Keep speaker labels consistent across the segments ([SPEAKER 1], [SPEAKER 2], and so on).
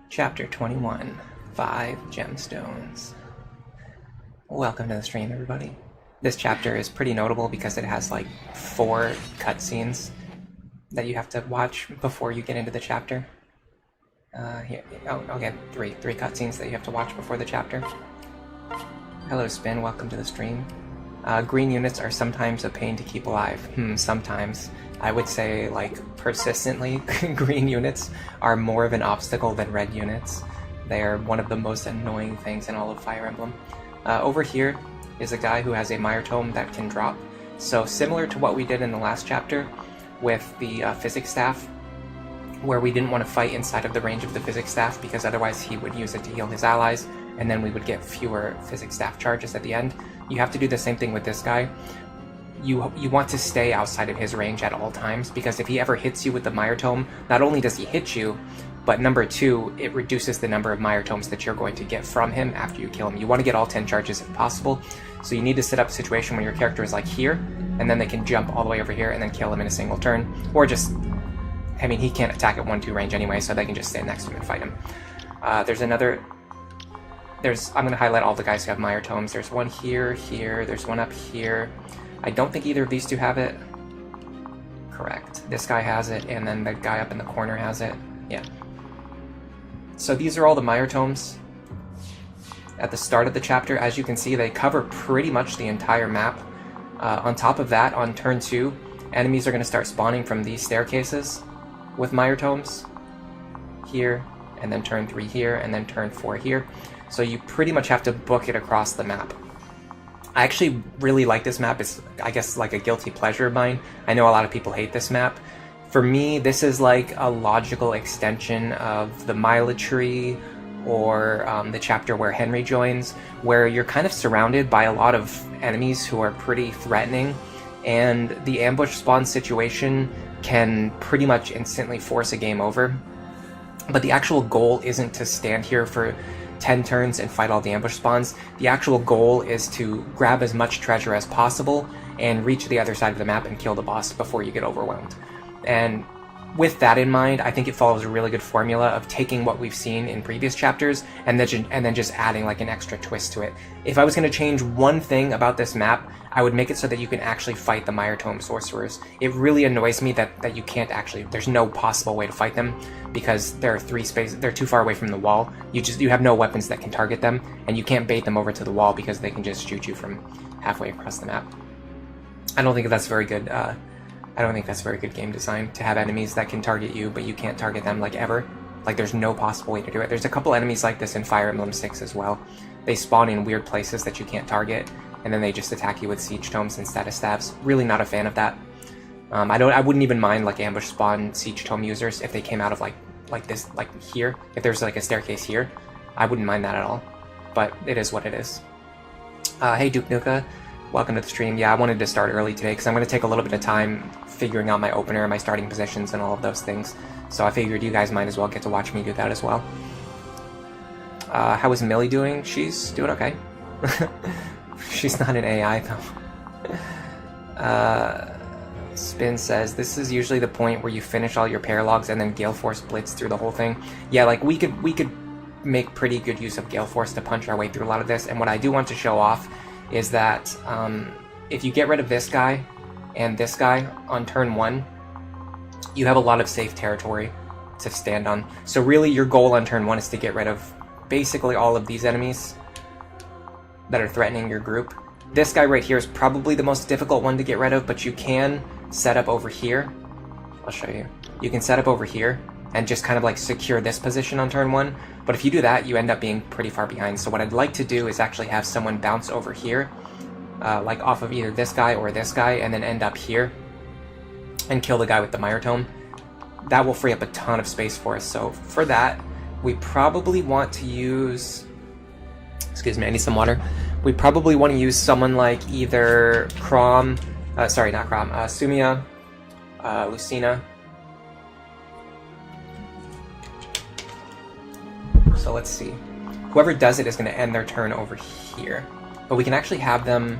[SPEAKER 1] Chapter 21, 5 Gemstones. Welcome to the stream, everybody. This chapter is pretty notable because it has like 4 cutscenes that you have to watch before you get into the chapter. Okay, three cutscenes that you have to watch before the chapter. Hello, Spin. Welcome to the stream. Green units are sometimes a pain to keep alive. Sometimes. I would say, like, persistently, green units are more of an obstacle than red units. They are one of the most annoying things in all of Fire Emblem. Over here is a guy who has a Mire Tome that can drop. So similar to what we did in the last chapter with the physics staff, where we didn't want to fight inside of the range of the physics staff because otherwise he would use it to heal his allies, and then we would get fewer physics staff charges at the end. You have to do the same thing with this guy. You want to stay outside of his range at all times, because if he ever hits you with the Mire Tome, not only does he hit you, but number 2, it reduces the number of Mire Tomes that you're going to get from him after you kill him. You want to get all 10 charges if possible, so you need to set up a situation where your character is like here, and then they can jump all the way over here and then kill him in a single turn, or just, I mean, he can't attack at 1-2 range anyway, so they can just stand next to him and fight him. I'm going to highlight all the guys who have Mire Tomes. There's one here, there's one up here. I don't think either of these two have it. Correct. This guy has it, and then the guy up in the corner has it. Yeah. So these are all the Mire Tomes at the start of the chapter. As you can see, they cover pretty much the entire map. On top of that, on turn 2, enemies are going to start spawning from these staircases with Mire Tomes. Here, and then turn 3 here, and then turn 4 here. So you pretty much have to book it across the map. I actually really like this map. It's, I guess, like a guilty pleasure of mine. I know a lot of people hate this map. For me, this is like a logical extension of the Mila tree, or the chapter where Henry joins, where you're kind of surrounded by a lot of enemies who are pretty threatening, and the ambush spawn situation can pretty much instantly force a game over. But the actual goal isn't to stand here for 10 turns and fight all the ambush spawns. The actual goal is to grab as much treasure as possible and reach the other side of the map and kill the boss before you get overwhelmed. And with that in mind, I think it follows a really good formula of taking what we've seen in previous chapters and then just adding like an extra twist to it. If I was going to change one thing about this map, I would make it so that you can actually fight the Mire Tome sorcerers. It really annoys me that you can't actually, there's no possible way to fight them, because there are they're too far away from the wall. You have no weapons that can target them, and you can't bait them over to the wall because they can just shoot you from halfway across the map. I don't think that's very good. I don't think that's very good game design, to have enemies that can target you, but you can't target them, like, ever. Like, there's no possible way to do it. There's a couple enemies like this in Fire Emblem 6 as well. They spawn in weird places that you can't target, and then they just attack you with siege tomes and status staves. Really not a fan of that. I wouldn't even mind, like, ambush spawn siege tome users if they came out of like this, like here. If there's like a staircase here, I wouldn't mind that at all. But it is what it is. Hey Duke Nuka, welcome to the stream. Yeah, I wanted to start early today because I'm going to take a little bit of time figuring out my opener, my starting positions, and all of those things. So I figured you guys might as well get to watch me do that as well. How is Millie doing? She's doing okay. She's not an AI though. Spin says, this is usually the point where you finish all your paralogs and then Galeforce blitz through the whole thing. Yeah, like we could make pretty good use of Galeforce to punch our way through a lot of this, and what I do want to show off is that if you get rid of this guy and this guy on turn 1, you have a lot of safe territory to stand on. So really your goal on turn 1 is to get rid of basically all of these enemies that are threatening your group. This guy right here is probably the most difficult one to get rid of, but you can set up over here. I'll show you. You can set up over here and just kind of like secure this position on turn 1, but if you do that, you end up being pretty far behind. So what I'd like to do is actually have someone bounce over here, like off of either this guy or this guy, and then end up here and kill the guy with the Mire Tome. That will free up a ton of space for us. So for that, we probably want to use... Excuse me, I need some water. We probably want to use someone like either Sumia, Lucina. So let's see. Whoever does it is going to end their turn over here. But we can actually have them...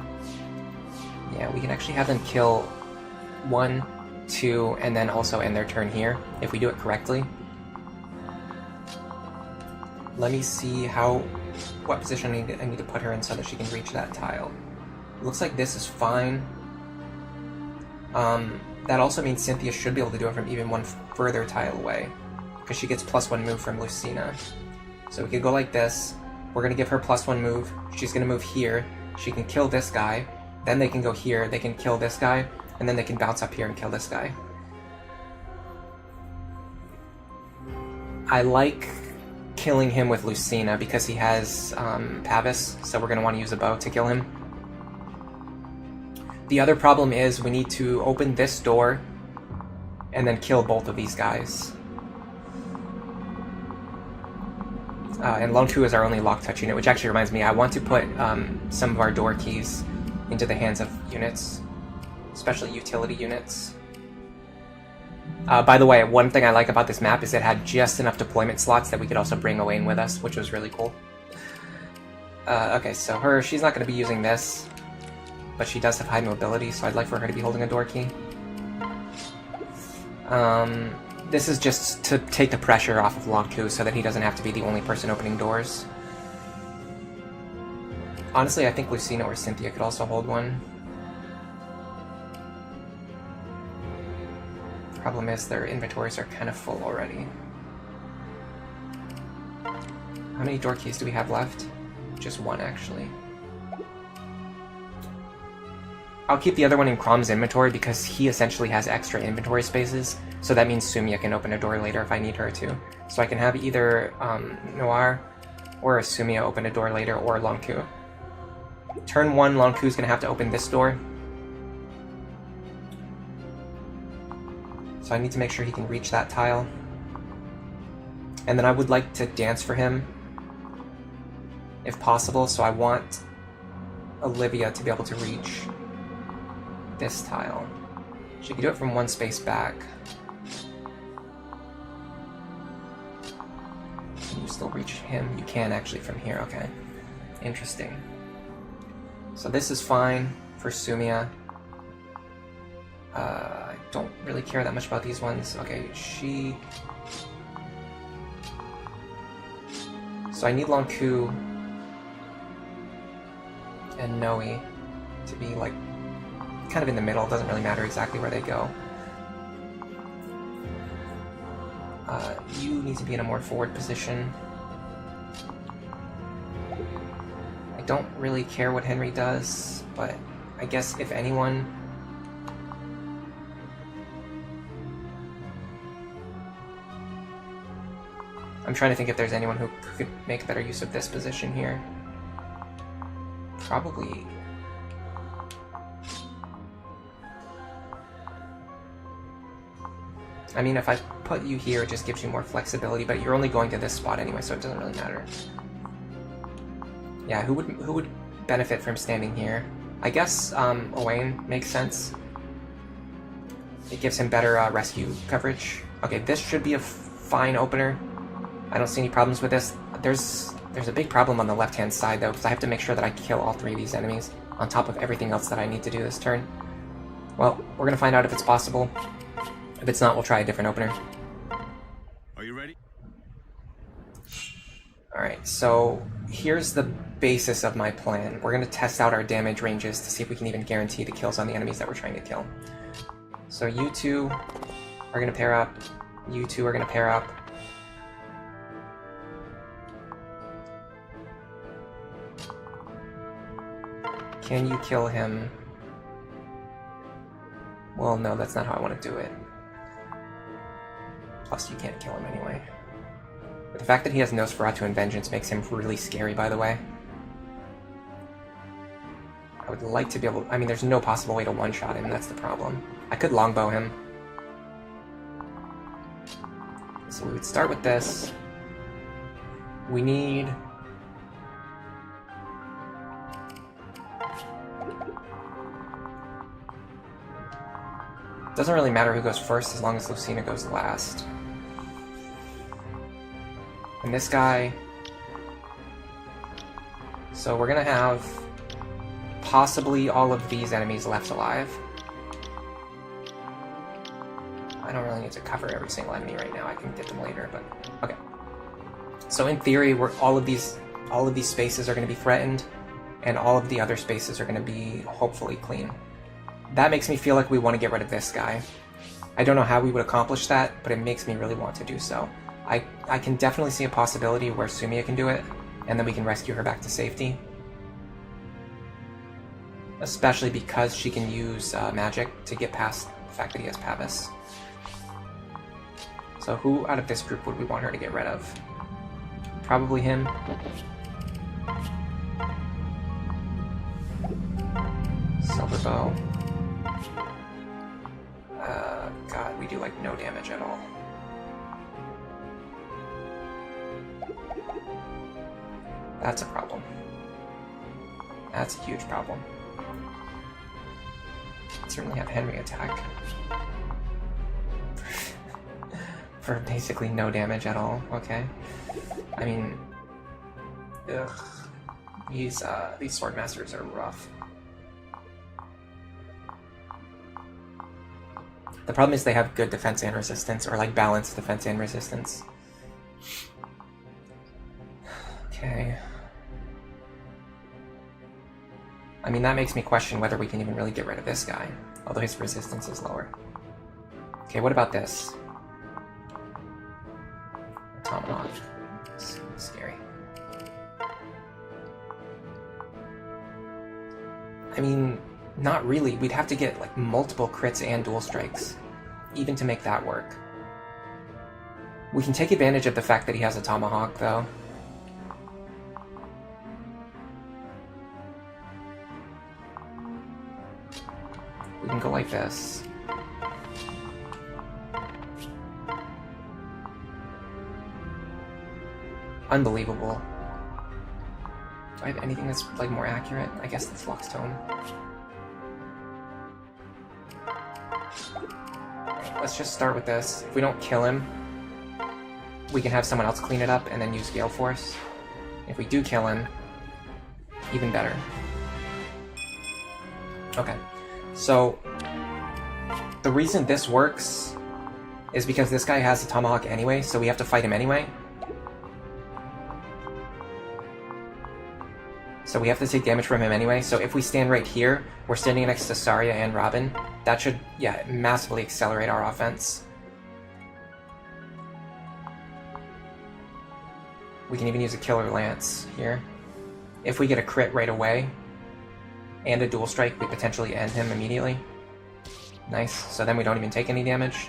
[SPEAKER 1] Yeah, we can actually have them kill 1, 2, and then also end their turn here, if we do it correctly. Let me see what position I need to put her in so that she can reach that tile. It looks like this is fine. That also means Cynthia should be able to do it from even one further tile away, because she gets +1 move from Lucina. So we could go like this. We're going to give her +1 move. She's going to move here. She can kill this guy. Then they can go here. They can kill this guy. And then they can bounce up here and kill this guy. I like killing him with Lucina because he has Pavis, so we're going to want to use a bow to kill him. The other problem is we need to open this door and then kill both of these guys. And Lone 2 is our only lock touch unit, which actually reminds me, I want to put some of our door keys into the hands of units, especially utility units. By the way, one thing I like about this map is it had just enough deployment slots that we could also bring Owain with us, which was really cool. Okay, so she's not going to be using this, but she does have high mobility, so I'd like for her to be holding a door key. This is just to take the pressure off of Lone 2 so that he doesn't have to be the only person opening doors. Honestly, I think Lucina or Cynthia could also hold one. Problem is their inventories are kind of full already. How many door keys do we have left? Just one, actually. I'll keep the other one in Crom's inventory because he essentially has extra inventory spaces, so that means Sumia can open a door later if I need her to. So I can have either Noir or Sumia open a door later, or Lone 2. Turn 1, Lone 2 is going to have to open this door. So I need to make sure he can reach that tile. And then I would like to dance for him, if possible, so I want Olivia to be able to reach this tile. She can do it from one space back. Can you still reach him? You can actually from here, okay. Interesting. So this is fine for Sumia. I don't really care that much about these ones. Okay, so I need Lone 2 and Noe to be like kind of in the middle. It doesn't really matter exactly where they go. You need to be in a more forward position. I don't really care what Henry does, but I guess if anyone... I'm trying to think if there's anyone who could make better use of this position here. Probably... I mean, if I put you here, it just gives you more flexibility, but you're only going to this spot anyway, so it doesn't really matter. Yeah, who would benefit from standing here? I guess Owain makes sense. It gives him better rescue coverage. Okay, this should be a fine opener. I don't see any problems with this. There's a big problem on the left-hand side, though, because I have to make sure that I kill all 3 of these enemies, on top of everything else that I need to do this turn. Well, we're going to find out if it's possible. If it's not, we'll try a different opener.
[SPEAKER 2] Are you ready?
[SPEAKER 1] Alright, so here's the basis of my plan. We're going to test out our damage ranges to see if we can even guarantee the kills on the enemies that we're trying to kill. So you two are going to pair up. You two are going to pair up. Can you kill him? Well, no, that's not how I want to do it. Plus, you can't kill him anyway. But the fact that he has Nosferatu and Vengeance makes him really scary, by the way. I would like to be able... I mean, there's no possible way to one-shot him, that's the problem. I could longbow him. So we would start with this. We need... Doesn't really matter who goes first as long as Lucina goes last. And this guy... So we're gonna have possibly all of these enemies left alive. I don't really need to cover every single enemy right now. I can get them later, but okay. So in theory, all of these spaces are going to be threatened, and all of the other spaces are going to be hopefully clean. That makes me feel like we want to get rid of this guy. I don't know how we would accomplish that, but it makes me really want to do so. I can definitely see a possibility where Sumiya can do it, and then we can rescue her back to safety. Especially because she can use magic to get past the fact that he has Pavis. So who out of this group would we want her to get rid of? Probably him. Silver Bow. God, we do like no damage at all. That's a problem. That's a huge problem. Certainly have Henry attack. For basically no damage at all, okay. I mean, ugh. These Swordmasters are rough. The problem is they have good defense and resistance, or like balanced defense and resistance. Okay. I mean, that makes me question whether we can even really get rid of this guy, although his resistance is lower. Okay, what about this? Tomahawk. It's scary. I mean, not really. We'd have to get like multiple crits and dual strikes, even to make that work. We can take advantage of the fact that he has a Tomahawk, though. We can go like this. Unbelievable. Do I have anything that's like more accurate? I guess the Flux Tome. Right, let's just start with this. If we don't kill him, we can have someone else clean it up and then use Galeforce. If we do kill him, even better. Okay, so the reason this works is because this guy has a Tomahawk anyway, so we have to fight him anyway. So we have to take damage from him anyway, so if we stand right here, we're standing next to Saria and Robin. That should, yeah, massively accelerate our offense. We can even use a Killer Lance here. If we get a crit right away, and a dual strike, we potentially end him immediately. Nice, so then we don't even take any damage.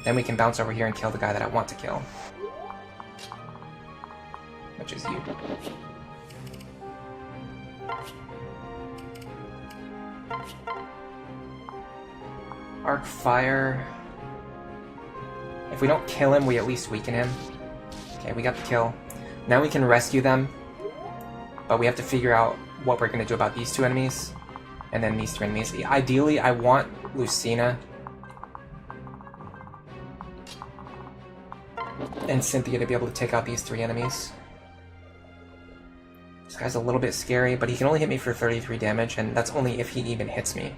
[SPEAKER 1] Then we can bounce over here and kill the guy that I want to kill. Which is you. Arc Fire. If we don't kill him, we at least weaken him. Okay, we got the kill. Now we can rescue them, but we have to figure out what we're going to do about these two enemies, and then these three enemies. Ideally, I want Lucina and Cynthia to be able to take out these three enemies. This guy's a little bit scary, but he can only hit me for 33 damage, and that's only if he even hits me.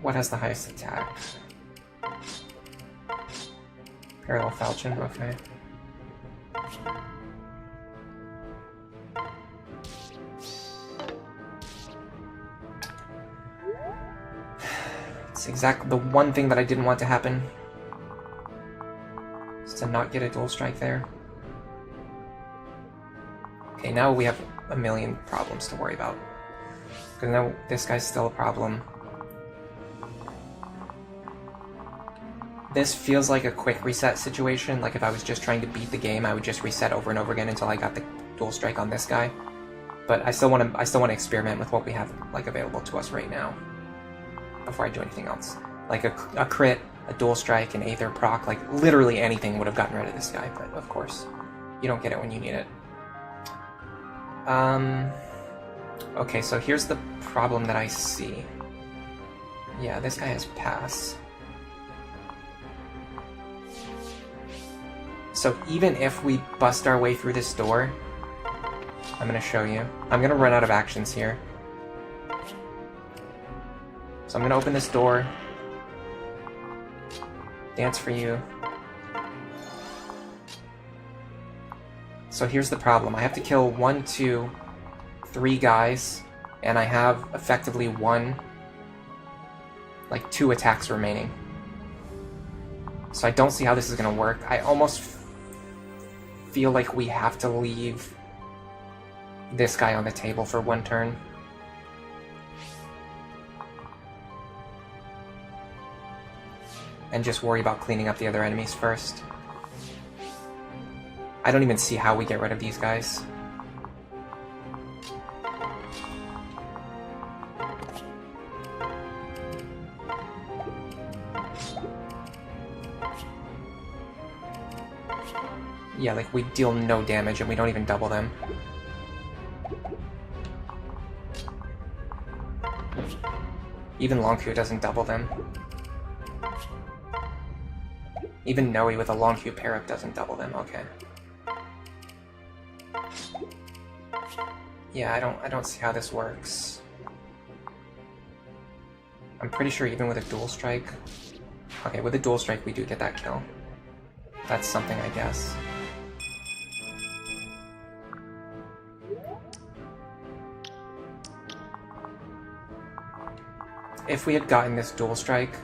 [SPEAKER 1] What has the highest attack? Parallel Falchion, okay. It's exactly the one thing that I didn't want to happen. Is to not get a dual strike there. Okay, now we have a million problems to worry about. Because now this guy's still a problem. This feels like a quick reset situation. Like if I was just trying to beat the game, I would just reset over and over again until I got the dual strike on this guy. But I still want to experiment with what we have like available to us right now before I do anything else. Like a crit, a dual strike, an Aether proc, like literally anything would have gotten rid of this guy. But of course, you don't get it when you need it. Okay, so here's the problem that I see. Yeah, this guy has pass. So even if we bust our way through this door, I'm going to show you. I'm going to run out of actions here. So I'm going to open this door. Dance for you. So here's the problem. I have to kill 1, 2, 3 guys, and I have effectively 2 attacks remaining. So I don't see how this is going to work. I almost feel like we have to leave this guy on the table for 1 turn. And just worry about cleaning up the other enemies first. I don't even see how we get rid of these guys. Yeah, like we deal no damage and we don't even double them. Even Longku doesn't double them. Even Noe with a Longku pair-up doesn't double them, okay. Yeah, I don't see how this works. I'm pretty sure even with a dual strike... Okay, with a dual strike we do get that kill. That's something, I guess. If we had gotten this dual strike,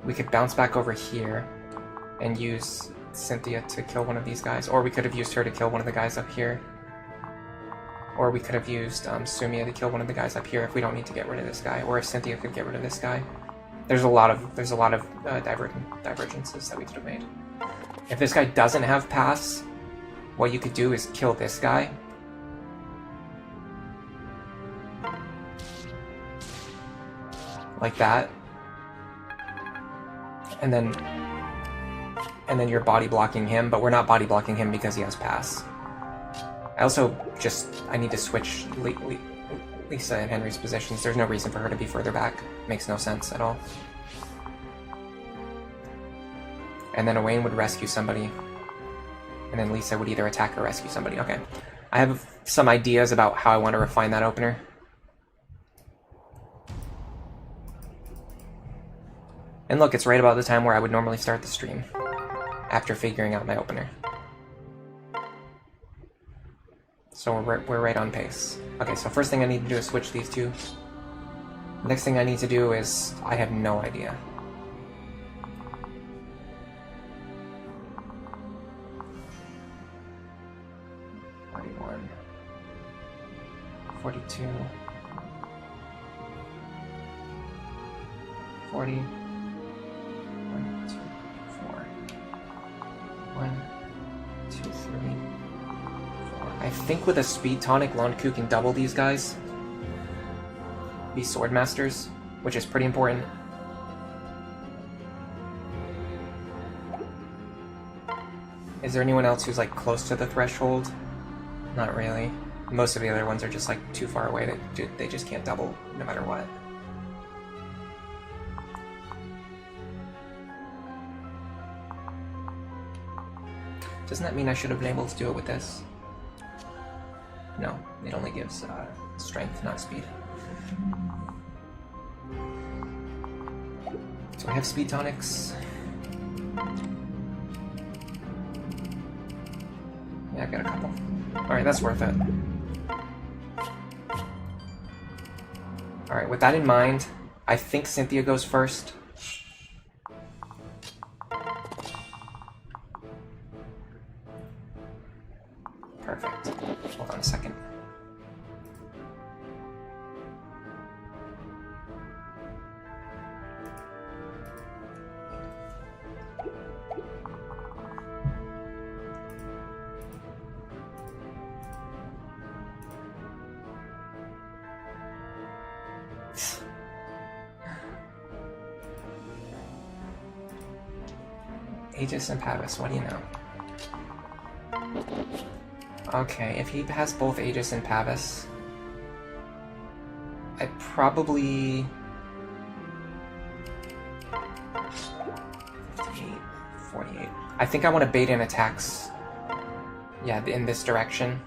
[SPEAKER 1] we could bounce back over here and use Cynthia to kill one of these guys, or we could have used her to kill one of the guys up here, or we could have used Sumia to kill one of the guys up here if we don't need to get rid of this guy, or if Cynthia could get rid of this guy. There's a lot of divergences that we could have made. If this guy doesn't have pass, what you could do is kill this guy. Like that. And then you're body blocking him, but we're not body blocking him because he has pass. I need to switch Lisa and Henry's positions. There's no reason for her to be further back. Makes no sense at all. And then Owain would rescue somebody. And then Lisa would either attack or rescue somebody. Okay. I have some ideas about how I want to refine that opener. And look, it's right about the time where I would normally start the stream, after figuring out my opener. So we're right on pace. Okay, so first thing I need to do is switch these two. Next thing I need to do is... I have no idea. $41. $42. $40. 1, 2, 4. 1, 2, 3, 4. I think with a speed tonic, Longku can double these guys. These sword masters, which is pretty important. Is there anyone else who's like close to the threshold? Not really. Most of the other ones are just like too far away that they just can't double no matter what. Doesn't that mean I should have been able to do it with this? No, it only gives strength, not speed. So I have speed tonics. Yeah, I've got a couple. Alright, that's worth it. Alright, with that in mind, I think Cynthia goes first. Perfect. Hold on a second. Aegis and Pavis, what do you know? Okay, if he has both Aegis and Pavis, I probably... 58, 48. I think I want to bait in attacks Yeah, in this direction.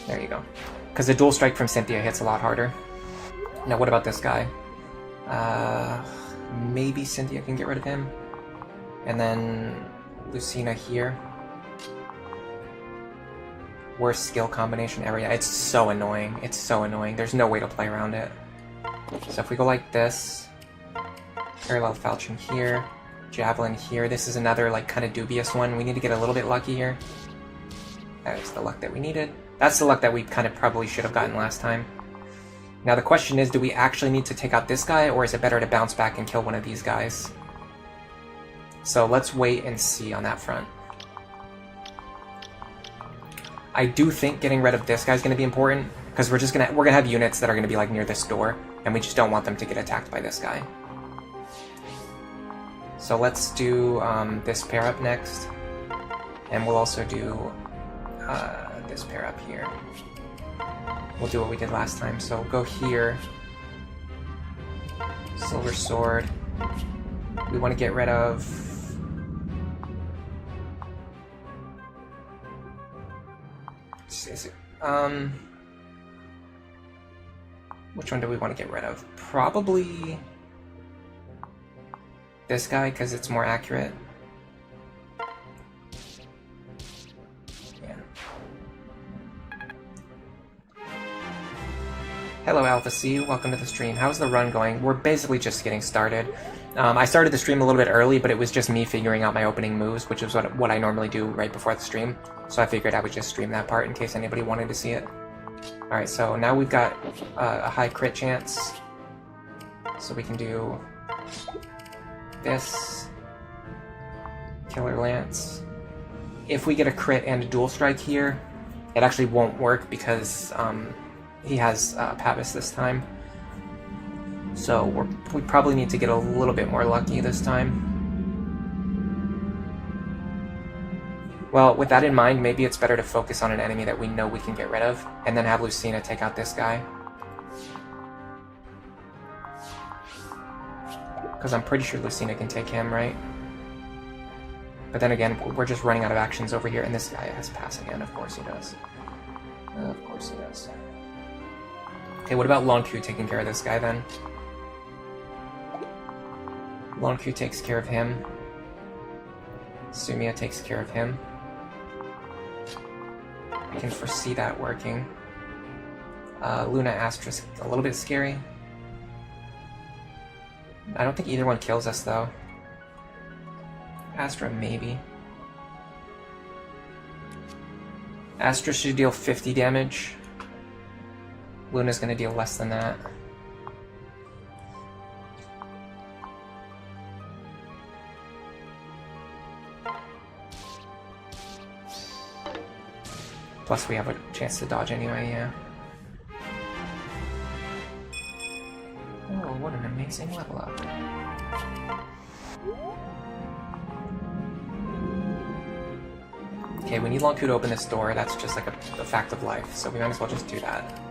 [SPEAKER 1] There you go. Because the dual strike from Cynthia hits a lot harder. Now what about this guy? Maybe Cynthia can get rid of him. And then Lucina here. Worst skill combination ever. Yeah, it's so annoying. It's so annoying. There's no way to play around it. So if we go like this, parallel falchion here, javelin here. This is another like kind of dubious one. We need to get a little bit lucky here. That is the luck that we needed. That's the luck that we kind of probably should have gotten last time. Now the question is, do we actually need to take out this guy, or is it better to bounce back and kill one of these guys? So let's wait and see on that front. I do think getting rid of this guy is going to be important, because we're gonna have units that are going to be like near this door, and we just don't want them to get attacked by this guy. So let's do this pair up next, and we'll also do this pair up here. We'll do what we did last time. So go here, silver sword. We want to get rid of which one do we want to get rid of? Probably this guy, because it's more accurate. Yeah. Hello Alpha C, welcome to the stream. How's the run going? We're basically just getting started. I started the stream a little bit early, but it was just me figuring out my opening moves, which is what I normally do right before the stream. So I figured I would just stream that part in case anybody wanted to see it. Alright, so now we've got a high crit chance. So we can do this. Killer Lance. If we get a crit and a dual strike here, it actually won't work because he has Pavis this time. So we probably need to get a little bit more lucky this time. Well, with that in mind, maybe it's better to focus on an enemy that we know we can get rid of, and then have Lucina take out this guy. Because I'm pretty sure Lucina can take him, right? But then again, we're just running out of actions over here, and this guy has pass again. Of course he does. Of course he does. Okay, what about Long Q taking care of this guy then? Long Q takes care of him. Sumia takes care of him. I can foresee that working. Luna Astra's a little bit scary. I don't think either one kills us though. Astra maybe. Astra should deal 50 damage. Luna's gonna deal less than that. Plus we have a chance to dodge anyway, yeah. Oh, what an amazing level up. Okay, we need Long Q to open this door, that's just like a fact of life, so we might as well just do that.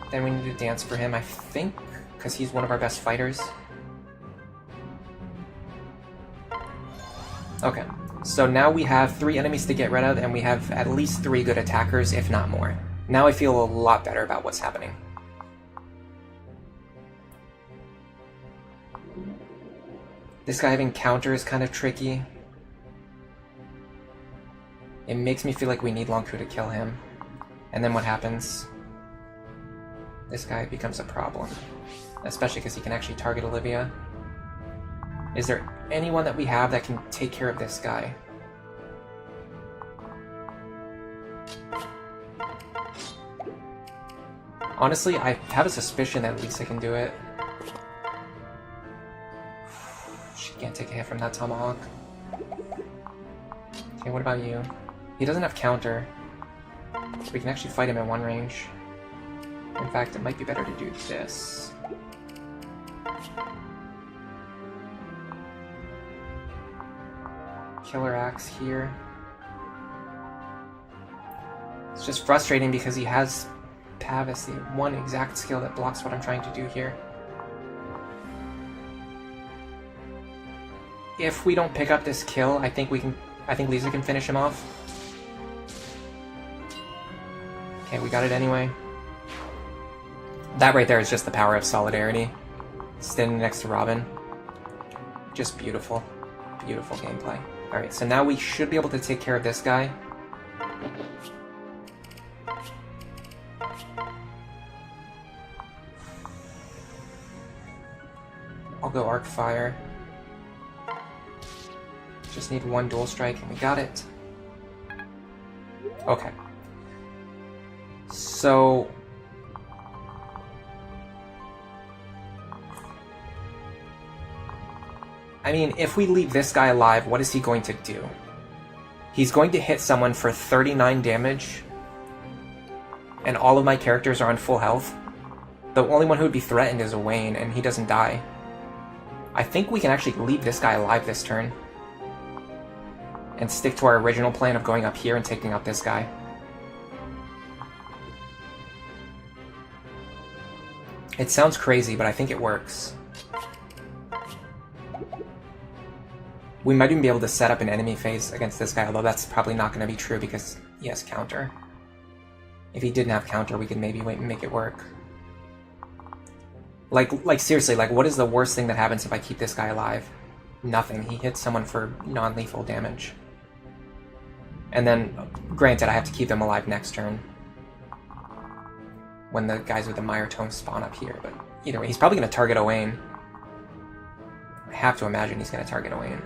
[SPEAKER 1] Then we need to dance for him, I think, because he's one of our best fighters. Okay, so now we have 3 enemies to get rid of, and we have at least 3 good attackers, if not more. Now I feel a lot better about what's happening. This guy having counter is kind of tricky. It makes me feel like we need Long Q to kill him. And then what happens? This guy becomes a problem. Especially because he can actually target Olivia. Is there anyone that we have that can take care of this guy? Honestly, I have a suspicion that Lisa can do it. She can't take a hit from that tomahawk. Okay, what about you? He doesn't have counter. So we can actually fight him in one range. In fact, it might be better to do this. Killer Axe here. It's just frustrating because he has Pavis, the one exact skill that blocks what I'm trying to do here. If we don't pick up this kill, I think Lisa can finish him off. Okay, we got it anyway. That right there is just the power of solidarity. Standing next to Robin. Just beautiful. Beautiful gameplay. Alright, so now we should be able to take care of this guy. I'll go Arc Fire. Just need one dual strike and we got it. Okay. So... I mean, if we leave this guy alive, what is he going to do? He's going to hit someone for 39 damage, and all of my characters are on full health. The only one who would be threatened is Wayne, and he doesn't die. I think we can actually leave this guy alive this turn, and stick to our original plan of going up here and taking out this guy. It sounds crazy, but I think it works. We might even be able to set up an enemy phase against this guy, although that's probably not going to be true because he has counter. If he didn't have counter, we could maybe wait and make it work. Like seriously, like what is the worst thing that happens if I keep this guy alive? Nothing. He hits someone for non-lethal damage. And then, granted, I have to keep them alive next turn. When the guys with the Mire Tome spawn up here, but either way, he's probably going to target Owain. I have to imagine he's going to target Owain.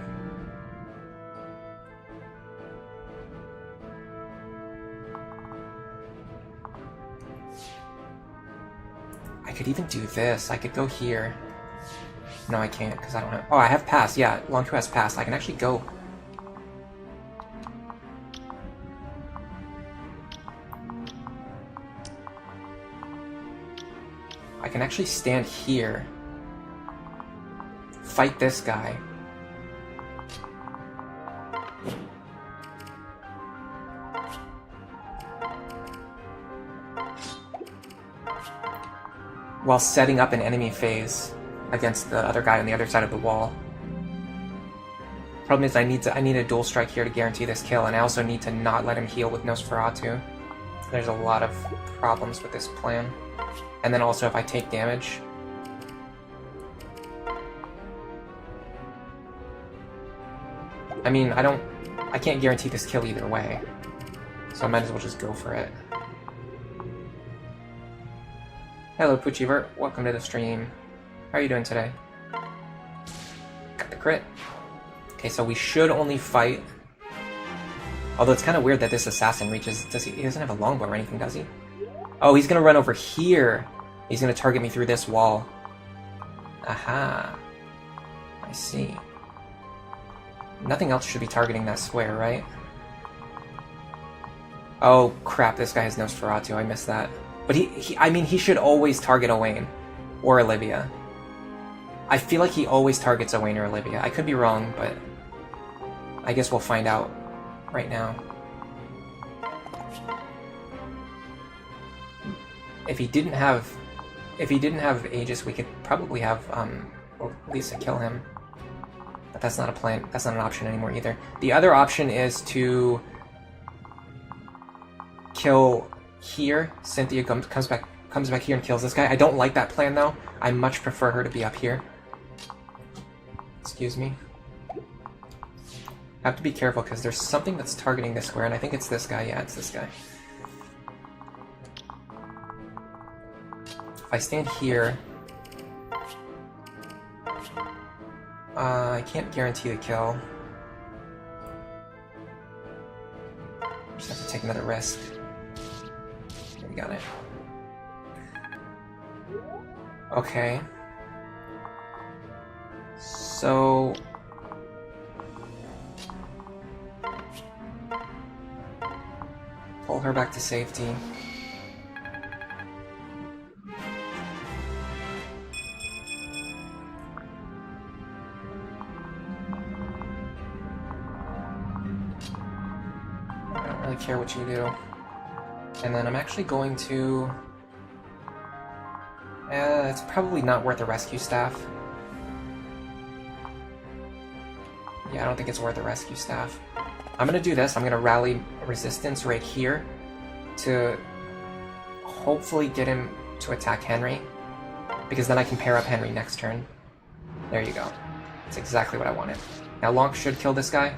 [SPEAKER 1] I could even do this. I could go here. No, I can't, because I don't have... Oh, I have pass. Yeah, Lonku has pass. I can actually go... I can actually stand here. Fight this guy. While setting up an enemy phase against the other guy on the other side of the wall. Problem is I need a dual strike here to guarantee this kill, and I also need to not let him heal with Nosferatu. There's a lot of problems with this plan. And then also if I take damage... I mean, I can't guarantee this kill either way. So I might as well just go for it. Hello, Poochivert. Welcome to the stream. How are you doing today? Got the crit. Okay, so we should only fight... Although it's kind of weird that this assassin reaches... He doesn't have a longbow or anything, does he? Oh, he's gonna run over here! He's gonna target me through this wall. Aha. I see. Nothing else should be targeting that square, right? Oh, crap, this guy has Nosferatu. I missed that. But I mean, he should always target Owain. Or Olivia. I feel like he always targets Owain or Olivia. I could be wrong, but... I guess we'll find out right now. If he didn't have Aegis, we could probably have Lisa kill him. But that's not a plan. That's not an option anymore either. The other option is to kill here. Cynthia comes back here and kills this guy. I don't like that plan though. I much prefer her to be up here. Excuse me. I have to be careful because there's something that's targeting this square, and I think it's this guy. Yeah, it's this guy. If I stand here, I can't guarantee the kill. Just have to take another risk. Okay, we got it. Okay. So... pull her back to safety. I don't really care what you do. And then I'm actually going to... it's probably not worth a rescue staff. Yeah, I don't think it's worth a rescue staff. I'm going to do this. I'm going to rally resistance right here to hopefully get him to attack Henry, because then I can pair up Henry next turn. There you go. That's exactly what I wanted. Now Lonk should kill this guy.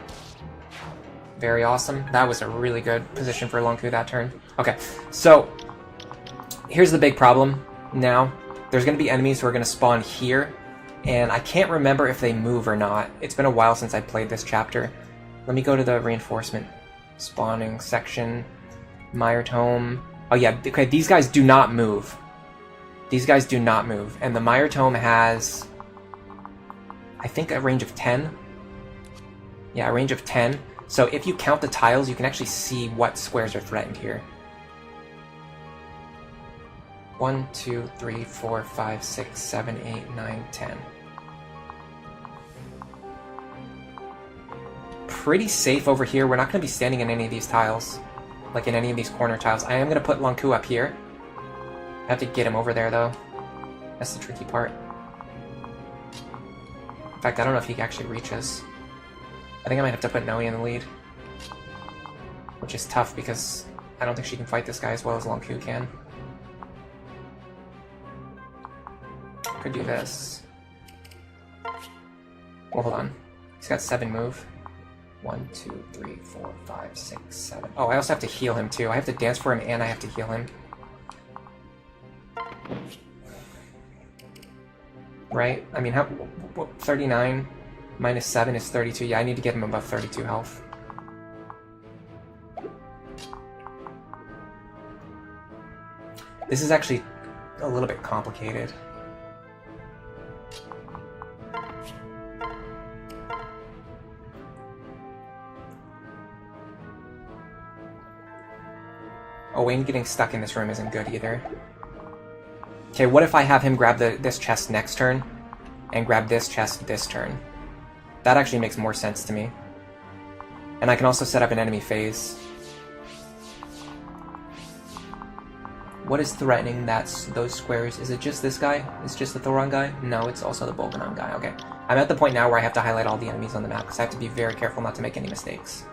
[SPEAKER 1] Very awesome. That was a really good position for Lonku that turn. Okay, so here's the big problem now. There's going to be enemies who are going to spawn here, and I can't remember if they move or not. It's been a while since I played this chapter. Let me go to the reinforcement spawning section. Mire Tome. Oh yeah, okay, these guys do not move. These guys do not move. And the Mire Tome has, I think, a range of 10. Yeah, a range of 10. So if you count the tiles, you can actually see what squares are threatened here. 1, 2, 3, 4, 5, 6, 7, 8, 9, 10. Pretty safe over here. We're not going to be standing in any of these tiles. Like in any of these corner tiles. I am going to put Lonku up here. I have to get him over there, though. That's the tricky part. In fact, I don't know if he actually reaches. I think I might have to put Noe in the lead. Which is tough, because I don't think she can fight this guy as well as Lonku can. Could do this. Well, hold on. He's got 7 move. 1, 2, 3, 4, 5, 6, 7. Oh, I also have to heal him too. I have to dance for him and I have to heal him. Right? I mean, how, 39 minus 7 is 32. Yeah, I need to get him above 32 health. This is actually a little bit complicated. Oh, Wayne getting stuck in this room isn't good either. Okay, what if I have him grab this chest next turn, and grab this chest this turn? That actually makes more sense to me. And I can also set up an enemy phase. What is threatening those squares? Is it just this guy? Is it just the Thoron guy? No, it's also the Bolganon guy. Okay. I'm at the point now where I have to highlight all the enemies on the map, because I have to be very careful not to make any mistakes.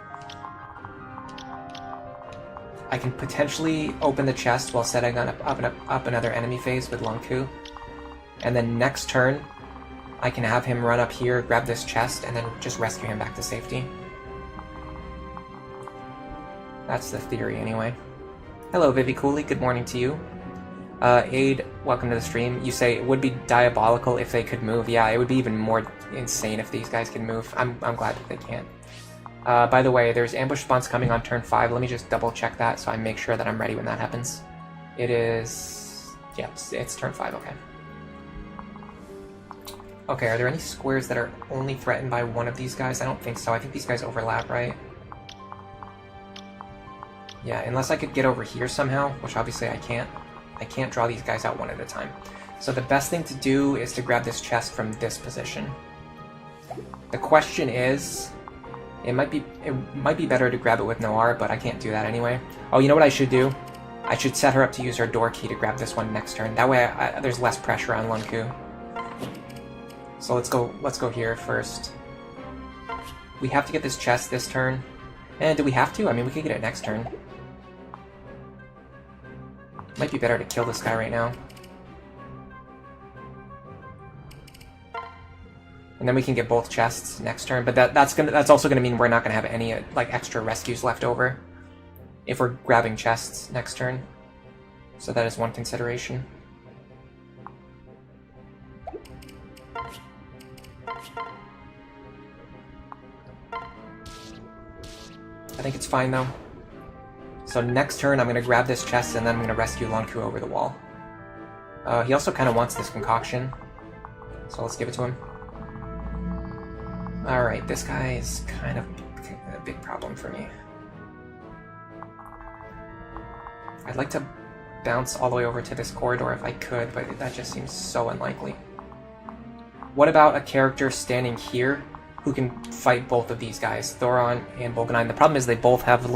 [SPEAKER 1] I can potentially open the chest while setting up another enemy phase with Lonku. And then next turn, I can have him run up here, grab this chest, and then just rescue him back to safety. That's the theory anyway. Hello, Vivi Cooley, good morning to you. Aid, welcome to the stream. You say it would be diabolical if they could move. Yeah, it would be even more insane if these guys can move. I'm glad that they can't. By the way, there's ambush spawns coming on turn 5. Let me just double check that so I make sure that I'm ready when that happens. It is... yeah, it's turn 5, okay. Okay, are there any squares that are only threatened by one of these guys? I don't think so. I think these guys overlap, right? Yeah, unless I could get over here somehow, which obviously I can't. I can't draw these guys out one at a time. So the best thing to do is to grab this chest from this position. The question is... It might be better to grab it with Noir, but I can't do that anyway. Oh, you know what I should do? I should set her up to use her door key to grab this one next turn. That way there's less pressure on Lonku. So let's go here first. We have to get this chest this turn. And do we have to? I mean, we could get it next turn. Might be better to kill this guy right now. And then we can get both chests next turn, but that's also gonna mean we're not gonna have any like extra rescues left over if we're grabbing chests next turn. So that is one consideration. I think it's fine though. So next turn I'm gonna grab this chest and then I'm gonna rescue Lonku over the wall. He also kind of wants this concoction, so let's give it to him. Alright, this guy is kind of a big problem for me. I'd like to bounce all the way over to this corridor if I could, but that just seems so unlikely. What about a character standing here who can fight both of these guys, Thoron and Bolganine? The problem is they both have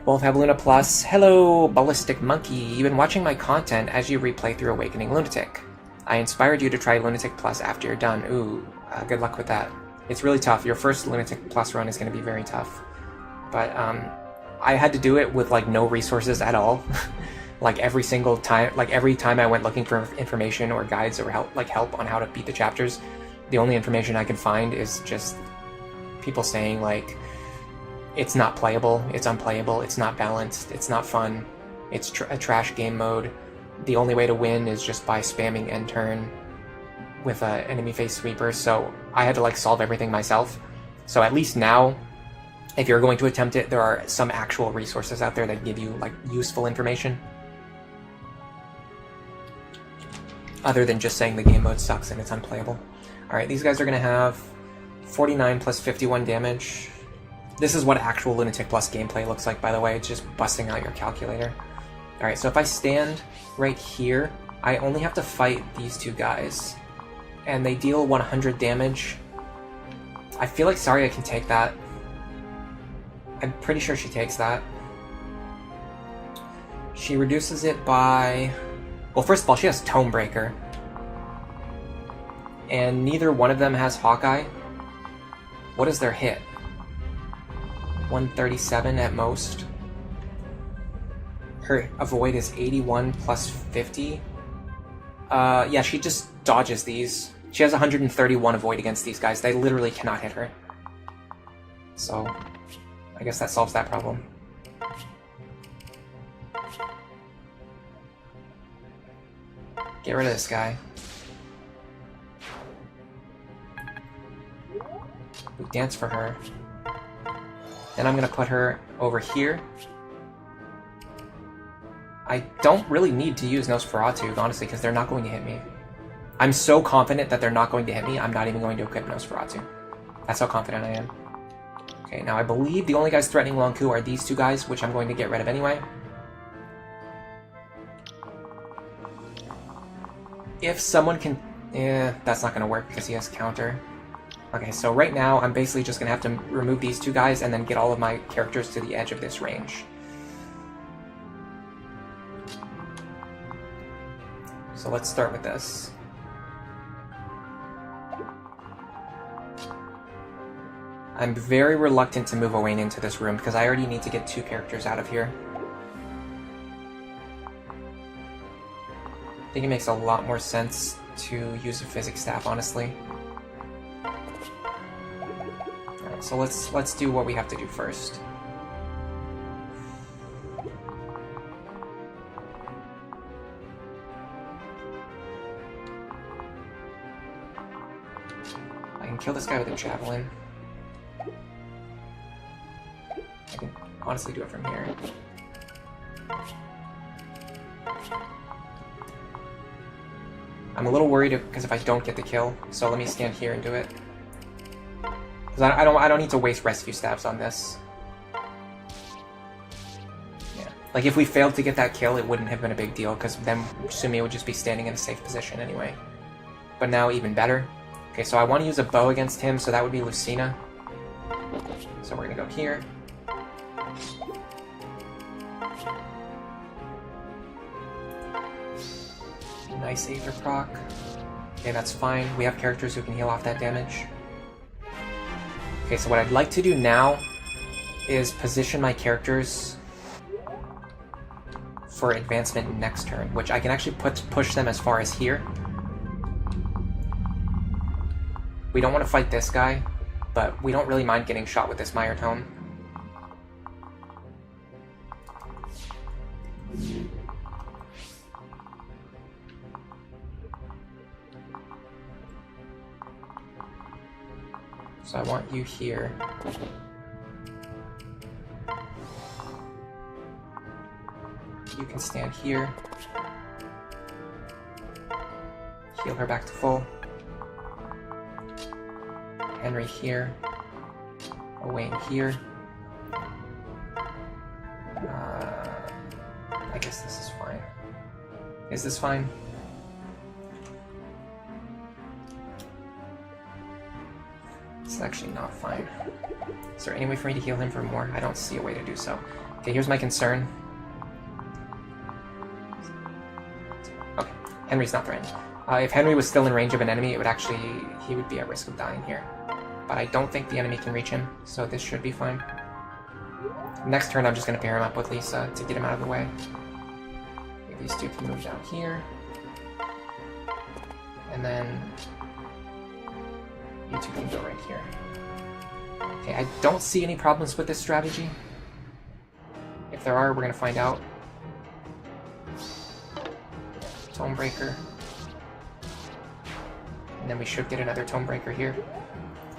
[SPEAKER 1] Both have Luna Plus. Hello, Ballistic Monkey. You've been watching my content as you replay through Awakening Lunatic. I inspired you to try Lunatic Plus after you're done. Ooh, good luck with that. It's really tough. Your first Lunatic Plus run is going to be very tough. But I had to do it with like no resources at all. Like every single time, like every time I went looking for information or guides or help on how to beat the chapters, the only information I could find is just people saying like, it's not playable, it's unplayable, it's not balanced, it's not fun, it's a trash game mode. The only way to win is just by spamming end turn with a enemy face sweeper. So I had to like solve everything myself. So at least now, if you're going to attempt it, there are some actual resources out there that give you like useful information, other than just saying the game mode sucks and it's unplayable. Alright, these guys are going to have 49 plus 51 damage. This is what actual Lunatic Plus gameplay looks like, by the way. It's just busting out your calculator. Alright, so if I stand right here, I only have to fight these two guys. And they deal 100 damage. I feel like Saria can take that. I'm pretty sure she takes that. She reduces it by... Well, first of all, she has Tome Breaker. And neither one of them has Hawkeye. What is their hit? 137 at most. Her avoid is 81 plus 50. Yeah, she just dodges these. She has 131 avoid against these guys. They literally cannot hit her. So, I guess that solves that problem. Get rid of this guy. We dance for her. Then I'm going to put her over here. I don't really need to use Nosferatu, honestly, because they're not going to hit me. I'm so confident that they're not going to hit me, I'm not even going to equip Nosferatu. That's how confident I am. Okay, now I believe the only guys threatening Lonku are these two guys, which I'm going to get rid of anyway. If someone can... that's not going to work because he has counter. Okay, so right now I'm basically just going to have to remove these two guys and then get all of my characters to the edge of this range. So let's start with this. I'm very reluctant to move Owain into this room because I already need to get two characters out of here. I think it makes a lot more sense to use a physics staff, honestly. Alright, so let's do what we have to do first. I can kill this guy with a javelin. I can honestly do it from here. I'm a little worried because if I don't get the kill, so let me stand here and do it. Because I don't need to waste rescue stabs on this. Yeah, like if we failed to get that kill, it wouldn't have been a big deal because then Sumi would just be standing in a safe position anyway. But now even better. Okay, so I want to use a bow against him, so that would be Lucina. So we're gonna go here. Nice Aether proc. Okay, that's fine. We have characters who can heal off that damage. Okay, so what I'd like to do now is position my characters for advancement next turn, which I can actually push them as far as here. We don't want to fight this guy, but we don't really mind getting shot with this Mire Tome. So I want you here. You can stand here. Heal her back to full. Henry here. Owain here. I guess this is fine. Is this fine? It's actually not fine. Is there any way for me to heal him for more? I don't see a way to do so. Okay, here's my concern. Okay, Henry's not threatened. If Henry was still in range of an enemy, he would be at risk of dying here. But I don't think the enemy can reach him, so this should be fine. Next turn, I'm just going to pair him up with Lisa to get him out of the way. Okay, these two can move down here. And then you two can go right here. Okay, I don't see any problems with this strategy. If there are, we're going to find out. Tome Breaker. And then we should get another Tome Breaker here.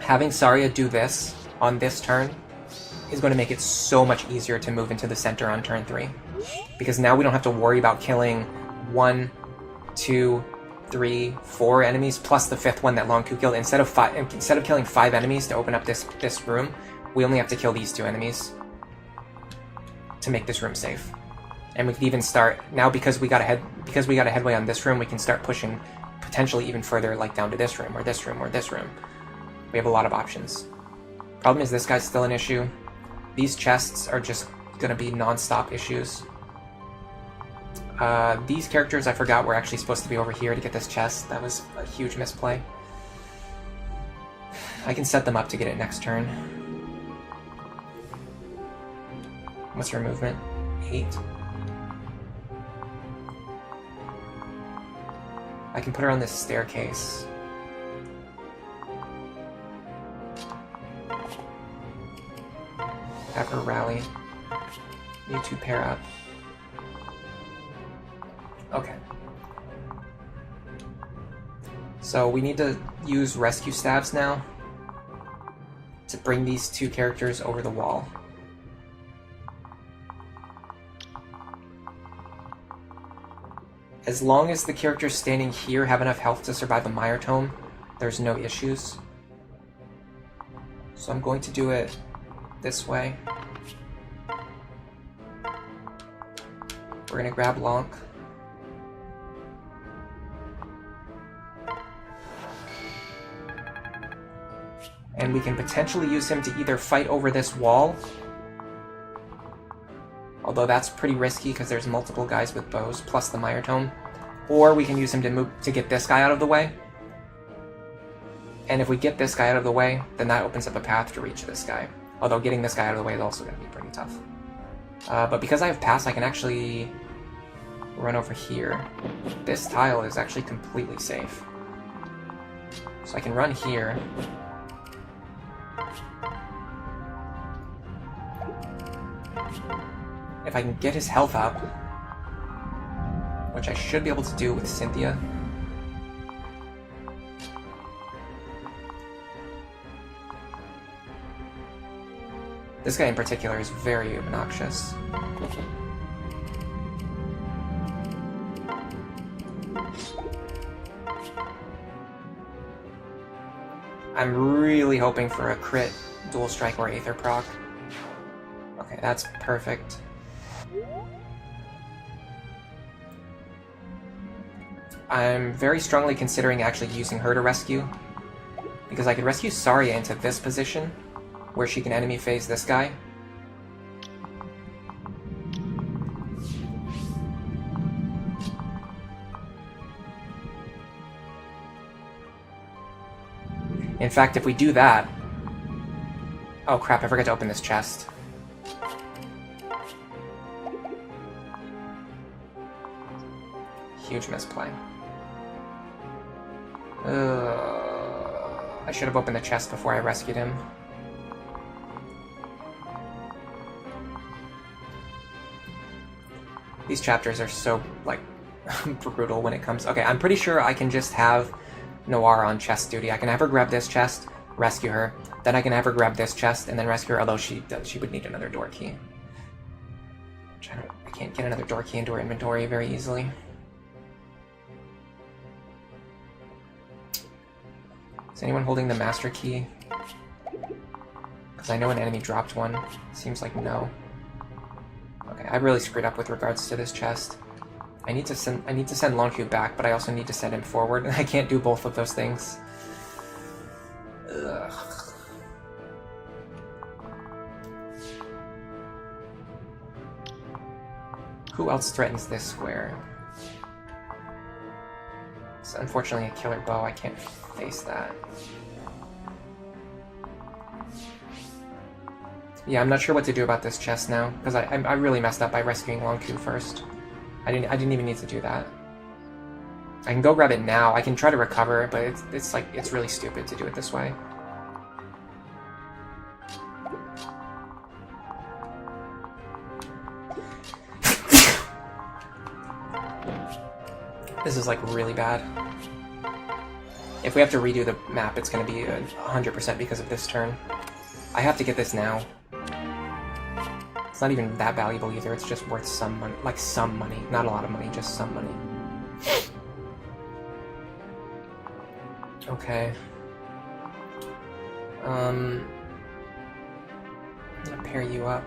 [SPEAKER 1] Having Saria do this on this turn is going to make it so much easier to move into the center on turn 3. Because now we don't have to worry about killing 1, 2, 3, 4 enemies, plus the 5th one that Longku killed. Instead of killing 5 enemies to open up this room, we only have to kill these 2 enemies to make this room safe. And we could even start now, because we got a headway on this room, we can start pushing potentially even further, like down to this room or this room or this room. We have a lot of options. Problem is, this guy's still an issue. These chests are just gonna be non-stop issues. These characters I forgot were actually supposed to be over here to get this chest. That was a huge misplay. I can set them up to get it next turn. What's her movement? 8. I can put her on this staircase. Have her rally. You two pair up. Okay. So we need to use rescue stabs now to bring these 2 characters over the wall. As long as the characters standing here have enough health to survive the Mire Tome, there's no issues. So I'm going to do it this way. We're going to grab Lonk. And we can potentially use him to either fight over this wall, although that's pretty risky because there's multiple guys with bows plus the Mire Tome, or we can use him to get this guy out of the way. And if we get this guy out of the way, then that opens up a path to reach this guy. Although getting this guy out of the way is also going to be pretty tough. But because I have pass, I can actually run over here. This tile is actually completely safe. So I can run here. If I can get his health up, which I should be able to do with Cynthia. This guy in particular is very obnoxious. I'm really hoping for a crit, dual strike, or Aether proc. Okay, that's perfect. I'm very strongly considering actually using her to rescue, because I could rescue Saria into this position, where she can enemy phase this guy. In fact, if we do that... Oh crap, I forgot to open this chest. Huge misplay. I should have opened the chest before I rescued him. These chapters are so, like, brutal when it comes... Okay, I'm pretty sure I can just have Noir on chest duty. I can have her grab this chest, rescue her. Then I can have her grab this chest, and then rescue her, although she would need another door key. I can't get another door key into her inventory very easily. Is anyone holding the master key? Because I know an enemy dropped one. Seems like no. Okay, I really screwed up with regards to this chest. I need to send Longku back, but I also need to send him forward. I can't do both of those things. Ugh. Who else threatens this square? It's unfortunately a killer bow. I can't face that. Yeah, I'm not sure what to do about this chest now, because I really messed up by rescuing Longku first. I didn't even need to do that. I can go grab it now. I can try to recover, but it's really stupid to do it this way. This is like really bad. If we have to redo the map, it's going to be 100% because of this turn. I have to get this now. It's not even that valuable either, it's just worth some money. Like some money. Not a lot of money, just some money. Okay. I'm gonna pair you up.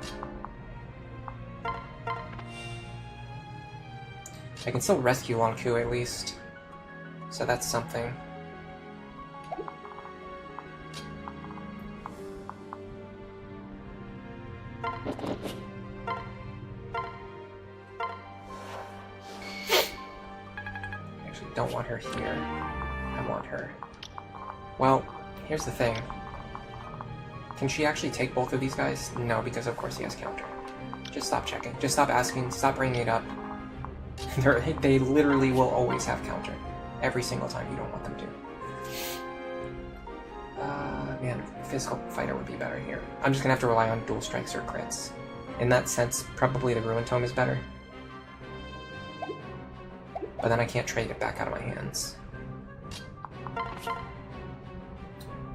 [SPEAKER 1] I can still rescue Longku at least. So that's something. Actually, don't want her here. I want her. Well, here's the thing. Can she actually take both of these guys? No, because of course he has counter. Just stop checking. Just stop asking. Stop bringing it up. They literally will always have counter. Every single time you don't want them to. Man, physical fighter would be better here. I'm just gonna have to rely on dual strikes or crits. In that sense, probably the Ruin Tome is better. But then I can't trade it back out of my hands.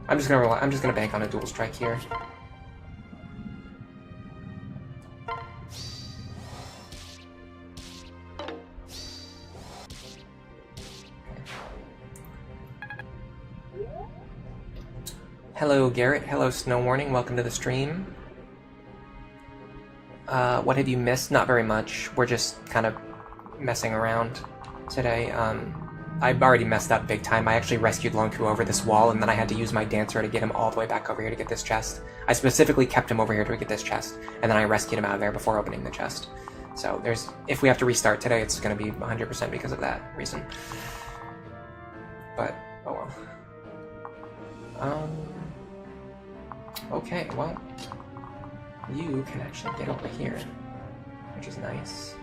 [SPEAKER 1] I'm just gonna bank on a dual strike here. Hello Garrett, hello Snow Warning, welcome to the stream. What have you missed? Not very much. We're just kind of messing around today. I've already messed up big time. I actually rescued Longku over this wall, and then I had to use my dancer to get him all the way back over here to get this chest. I specifically kept him over here to get this chest, and then I rescued him out of there before opening the chest. So if we have to restart today, it's going to be 100% because of that reason. But, oh well. Okay, well, you can actually get over here, which is nice.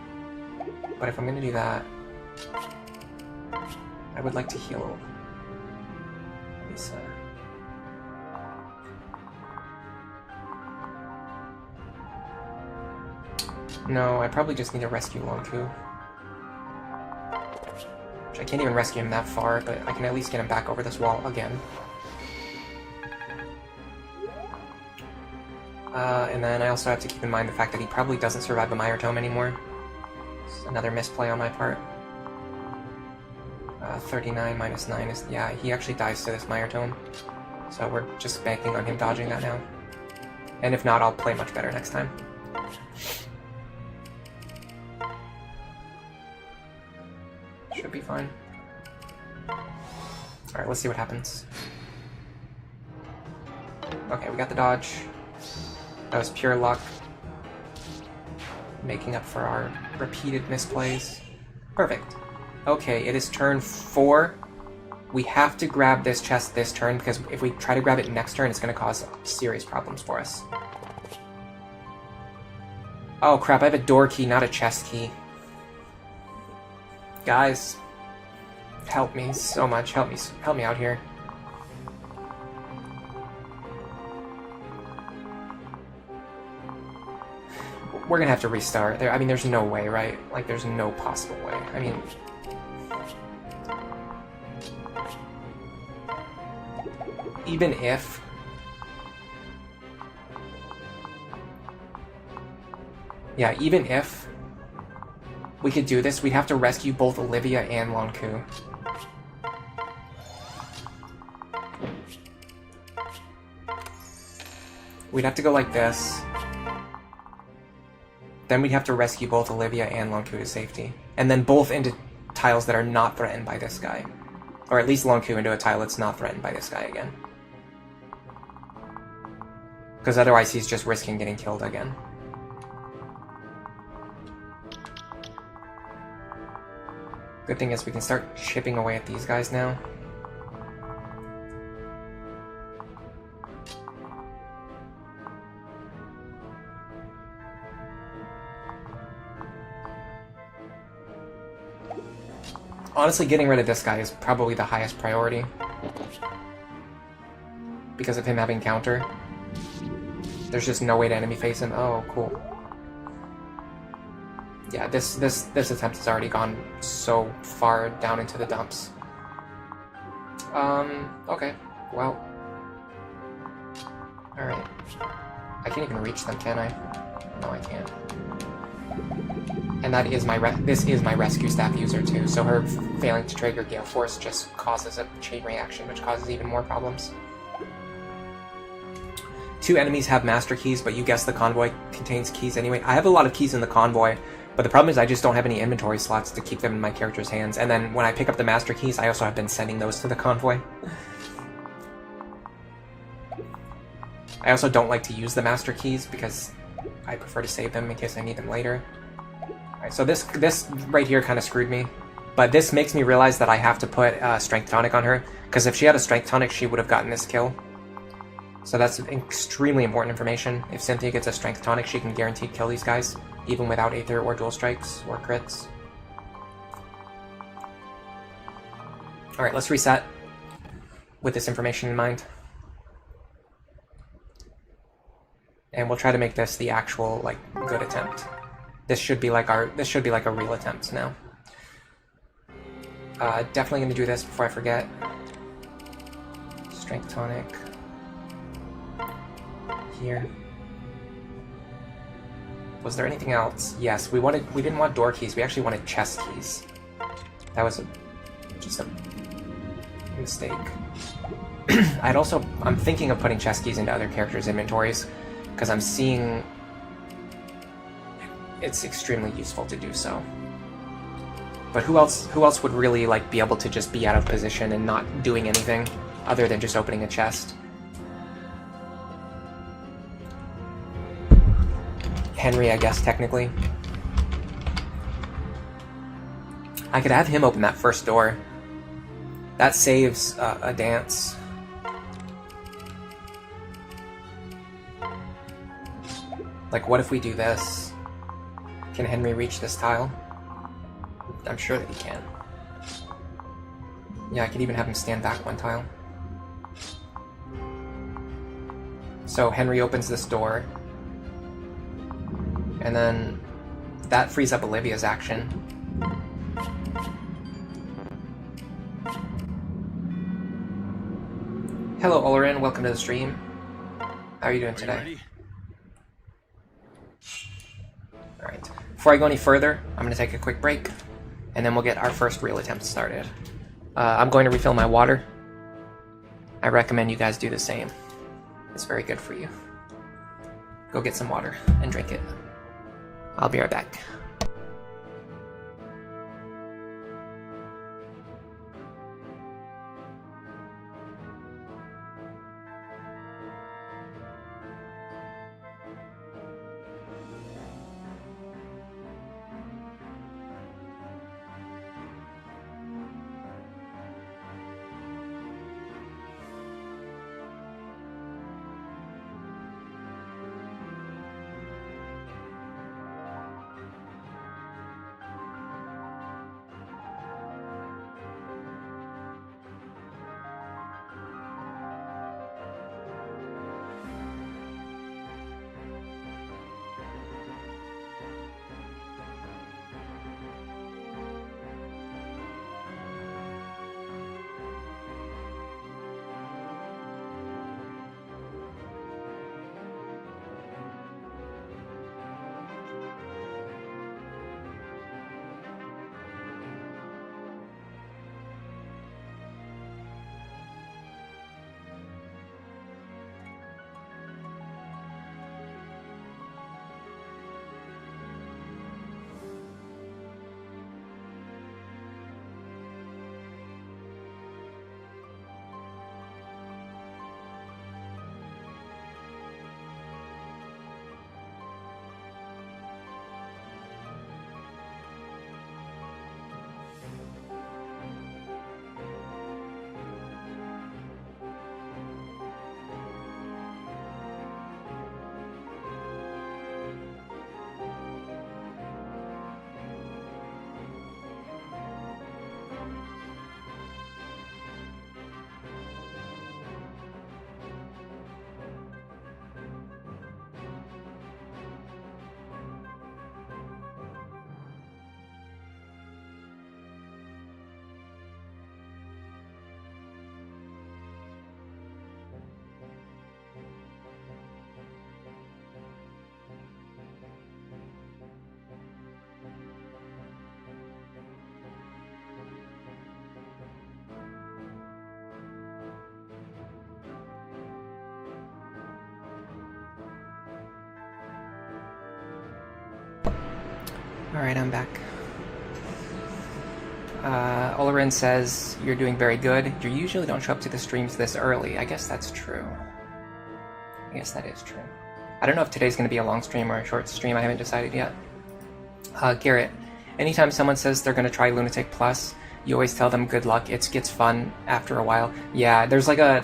[SPEAKER 1] But if I'm going to do that, I would like to heal Lisa. No, I probably just need to rescue Longku. Which I can't even rescue him that far, but I can at least get him back over this wall again. And then I also have to keep in mind the fact that he probably doesn't survive a Mire Tome anymore. It's another misplay on my part. 39 minus 9 is... yeah, he actually dies to this Mire Tome. So we're just banking on him dodging that now. And if not, I'll play much better next time. Should be fine. Alright, let's see what happens. Okay, we got the dodge. That was pure luck. Making up for our repeated misplays. Perfect. Okay, it is turn 4. We have to grab this chest this turn, because if we try to grab it next turn, it's going to cause serious problems for us. Oh crap, I have a door key, not a chest key. Guys, help me so much. Help me out here. We're gonna have to restart. I mean, there's no way, right? Like, there's no possible way. I mean... even if... yeah, even if we could do this, we'd have to rescue both Olivia and Longku. We'd have to go like this. Then we'd have to rescue both Olivia and Longku to safety. And then both into tiles that are not threatened by this guy. Or at least Longku into a tile that's not threatened by this guy again. Because otherwise he's just risking getting killed again. Good thing is we can start chipping away at these guys now. Honestly, getting rid of this guy is probably the highest priority. Because of him having counter. There's just no way to enemy face him. Oh, cool. Yeah, this attempt has already gone so far down into the dumps. Okay. Well. Alright. I can't even reach them, can I? No, I can't. And that is this is my rescue staff user too, so her failing to trigger Galeforce just causes a chain reaction, which causes even more problems. 2 enemies have master keys, but you guessed the convoy contains keys anyway. I have a lot of keys in the convoy, but the problem is I just don't have any inventory slots to keep them in my character's hands. And then when I pick up the master keys, I also have been sending those to the convoy. I also don't like to use the master keys because I prefer to save them in case I need them later. Alright, so this right here kind of screwed me. But this makes me realize that I have to put Strength Tonic on her, because if she had a Strength Tonic, she would have gotten this kill. So that's extremely important information. If Cynthia gets a Strength Tonic, she can guaranteed kill these guys, even without Aether or Dual Strikes or crits. Alright, let's reset with this information in mind. And we'll try to make this the actual, like, good attempt. This should be like a real attempt now. Definitely gonna do this before I forget. Strength Tonic. Here. Was there anything else? Yes, we didn't want door keys, we actually wanted chest keys. That was just a mistake. I'm thinking of putting chest keys into other characters' inventories, because I'm seeing it's extremely useful to do so. But who else would really like be able to just be out of position and not doing anything other than just opening a chest? Henry, I guess, technically. I could have him open that first door. That saves a dance. Like, what if we do this? Can Henry reach this tile? I'm sure that he can. Yeah, I could even have him stand back one tile. So Henry opens this door. And then that frees up Olivia's action. Hello, Olerin. Welcome to the stream. How are you doing today? Alright. Before I go any further, I'm going to take a quick break, and then we'll get our first real attempt started. I'm going to refill my water. I recommend you guys do the same. It's very good for you. Go get some water and drink it. I'll be right back. Alright, I'm back. Olerin says, you're doing very good. You usually don't show up to the streams this early. I guess that's true. I guess that is true. I don't know if today's going to be a long stream or a short stream. I haven't decided yet. Garrett, anytime someone says they're going to try Lunatic Plus, you always tell them good luck. It gets fun after a while. Yeah, there's like a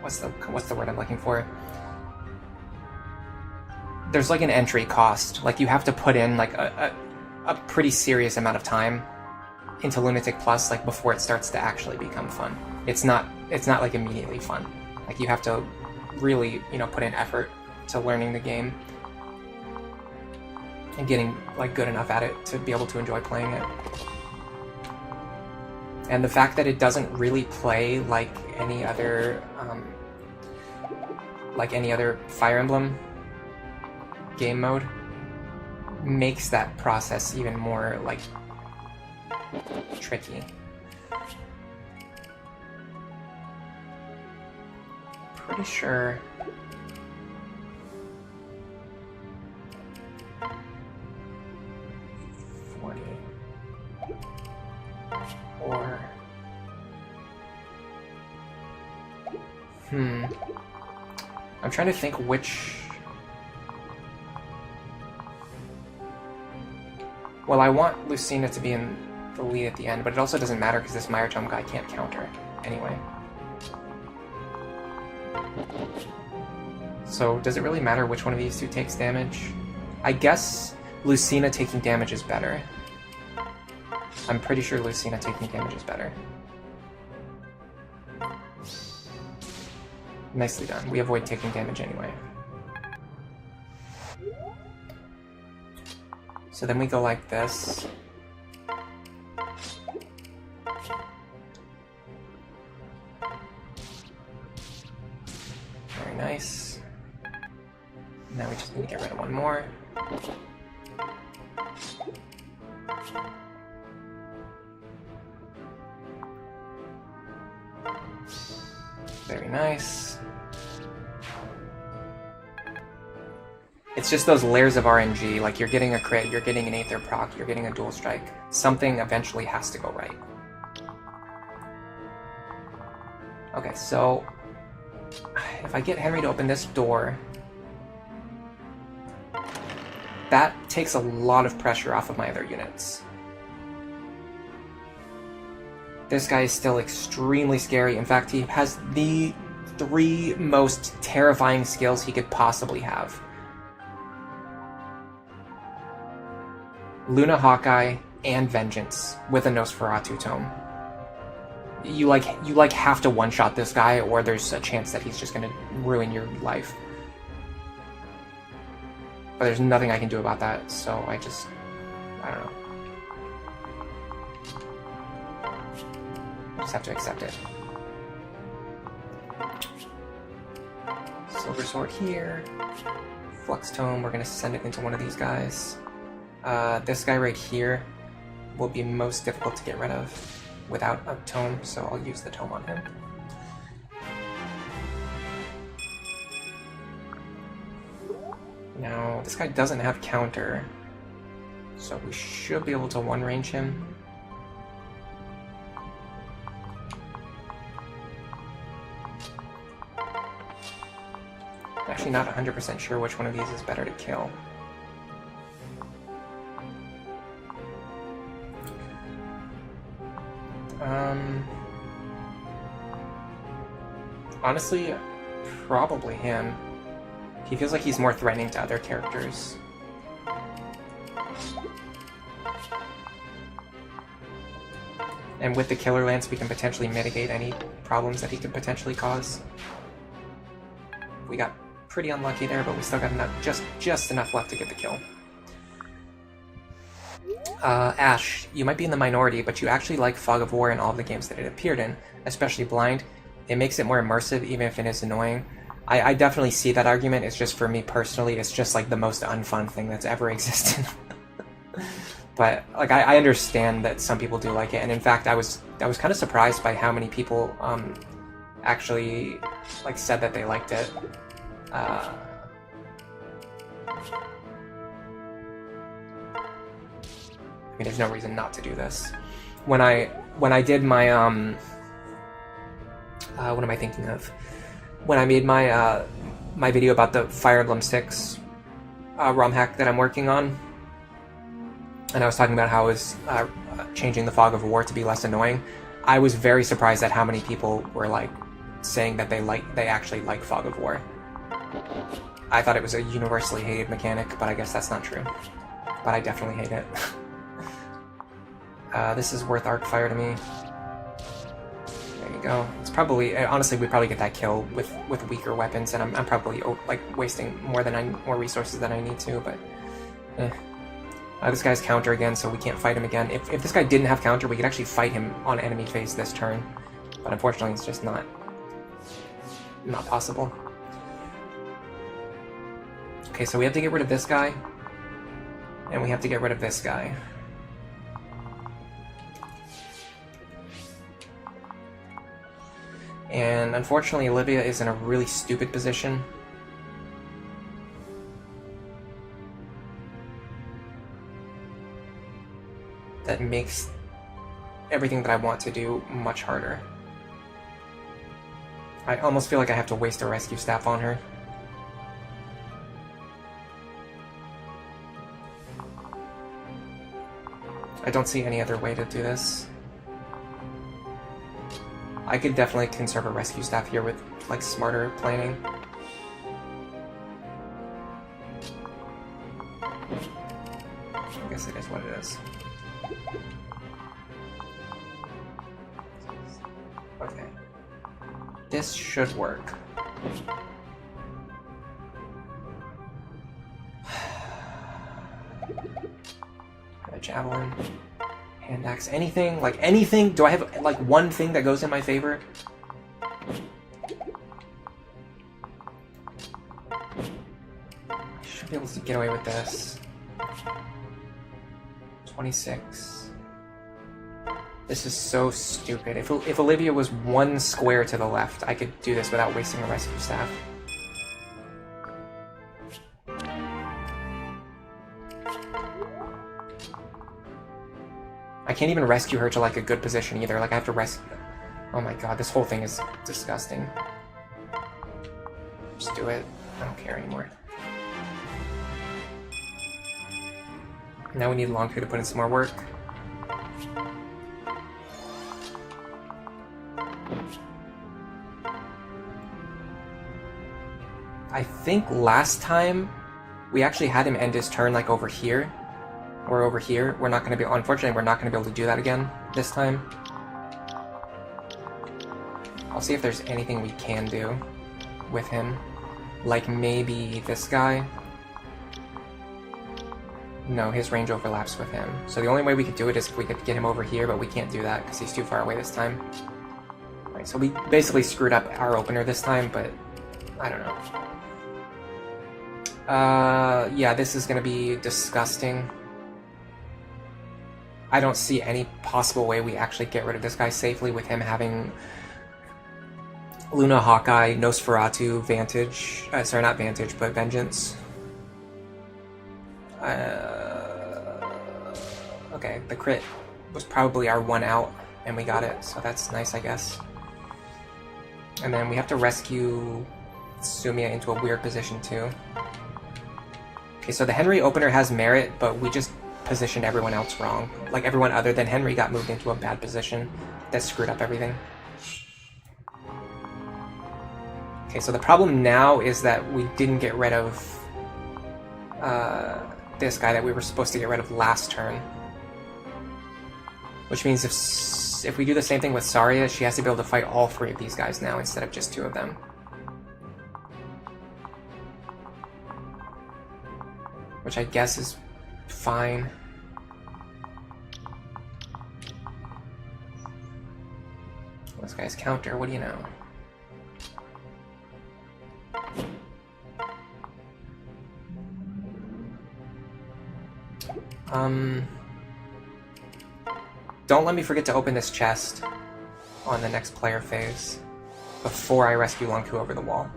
[SPEAKER 1] what's the word I'm looking for? There's like an entry cost. Like you have to put in like a pretty serious amount of time into Lunatic Plus, like before it starts to actually become fun. It's not like immediately fun. Like you have to really, you know, put in effort to learning the game and getting like good enough at it to be able to enjoy playing it. And the fact that it doesn't really play like any other Fire Emblem game mode makes that process even more like tricky. Pretty sure or I'm trying to think which. Well, I want Lucina to be in the lead at the end, but it also doesn't matter because this Mire Tome guy can't counter anyway. So does it really matter which one of these two takes damage? I guess Lucina taking damage is better. I'm pretty sure Lucina taking damage is better. Nicely done. We avoid taking damage anyway. So then we go like this. Very nice. Now we just need to get rid of one more. Very nice. It's just those layers of RNG, like you're getting a crit, you're getting an Aether proc, you're getting a dual strike. Something eventually has to go right. Okay, so if I get Henry to open this door, that takes a lot of pressure off of my other units. This guy is still extremely scary. In fact, he has the 3 most terrifying skills he could possibly have. Luna Hawkeye and Vengeance with a Nosferatu tome. You have to one-shot this guy, or there's a chance that he's just gonna ruin your life. But there's nothing I can do about that, so I don't know. Just have to accept it. Silver Sword here. Flux Tome, we're gonna send it into one of these guys. This guy right here will be most difficult to get rid of without a tome, so I'll use the tome on him. Now, this guy doesn't have counter, so we should be able to one-range him. I'm actually not 100% sure which one of these is better to kill. Honestly, probably him. He feels like he's more threatening to other characters. And with the Killer Lance, we can potentially mitigate any problems that he could potentially cause. We got pretty unlucky there, but we still got enough, just enough left to get the kill. Ash, you might be in the minority, but you actually like Fog of War in all of the games that it appeared in, especially Blind. It makes it more immersive, even if it is annoying. I definitely see that argument. It's just, for me personally, it's just like the most unfun thing that's ever existed. But like I understand that some people do like it, and in fact I was kind of surprised by how many people actually like said that they liked it. I mean, there's no reason not to do this. When I did my what am I thinking of? When I made my my video about the Fire Emblem 6 ROM hack that I'm working on, and I was talking about how I was changing the Fog of War to be less annoying, I was very surprised at how many people were like saying that they actually like Fog of War. I thought it was a universally hated mechanic, but I guess that's not true. But I definitely hate it. This is worth Arc Fire to me. There you go. It's probably, honestly, we probably get that kill with weaker weapons, and I'm probably like wasting more resources than I need to. But this guy's counter again, so we can't fight him again. If this guy didn't have counter, we could actually fight him on enemy phase this turn. But unfortunately, it's just not possible. Okay, so we have to get rid of this guy, and we have to get rid of this guy. And unfortunately, Olivia is in a really stupid position. That makes everything that I want to do much harder. I almost feel like I have to waste a rescue staff on her. I don't see any other way to do this. I could definitely conserve a rescue staff here with, like, smarter planning. I guess it is what it is. Okay. This should work. A javelin. Hand axe, anything? Like, anything? Do I have, like, one thing that goes in my favor? I should be able to get away with this. 26. This is so stupid. If Olivia was one square to the left, I could do this without wasting a rescue staff. I can't even rescue her to, like, a good position either. Like, I have to rescue... Oh my god, this whole thing is disgusting. Just do it. I don't care anymore. Now we need Longku to put in some more work. I think last time we actually had him end his turn, like, over here. Or over here. We're not going to be... Unfortunately, we're not going to be able to do that again this time. I'll see if there's anything we can do with him. Like, maybe this guy. No, his range overlaps with him. So the only way we could do it is if we could get him over here, but we can't do that because he's too far away this time. Alright, so we basically screwed up our opener this time, but I don't know. Yeah, this is going to be disgusting. I don't see any possible way we actually get rid of this guy safely with him having Luna, Hawkeye, Nosferatu, Vantage. Sorry, not Vantage, but Vengeance. Okay, the crit was probably our one out, and we got it, so that's nice, I guess. And then we have to rescue Sumia into a weird position, too. Okay, so the Henry opener has merit, but we just positioned everyone else wrong. Like, everyone other than Henry got moved into a bad position that screwed up everything. Okay, so the problem now is that we didn't get rid of this guy that we were supposed to get rid of last turn. Which means if we do the same thing with Saria, she has to be able to fight all three of these guys now instead of just two of them. Which I guess is fine. This guy's counter, what do you know? Don't let me forget to open this chest on the next player phase before I rescue Longku over the wall.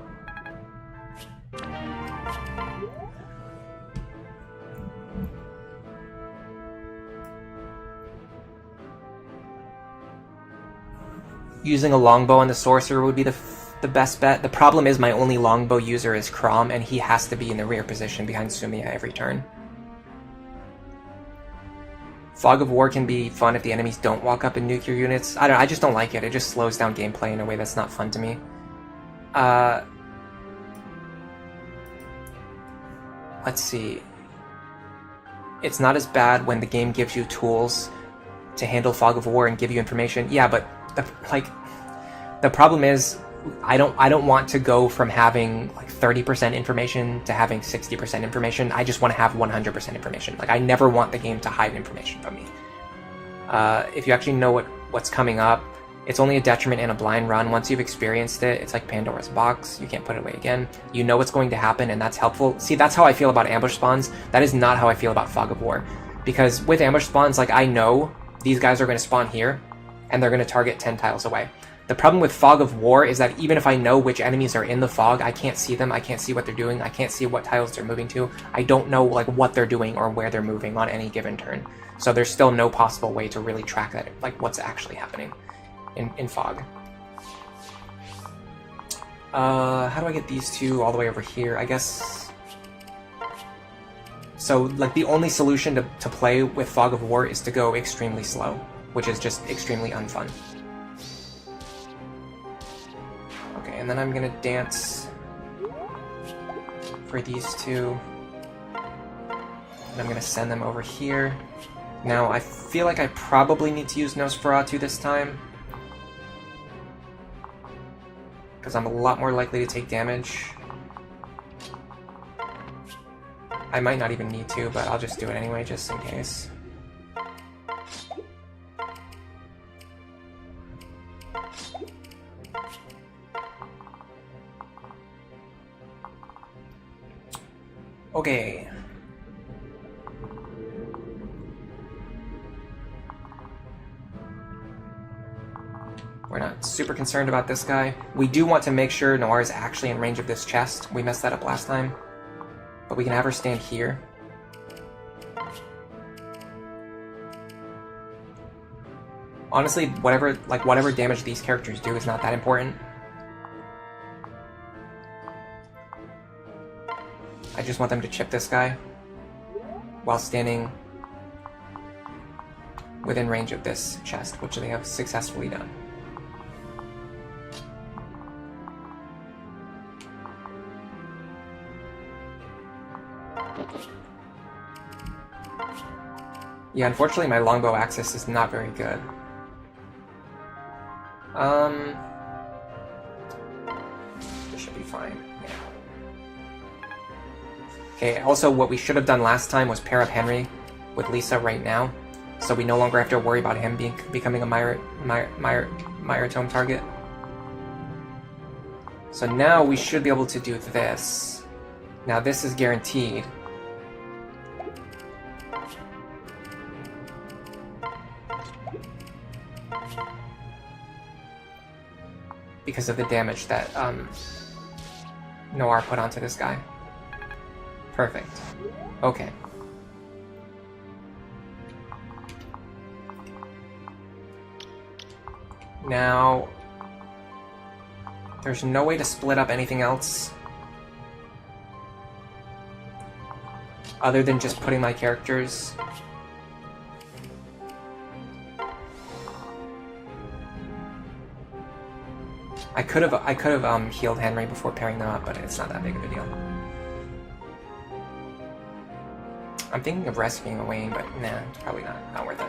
[SPEAKER 1] using a longbow on the sorcerer would be the best bet. The problem is my only longbow user is Crom, and he has to be in the rear position behind Sumiya every turn. Fog of War can be fun if the enemies don't walk up and nuke your units. I just don't like it. It just slows down gameplay in a way that's not fun to me. Let's see. It's not as bad when the game gives you tools to handle Fog of War and give you information. Yeah, but the problem is I don't want to go from having like 30% information to having 60% information. I just want to have 100% information. Like, I never want the game to hide information from me. If you actually know what's coming up, it's only a detriment in a blind run. Once you've experienced it, it's like Pandora's box. You can't put it away again. You know what's going to happen, and that's helpful. See, that's how I feel about ambush spawns. That is not how I feel about Fog of War. Because with ambush spawns, like, I know these guys are going to spawn here, and they're going to target 10 tiles away. The problem with Fog of War is that even if I know which enemies are in the fog, I can't see them, I can't see what they're doing, I can't see what tiles they're moving to. I don't know like what they're doing or where they're moving on any given turn. So there's still no possible way to really track that, like what's actually happening in fog. How do I get these two all the way over here? I guess... So, like, the only solution to play with Fog of War is to go extremely slow, which is just extremely unfun. Okay, and then I'm gonna dance for these two. And I'm gonna send them over here. Now, I feel like I probably need to use Nosferatu this time, because I'm a lot more likely to take damage. I might not even need to, but I'll just do it anyway, just in case. Okay. We're not super concerned about this guy. We do want to make sure Noir is actually in range of this chest. We messed that up last time. But we can have her stand here. Honestly, whatever damage these characters do is not that important. I just want them to chip this guy while standing within range of this chest, which they have successfully done. Yeah, unfortunately my longbow access is not very good. This should be fine. Yeah. Okay, also what we should have done last time was pair up Henry with Lisa right now, so we no longer have to worry about him becoming a Mire Tome target. So now we should be able to do this. Now this is guaranteed. Because of the damage that Noir put onto this guy. Perfect. Okay. Now, there's no way to split up anything else other than just putting my characters. I could have healed Henry before pairing them up, but it's not that big of a deal. I'm thinking of rescuing Wayne, but nah, it's probably not worth it.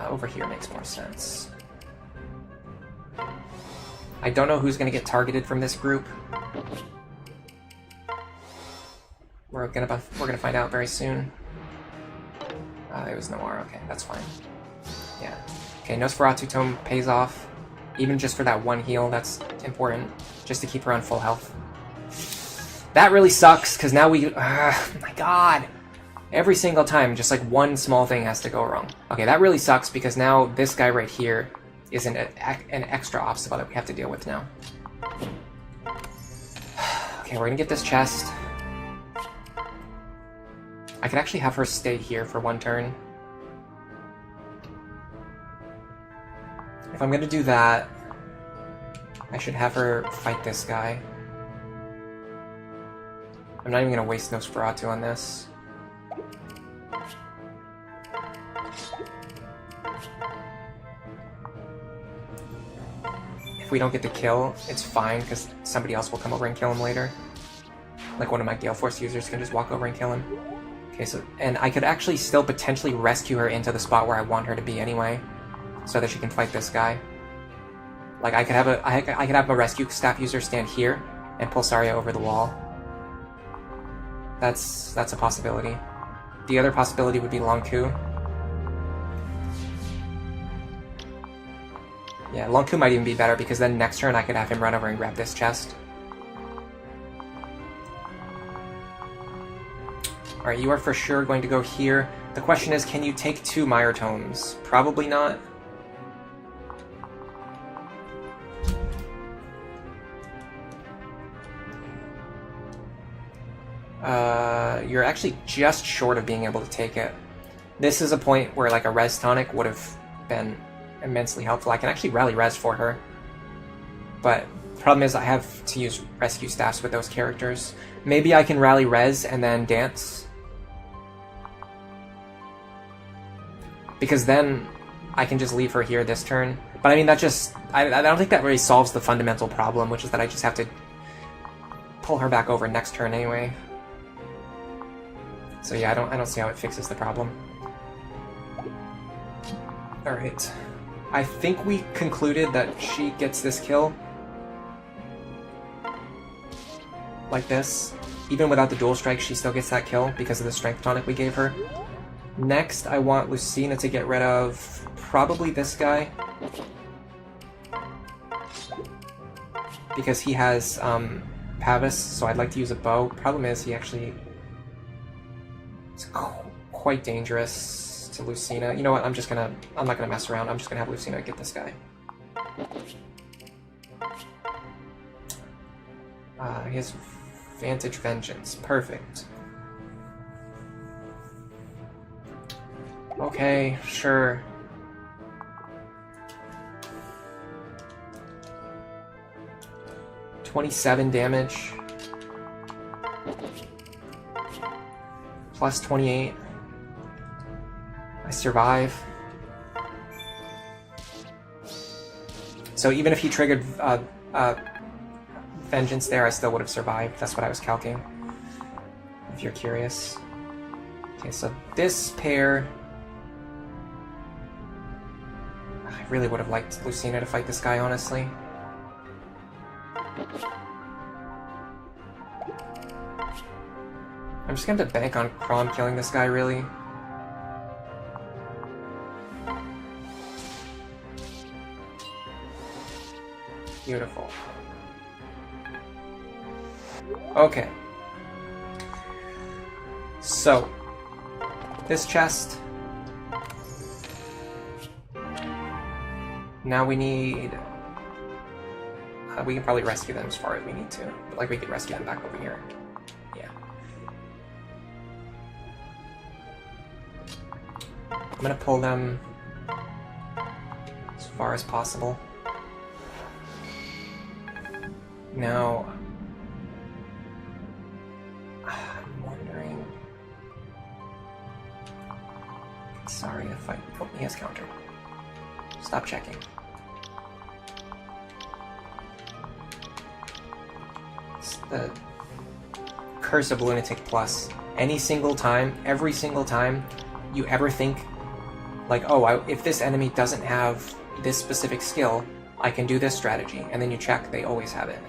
[SPEAKER 1] Over here makes more sense. I don't know who's gonna get targeted from this group. We're gonna find out very soon. It was Noir. Okay, that's fine. Yeah. Okay, Nosferatu Tome pays off. Even just for that one heal, that's important. Just to keep her on full health. That really sucks, because now we... my god! Every single time, just like one small thing has to go wrong. Okay, that really sucks, because now this guy right here is an extra obstacle that we have to deal with now. Okay, we're gonna get this chest. I could actually have her stay here for one turn. if I'm gonna do that, I should have her fight this guy. I'm not even gonna waste Nosferatu on this. If we don't get the kill, it's fine, because somebody else will come over and kill him later. Like one of my Galeforce users can just walk over and kill him. Okay, so, and I could actually still potentially rescue her into the spot where I want her to be anyway, so that she can fight this guy. Like I could have a rescue staff user stand here and pull Saria over the wall. That's a possibility. The other possibility would be Long Ku. Yeah, Long Ku might even be better, because then next turn I could have him run over and grab this chest. Alright, you are for sure going to go here. The question is, can you take 2 Mire Tomes? Probably not. You're actually just short of being able to take it. This is a point where like a res tonic would have been immensely helpful. I can actually rally res for her. But the problem is I have to use rescue staffs with those characters. Maybe I can rally res and then dance. Because then I can just leave her here this turn. But I mean, that just... I don't think that really solves the fundamental problem, which is that I just have to pull her back over next turn anyway. So yeah, I don't see how it fixes the problem. Alright. I think we concluded that she gets this kill. Like this. Even without the dual strike, she still gets that kill because of the strength tonic we gave her. Next, I want Lucina to get rid of probably this guy. Because he has Pavis, so I'd like to use a bow. Problem is, he actually... It's quite dangerous to Lucina. You know what, I'm not gonna mess around. I'm just gonna have Lucina get this guy. He has Vantage Vengeance. Perfect. Okay, sure. $27 damage. Plus 28. I survive. So even if he triggered Vengeance there, I still would have survived. That's what I was calculating, if you're curious. Okay, so this pair... I really would have liked Lucina to fight this guy, honestly. I'm just gonna have to bank on Crom killing this guy, really. Beautiful. Okay. So, this chest. Now we need... we can probably rescue them as far as we need to. But, like, we could rescue them back over here. Yeah. I'm gonna pull them as far as possible. Now... I'm wondering... Sorry if I... Oh, he has counter. Stop checking. It's the curse of Lunatic Plus. Any single time, every single time you ever think, like, oh, if this enemy doesn't have this specific skill, I can do this strategy, and then you check, they always have it.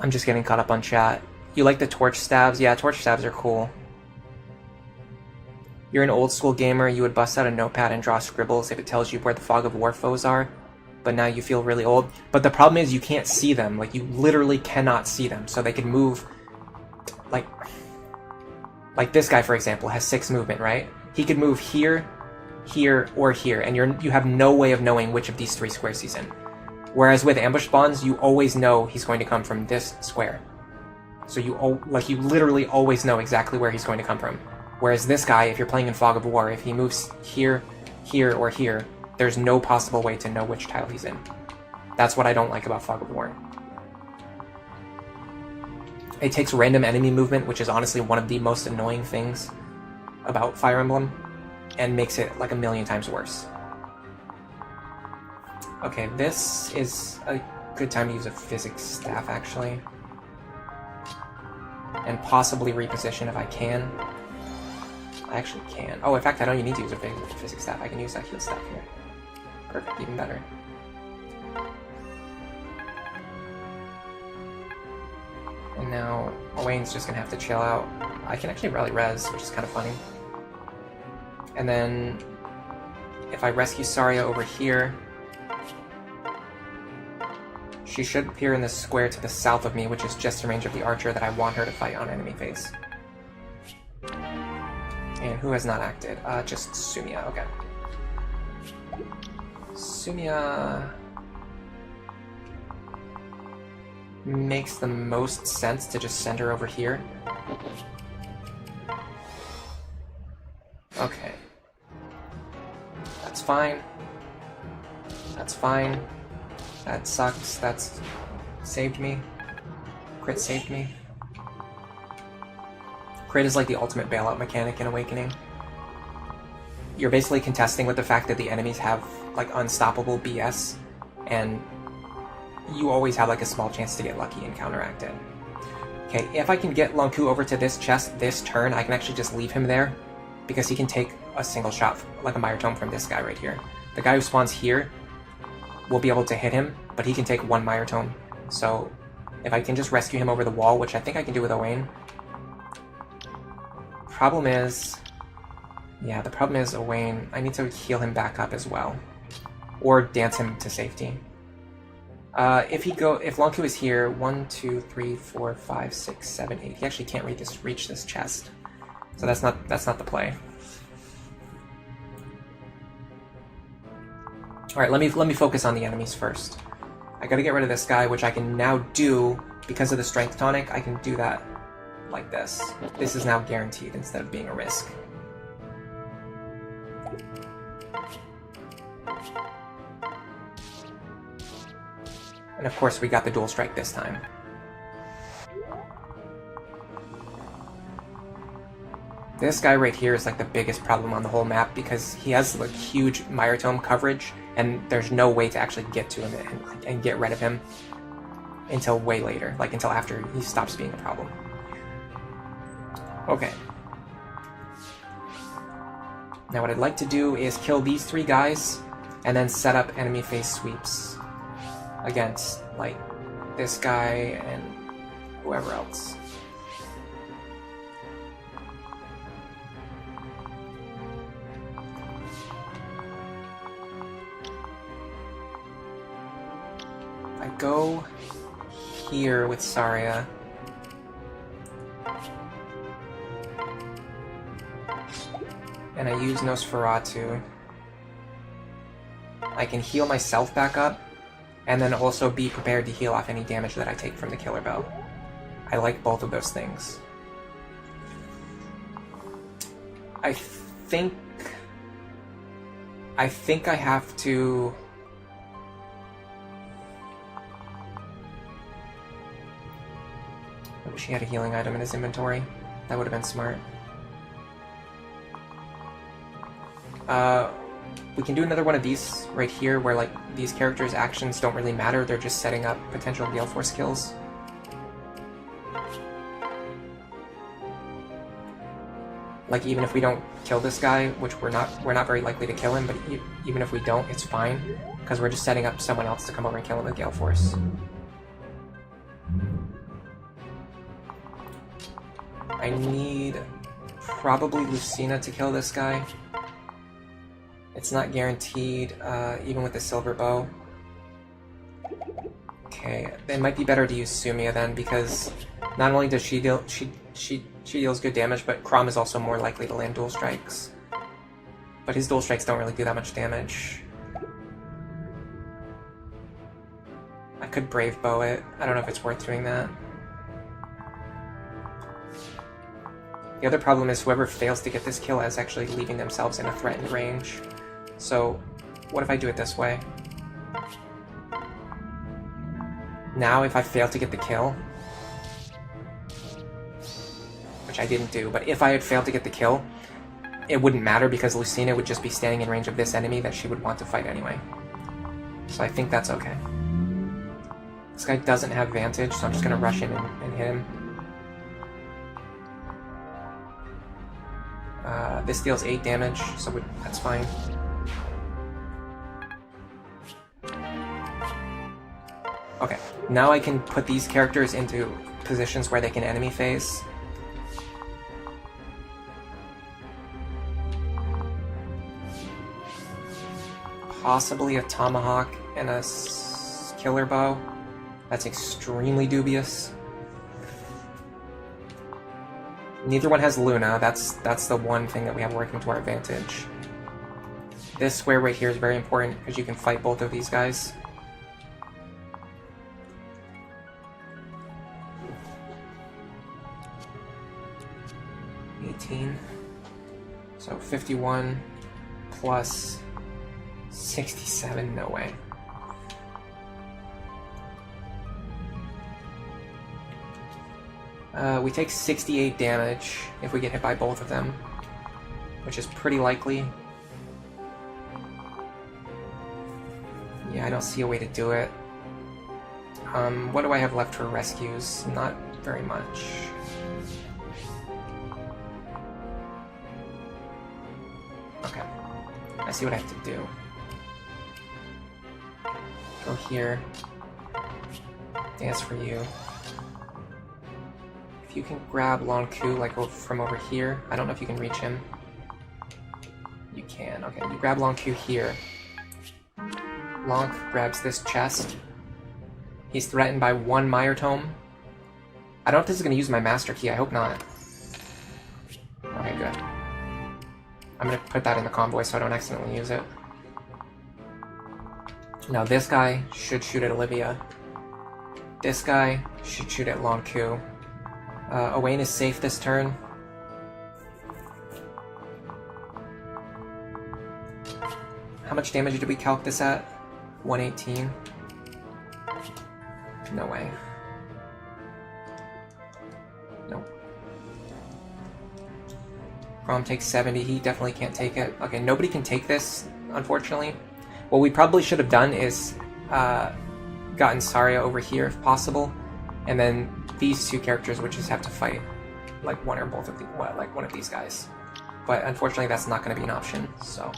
[SPEAKER 1] I'm just getting caught up on chat. You like the torch stabs? Yeah, torch stabs are cool. You're an old school gamer, you would bust out a notepad and draw scribbles if it tells you where the fog of war foes are, but now you feel really old. But the problem is you can't see them, like you literally cannot see them, so they can move, like this guy for example has 6 movement, right? he could move here, here, or here, and you have no way of knowing which of these 3 squares he's in. Whereas with ambush spawns, you always know he's going to come from this square. So you literally always know exactly where he's going to come from. Whereas this guy, if you're playing in Fog of War, if he moves here, here, or here, there's no possible way to know which tile he's in. That's what I don't like about Fog of War. It takes random enemy movement, which is honestly one of the most annoying things about Fire Emblem, and makes it like a million times worse. Okay, this is a good time to use a physics staff, actually. And possibly reposition if I can. I actually can. Oh, in fact, I don't even need to use a physics staff. I can use that heal staff here. Perfect, even better. And now, Owain's just gonna have to chill out. I can actually rally res, which is kind of funny. And then, if I rescue Saria over here, she should appear in the square to the south of me, which is just in range of the archer that I want her to fight on enemy face. And who has not acted? Just Sumia, okay. Sumia makes the most sense to just send her over here. Okay. That's fine. That's fine. That sucks. That's saved me. Crit saved me. Crit is like the ultimate bailout mechanic in Awakening. You're basically contesting with the fact that the enemies have like unstoppable BS, and you always have like a small chance to get lucky and counteract it. Okay, if I can get Lonku over to this chest this turn, I can actually just leave him there, because he can take a single shot, like a Mire Tome from this guy right here. The guy who spawns here will be able to hit him, but he can take 1 Mire Tome. So if I can just rescue him over the wall, which I think I can do with Owain. Problem is, yeah, the problem is Owain, I need to heal him back up as well. Or dance him to safety. If Lonku is here, 1, 2, 3, 4, 5, 6, 7, 8. He actually can't reach this chest. So that's not the play. Alright, let me focus on the enemies first. I gotta get rid of this guy, which I can now do, because of the strength tonic, I can do that like this. This is now guaranteed instead of being a risk. And of course we got the dual strike this time. This guy right here is like the biggest problem on the whole map, because he has like huge Mire Tome coverage, and there's no way to actually get to him and get rid of him until way later, like until after he stops being a problem. Okay. Now what I'd like to do is kill these 3 guys, and then set up enemy face sweeps against, like, this guy and whoever else. I go here with Saria. And I use Nosferatu. I can heal myself back up, and then also be prepared to heal off any damage that I take from the Killer Bell. I like both of those things. I think I have to... I wish he had a healing item in his inventory. That would have been smart. We can do another one of these right here, where like these characters' actions don't really matter, they're just setting up potential Galeforce kills. Like, even if we don't kill this guy, which we're not very likely to kill him, but even if we don't, it's fine, because we're just setting up someone else to come over and kill him with Galeforce. I need probably Lucina to kill this guy. It's not guaranteed, even with the silver bow. Okay, it might be better to use Sumia then, because not only does she deals good damage, but Chrom is also more likely to land dual strikes. But his dual strikes don't really do that much damage. I could Brave Bow it. I don't know if it's worth doing that. The other problem is whoever fails to get this kill is actually leaving themselves in a threatened range. So, what if I do it this way? Now, if I fail to get the kill, which I didn't do, but if I had failed to get the kill, it wouldn't matter because Lucina would just be standing in range of this enemy that she would want to fight anyway. So I think that's okay. This guy doesn't have Vantage, so I'm just going to rush in and hit him. This deals 8 damage, so that's fine. Okay, now I can put these characters into positions where they can enemy phase. Possibly a Tomahawk and a Killer Bow. That's extremely dubious. Neither one has Luna. That's the one thing that we have working to our advantage. This square right here is very important because you can fight both of these guys. So 51 plus 67, no way. We take 68 damage if we get hit by both of them, which is pretty likely. Yeah, I don't see a way to do it. What do I have left for rescues? Not very much. Okay, I see what I have to do. Go here. Dance for you. If you can grab Long Ku, like from over here. I don't know if you can reach him. You can. Okay, you grab Long Ku here. Long grabs this chest. He's threatened by 1 Mire Tome. I don't know if this is going to use my Master Key. I hope not. Okay, good. I'm going to put that in the convoy so I don't accidentally use it. Now this guy should shoot at Olivia. This guy should shoot at Long Ku. Owain is safe this turn. How much damage did we calc this at? 118. No way. Nope. Rom takes 70. He definitely can't take it. Okay, nobody can take this, unfortunately. What we probably should have done is gotten Saria over here if possible, and then these two characters would just have to fight like one or both of the like one of these guys. But unfortunately, that's not going to be an option. So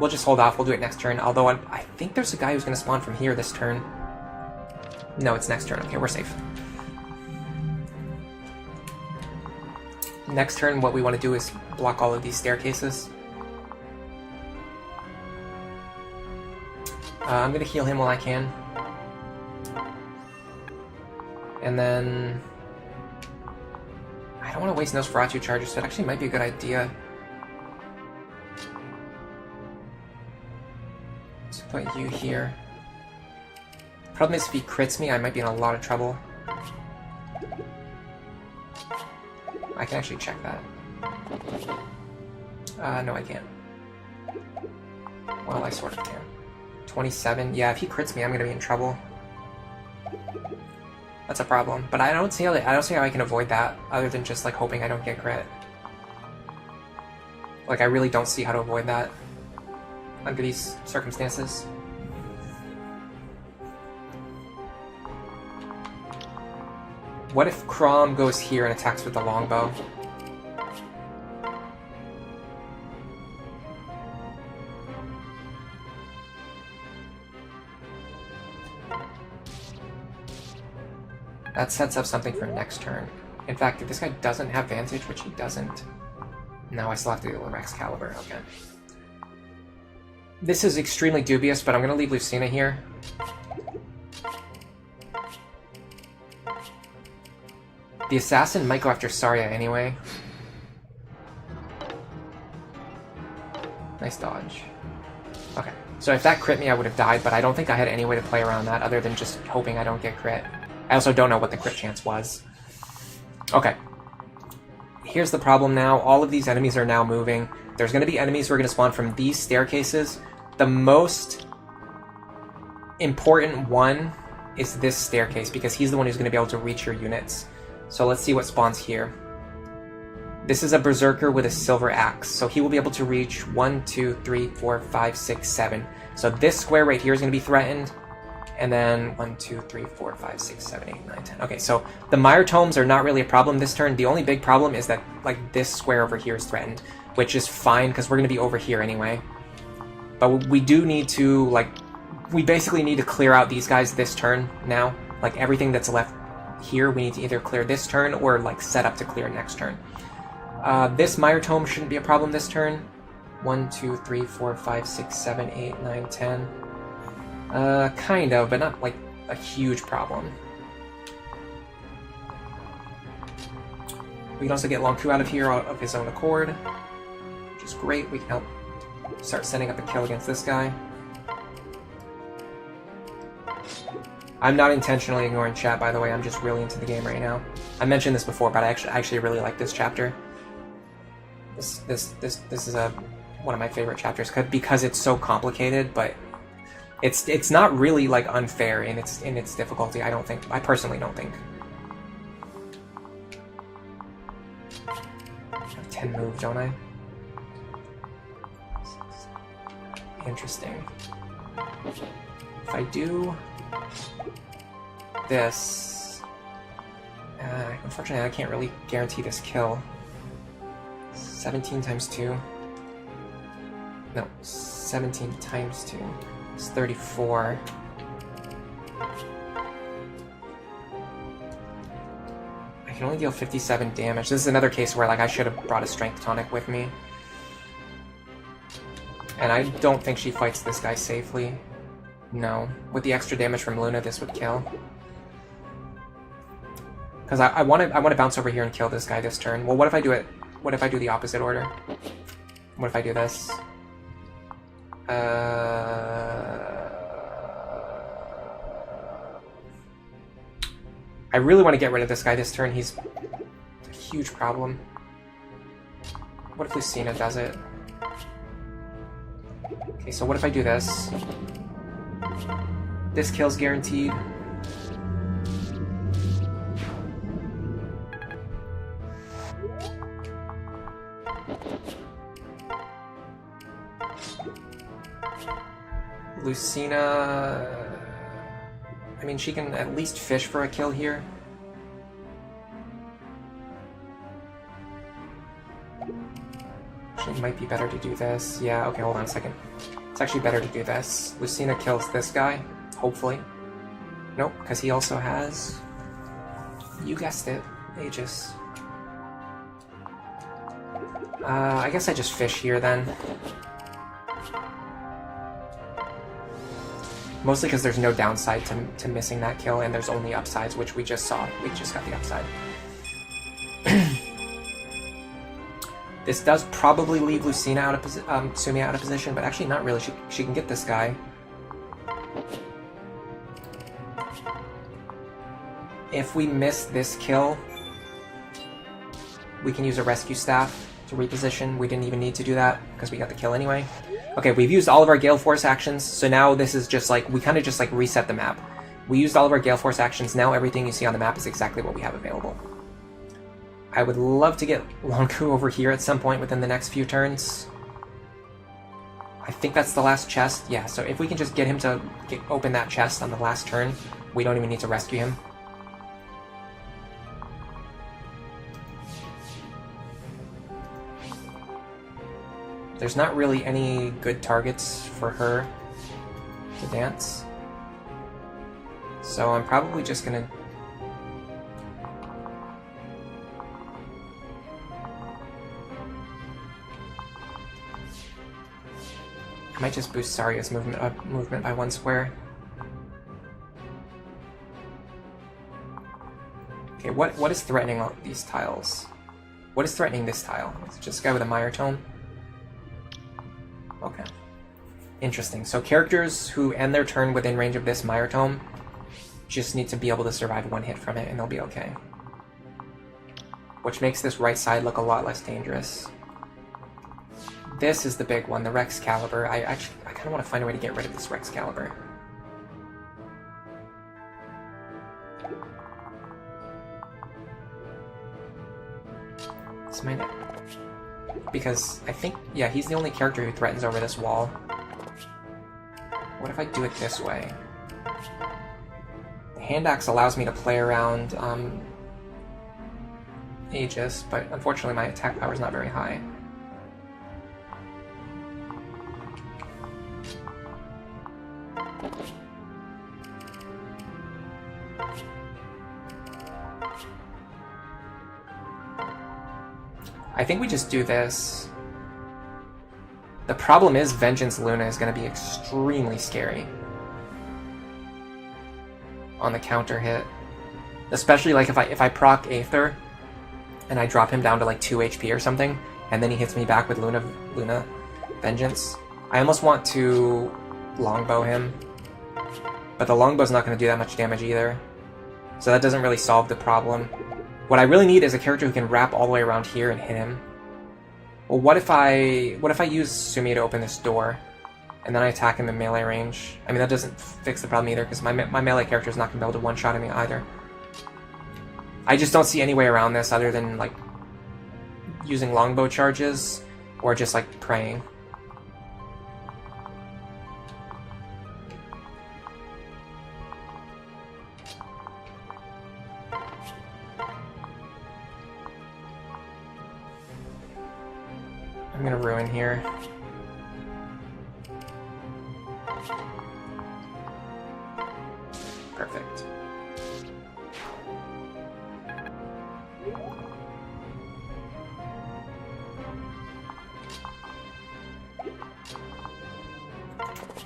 [SPEAKER 1] we'll just hold off. We'll do it next turn. Although I think there's a guy who's going to spawn from here this turn. No, it's next turn. Okay, we're safe. Next turn, what we want to do is block all of these staircases. I'm going to heal him while I can. And then I don't want to waste Nosferatu charges, so it actually might be a good idea to put you here. Problem is, if he crits me, I might be in a lot of trouble. I can actually check that. No, I can't. Well, I sort of can. 27. Yeah, if he crits me, I'm gonna be in trouble. That's a problem. But I don't see how I can avoid that other than just like hoping I don't get crit. Like, I really don't see how to avoid that under these circumstances. What if Crom goes here and attacks with the longbow? That sets up something for next turn. In fact, if this guy doesn't have Vantage, which he doesn't, now I still have to deal with Excalibur. Okay. This is extremely dubious, but I'm going to leave Lucina here. The assassin might go after Saria anyway. Nice dodge. Okay, so if that crit me, I would have died, but I don't think I had any way to play around that other than just hoping I don't get crit. I also don't know what the crit chance was. Okay. Here's the problem now. All of these enemies are now moving. There's going to be enemies who are going to spawn from these staircases. The most important one is this staircase, because he's the one who's going to be able to reach your units. So let's see what spawns here. This is a berserker with a silver axe, so he will be able to reach 1, 2, 3, 4, 5, 6, 7. So this square right here is going to be threatened, and then 1, 2, 3, 4, 5, 6, 7, 8, 9, 10. Okay, so the Mire Tomes are not really a problem this turn. The only big problem is that, like, this square over here is threatened, which is fine, because we're going to be over here anyway. But we do need to, like, we basically need to clear out these guys this turn now. Like, everything that's left here, we need to either clear this turn or, like, set up to clear next turn. This Mire Tome shouldn't be a problem this turn. 1, 2, 3, 4, 5, 6, 7, 8, 9, 10. Kind of, but not, like, a huge problem. We can also get Lonku out of here of his own accord, which is great. We can help start setting up a kill against this guy. I'm not intentionally ignoring chat, by the way. I'm just really into the game right now. I mentioned this before, but I actually really like this chapter. This is one of my favorite chapters because it's so complicated, but it's not really, like, unfair in its difficulty. I don't think. I personally don't think. I have 10 moves, don't I? Interesting. If I do this, unfortunately, I can't really guarantee this kill. 17 times 2. No, 17 times 2. It's 34. I can only deal 57 damage. This is another case where, like, I should have brought a strength tonic with me. And I don't think she fights this guy safely. No. With the extra damage from Luna, this would kill. Because I want to bounce over here and kill this guy this turn. Well, what if I do it? What if I do the opposite order? What if I do this? I really want to get rid of this guy this turn. He's a huge problem. What if Lucina does it? Okay, so what if I do this? This kill's guaranteed. Lucina... I mean, she can at least fish for a kill here. Actually, it might be better to do this. Yeah, okay, hold on a second. It's actually better to do this. Lucina kills this guy, hopefully. Nope, because he also has... You guessed it, Aegis. I guess I just fish here then. Mostly because there's no downside to missing that kill, and there's only upsides, which we just saw. We just got the upside. This does probably leave Lucina out of Sumi out of position, but actually not really. She can get this guy. If we miss this kill, we can use a rescue staff to reposition. We didn't even need to do that because we got the kill anyway. Okay, we've used all of our Galeforce actions, so now this is just like, we kind of just like reset the map. We used all of our Galeforce actions, now everything you see on the map is exactly what we have available. I would love to get Lonku over here at some point within the next few turns. I think that's the last chest. Yeah, so if we can just get him to open that chest on the last turn, we don't even need to rescue him. There's not really any good targets for her to dance. So I'm probably just gonna... I might just boost Saria's movement by 1 square. Okay, what is threatening all these tiles? What is threatening this tile? It's just a guy with a Mire Tome. Interesting. So characters who end their turn within range of this Mire Tome just need to be able to survive one hit from it and they'll be okay. Which makes this right side look a lot less dangerous. This is the big one, the Rex Caliber. I kind of want to find a way to get rid of this Rex Caliber. This might... Because I think, yeah, he's the only character who threatens over this wall. What if I do it this way? The hand axe allows me to play around Aegis, but unfortunately my attack power is not very high. I think we just do this. The problem is Vengeance Luna is going to be extremely scary on the counter hit. Especially like if I proc Aether and I drop him down to like 2 HP or something, and then he hits me back with Luna Vengeance. I almost want to longbow him, but the longbow's not going to do that much damage either. So that doesn't really solve the problem. What I really need is a character who can wrap all the way around here and hit him. Well, what if I use Sumi to open this door, and then I attack him in melee range? I mean, that doesn't fix the problem either, because my melee character is not going to be able to one-shot me either. I just don't see any way around this other than, like, using longbow charges, or just, like, praying. I'm gonna ruin here. Perfect.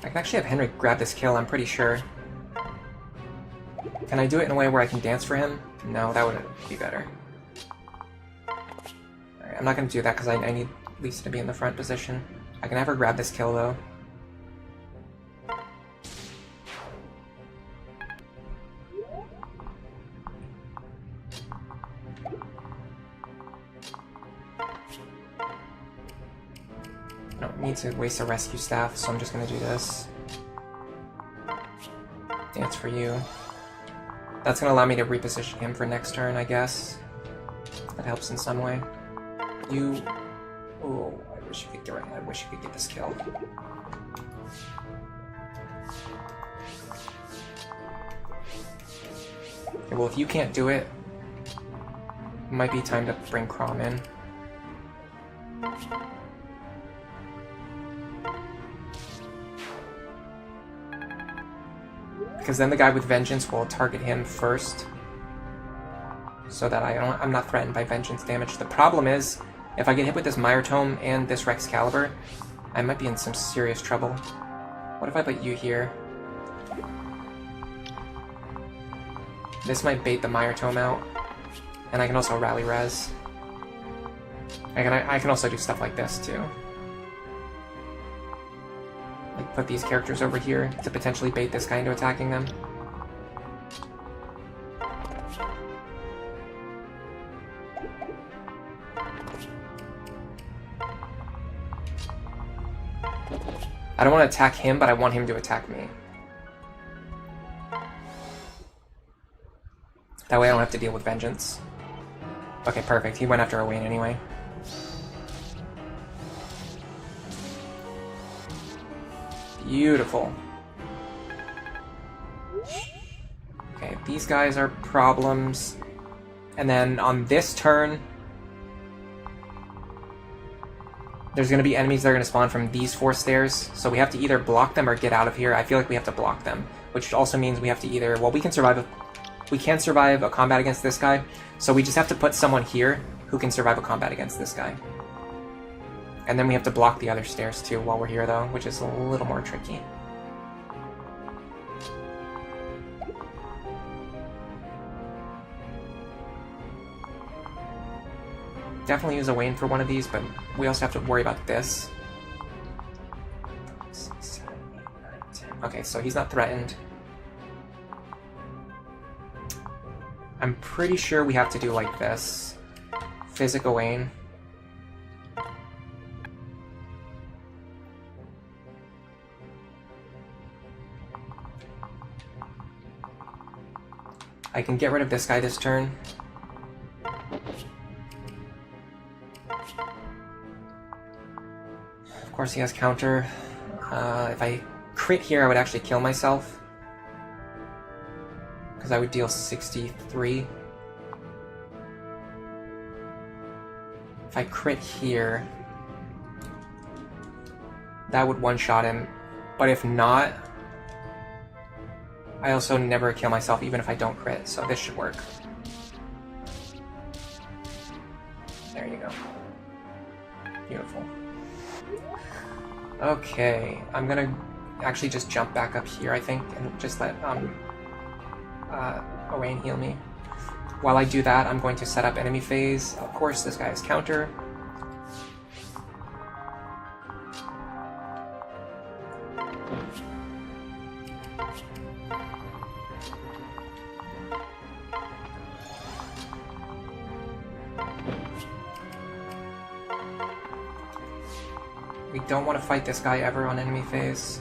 [SPEAKER 1] I can actually have Henry grab this kill, I'm pretty sure. Can I do it in a way where I can dance for him? No, that would be better. Alright, I'm not gonna do that because I need Lisa to be in the front position. I can have her grab this kill though. I don't need to waste a rescue staff, so I'm just gonna do this. Dance for you. That's gonna allow me to reposition him for next turn, I guess. That helps in some way. You... Oh, I wish you could get this kill. Okay, well, if you can't do it, it might be time to bring Crom in. Because then the guy with Vengeance will target him first, so that I'm not threatened by Vengeance damage. The problem is, if I get hit with this Mire Tome and this Rex Caliber, I might be in some serious trouble. What if I put you here? This might bait the Mire Tome out, and I can also rally res. I can also do stuff like this too. Like put these characters over here to potentially bait this guy into attacking them. I don't want to attack him, but I want him to attack me. That way I don't have to deal with Vengeance. Okay, perfect. He went after Owain anyway. Beautiful. Okay, these guys are problems. And then on this turn, there's going to be enemies that are going to spawn from these 4 stairs, so we have to either block them or get out of here. I feel like we have to block them, which also means we have to either... Well, we can survive a combat against this guy, so we just have to put someone here who can survive a combat against this guy. And then we have to block the other stairs too while we're here, though, which is a little more tricky. Definitely use a Wayne for one of these, but we also have to worry about this. 6, 7, Okay, so he's not threatened. I'm pretty sure we have to do like this. Physic Owain. I can get rid of this guy this turn. Of course he has counter. If I crit here, I would actually kill myself. Because I would deal 63. If I crit here, that would one-shot him. But if not, I also never kill myself even if I don't crit, so this should work. There you go. Beautiful. Okay, I'm gonna actually just jump back up here, I think, and just let Owain heal me. While I do that, I'm going to set up enemy phase. Of course, this guy has counter. We don't want to fight this guy ever on enemy phase.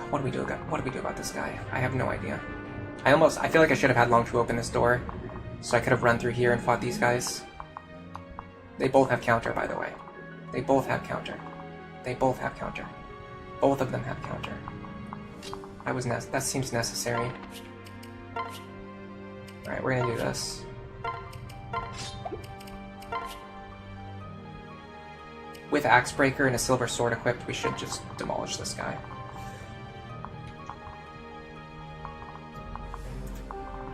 [SPEAKER 1] What do we do about this guy? I have no idea. I feel like I should have had Long to open this door, so I could have run through here and fought these guys. They both have counter, by the way. They both have counter. They both have counter. Both of them have counter. That seems necessary. Alright, we're gonna do this. With Axebreaker and a Silver Sword equipped, we should just demolish this guy.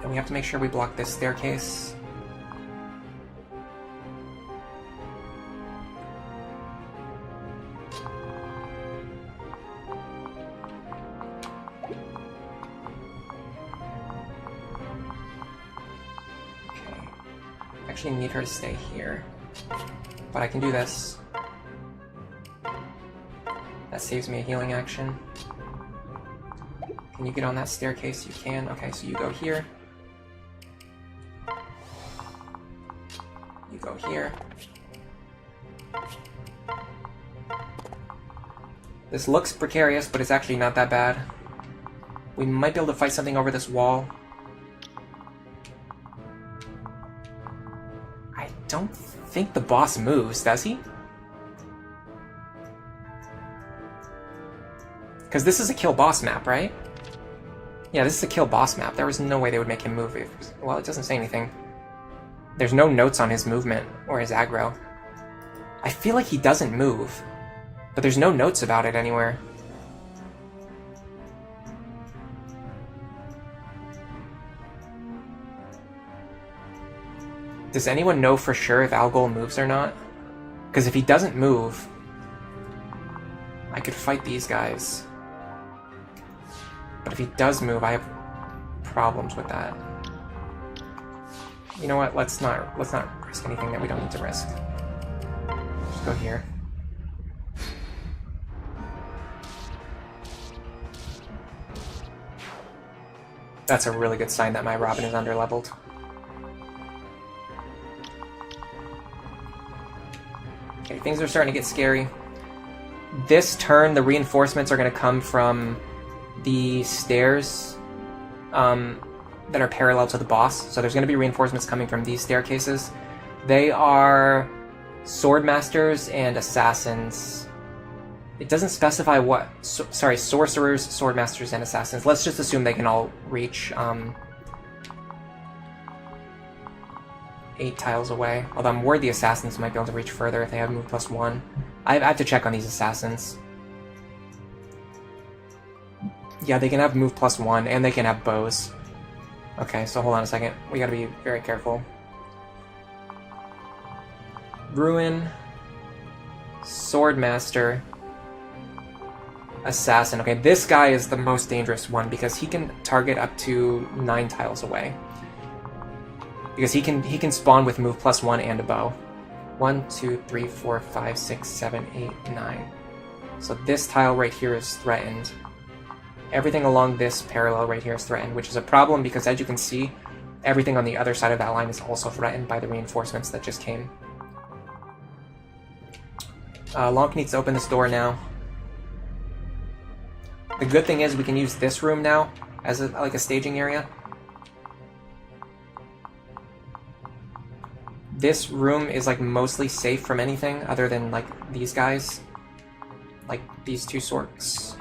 [SPEAKER 1] And we have to make sure we block this staircase. Okay. I actually need her to stay here. But I can do this. That saves me a healing action. Can you get on that staircase? You can. Okay, so you go here. You go here. This looks precarious, but it's actually not that bad. We might be able to fight something over this wall. I don't think the boss moves, does he? Because this is a kill boss map, right? Yeah, this is a kill boss map. There was no way they would make him move. Well, it doesn't say anything. There's no notes on his movement or his aggro. I feel like he doesn't move, but there's no notes about it anywhere. Does anyone know for sure if Algol moves or not? Because if he doesn't move, I could fight these guys. But if he does move, I have problems with that. You know what? Let's not risk anything that we don't need to risk. Just go here. That's a really good sign that my Robin is underleveled. Okay, things are starting to get scary. This turn, the reinforcements are going to come from the stairs that are parallel to the boss. So there's going to be reinforcements coming from these staircases. They are swordmasters and assassins. It doesn't specify what... sorcerers, swordmasters, and assassins. Let's just assume they can all reach 8 tiles away. Although I'm worried the assassins might be able to reach further if they have move +1. I have to check on these assassins. Yeah, they can have move +1, and they can have bows. Okay, so hold on a second. We gotta be very careful. Ruin, Swordmaster, Assassin. Okay, this guy is the most dangerous one because he can target up to 9 tiles away. Because he can spawn with move +1 and a bow. 1, 2, 3, 4, 5, 6, 7, 8, 9. So this tile right here is threatened. Everything along this parallel right here is threatened, which is a problem because, as you can see, everything on the other side of that line is also threatened by the reinforcements that just came. Lonk needs to open this door now. The good thing is we can use this room now as like a staging area. This room is like mostly safe from anything other than like these guys. Like these two sorts.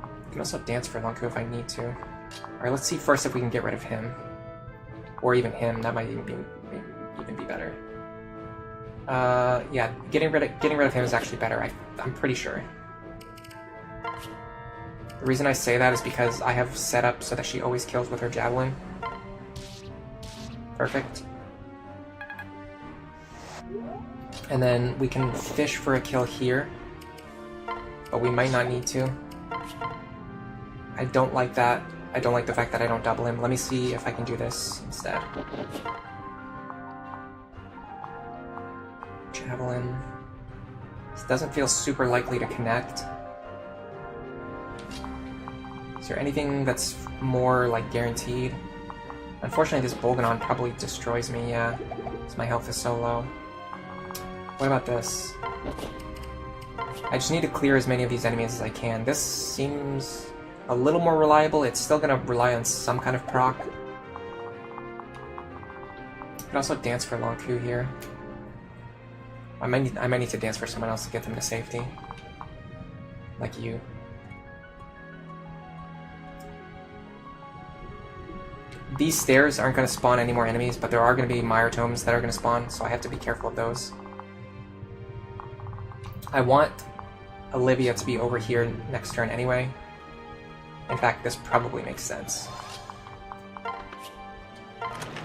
[SPEAKER 1] I can also dance for Lonku if I need to. Alright, let's see first if we can get rid of him. Or even him, that might even be better. Yeah, getting rid of him is actually better, I'm pretty sure. The reason I say that is because I have set up so that she always kills with her javelin. Perfect. And then we can fish for a kill here, but we might not need to. I don't like that. I don't like the fact that I don't double him. Let me see if I can do this instead. Javelin. This doesn't feel super likely to connect. Is there anything that's more, like, guaranteed? Unfortunately, this Bolganon probably destroys me, yeah. Because my health is so low. What about this? I just need to clear as many of these enemies as I can. This seems a little more reliable. It's still gonna rely on some kind of proc. I could also dance for Lonku here. I might need to dance for someone else to get them to safety. Like you. These stairs aren't going to spawn any more enemies, but there are going to be Mire Tomes that are going to spawn, so I have to be careful of those. I want Olivia to be over here next turn anyway. In fact, this probably makes sense.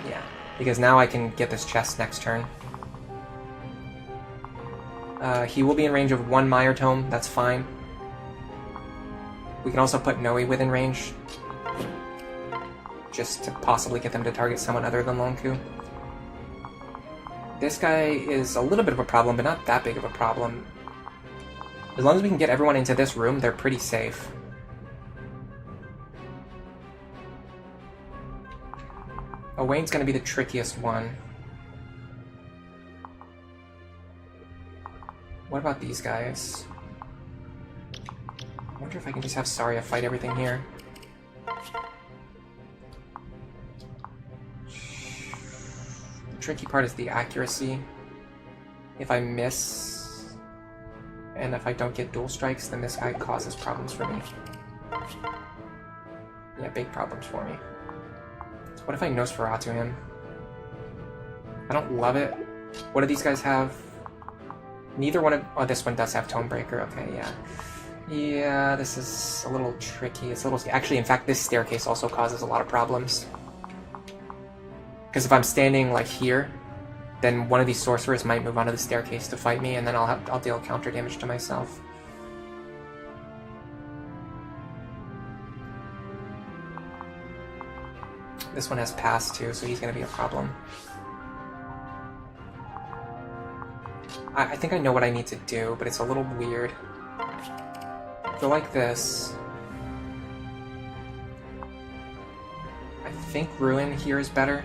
[SPEAKER 1] Yeah, because now I can get this chest next turn. He will be in range of 1 Mire Tome, that's fine. We can also put Noe within range, just to possibly get them to target someone other than Lonku. This guy is a little bit of a problem, but not that big of a problem. As long as we can get everyone into this room, they're pretty safe. Owain's gonna be the trickiest one. What about these guys? I wonder if I can just have Saria fight everything here. The tricky part is the accuracy. If I miss, and if I don't get dual strikes, then this guy causes problems for me. Yeah, big problems for me. So what if I Nosferatu him? I don't love it. What do these guys have? Neither one of... Oh, this one does have Tomebreaker. Okay, yeah. Yeah, this is a little tricky. It's a little... Actually, in fact, this staircase also causes a lot of problems. Because if I'm standing, like, here, then one of these sorcerers might move onto the staircase to fight me, and then I'll deal counter damage to myself. This one has pass, too, so he's going to be a problem. I think I know what I need to do, but it's a little weird. Go like this. I think Ruin here is better.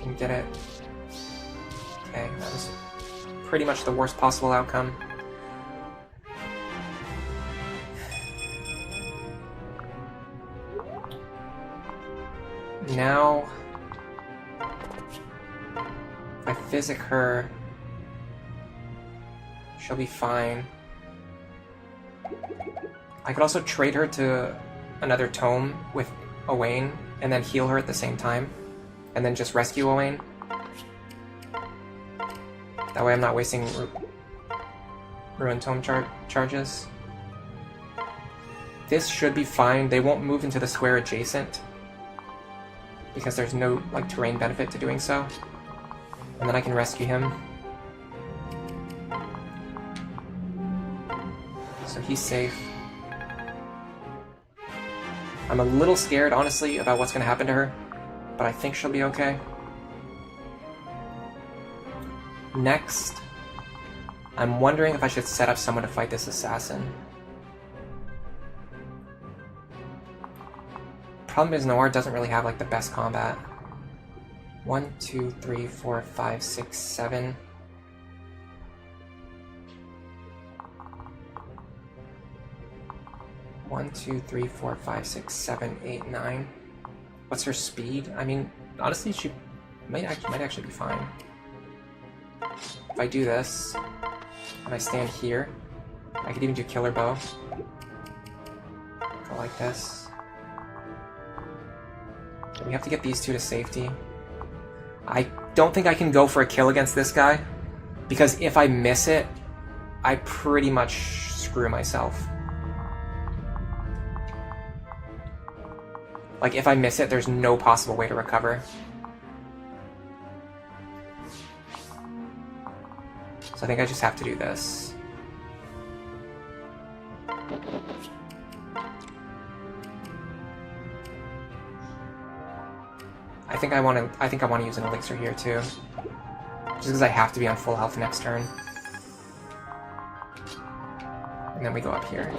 [SPEAKER 1] Can get it. Okay, that was pretty much the worst possible outcome. Now, if I physic her, she'll be fine. I could also trade her to another tome with Owain, and then heal her at the same time, and then just rescue Owain. That way I'm not wasting Ruin Tome charges. This should be fine. They won't move into the square adjacent, because there's no like terrain benefit to doing so. And then I can rescue him. So he's safe. I'm a little scared, honestly, about what's going to happen to her. but I think she'll be okay. Next, I'm wondering if I should set up someone to fight this assassin. Problem is Noir doesn't really have like the best combat. 1, 2, 3, 4, 5, 6, 7. One, 2, 3, 4, 5, 6, 7, 8, 9. What's her speed? I mean, honestly, she might actually be fine. If I do this, and I stand here, I could even do Killer Bow. Go like this. We have to get these two to safety. I don't think I can go for a kill against this guy, because if I miss it, I pretty much screw myself. Like, if I miss it, there's no possible way to recover. So I think I just have to do this. I think I want to use an elixir here too, just because I have to be on full health next turn. And then we go up here,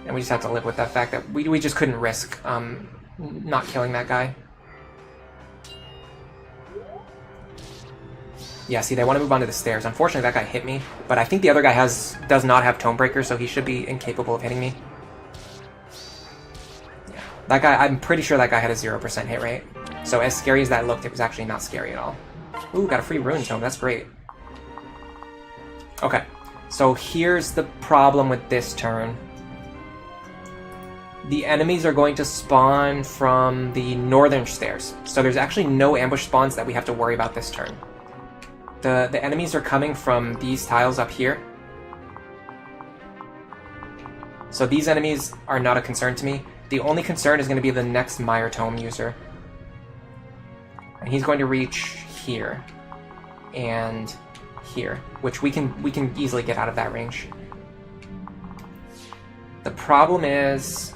[SPEAKER 1] and we just have to live with that fact that we just couldn't risk not killing that guy. Yeah, see, they want to move onto the stairs. Unfortunately, that guy hit me, but I think the other guy does not have Tomebreaker, so he should be incapable of hitting me. That guy, I'm pretty sure that guy had a 0% hit rate. So as scary as that looked, it was actually not scary at all. Ooh, got a free Rune Tome, that's great. Okay, so here's the problem with this turn. The enemies are going to spawn from the northern stairs. So there's actually no ambush spawns that we have to worry about this turn. The enemies are coming from these tiles up here. So these enemies are not a concern to me. The only concern is going to be the next Mire Tome user. And he's going to reach here. And here. Which we can easily get out of that range. The problem is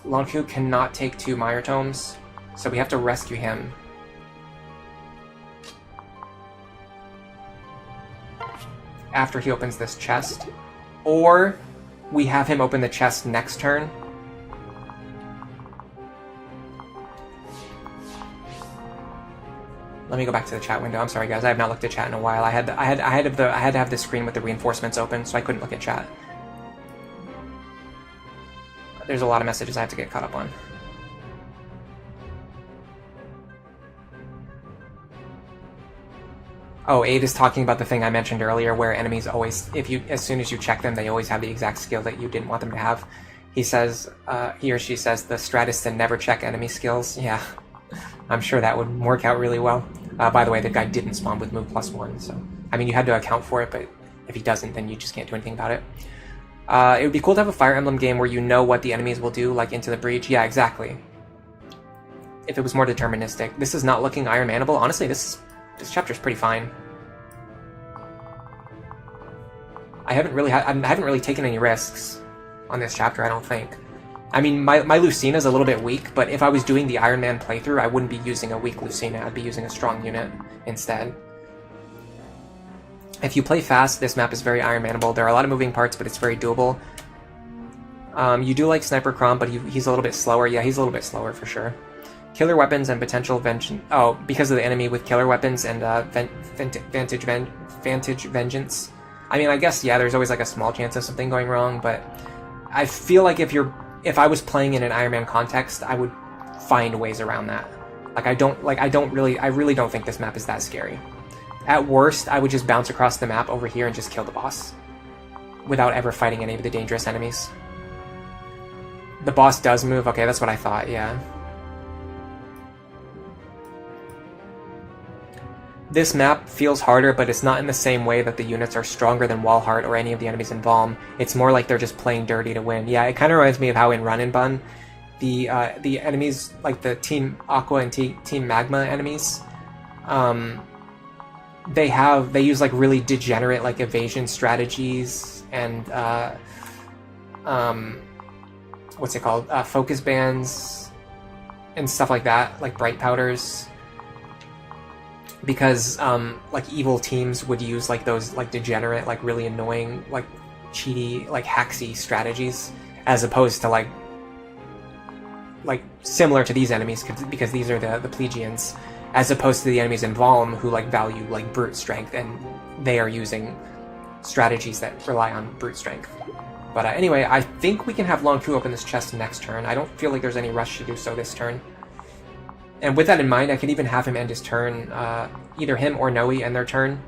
[SPEAKER 1] Lonfu cannot take 2 Mire Tomes, so we have to rescue him. After he opens this chest. Or we have him open the chest next turn. Let me go back to the chat window. I'm sorry, guys. I have not looked at chat in a while. I had to have the screen with the reinforcements open, so I couldn't look at chat. There's a lot of messages I have to get caught up on. Oh, 8 is talking about the thing I mentioned earlier, where enemies always, as soon as you check them, they always have the exact skill that you didn't want them to have. He says, he or she says, the strat is to never check enemy skills. Yeah, I'm sure that would work out really well. By the way, the guy didn't spawn with move +1, so I mean, you had to account for it, but if he doesn't, then you just can't do anything about it. It would be cool to have a Fire Emblem game where you know what the enemies will do, like Into the Breach. Yeah, exactly. If it was more deterministic. This is not looking Iron Manable. Honestly, this chapter's pretty fine. I haven't really taken any risks on this chapter, I don't think. I mean, my Lucina's a little bit weak, but if I was doing the Iron Man playthrough, I wouldn't be using a weak Lucina. I'd be using a strong unit instead. If you play fast, this map is very Iron Manable. There are a lot of moving parts, but it's very doable. You do like Sniper Crom, but he's a little bit slower. Yeah, he's a little bit slower for sure. Killer weapons and potential vengeance. Oh, because of the enemy with killer weapons and Vantage Vengeance. I mean, I guess, yeah, there's always like a small chance of something going wrong, but I feel like if I was playing in an Iron Man context, I would find ways around that. I really don't think this map is that scary. At worst, I would just bounce across the map over here and just kill the boss without ever fighting any of the dangerous enemies. The boss does move. Okay, that's what I thought, yeah. This map feels harder, but it's not in the same way that the units are stronger than Walhart or any of the enemies in Valm. It's more like they're just playing dirty to win. Yeah, it kind of reminds me of how in Run and Bun, the enemies, like the Team Aqua and Team Magma enemies, they use like really degenerate like evasion strategies and what's it called? Focus bands and stuff like that, like bright powders. Because like evil teams would use like those like degenerate, like really annoying, like cheaty, like hacksy strategies, as opposed to like similar to these enemies, because these are the Plegians, as opposed to the enemies in Valm who like value like brute strength, and they are using strategies that rely on brute strength. But anyway, I think we can have Long Ku open this chest next turn. I don't feel like there's any rush to do so this turn. And with that in mind, I could even have him end his turn, either him or Noe end their turn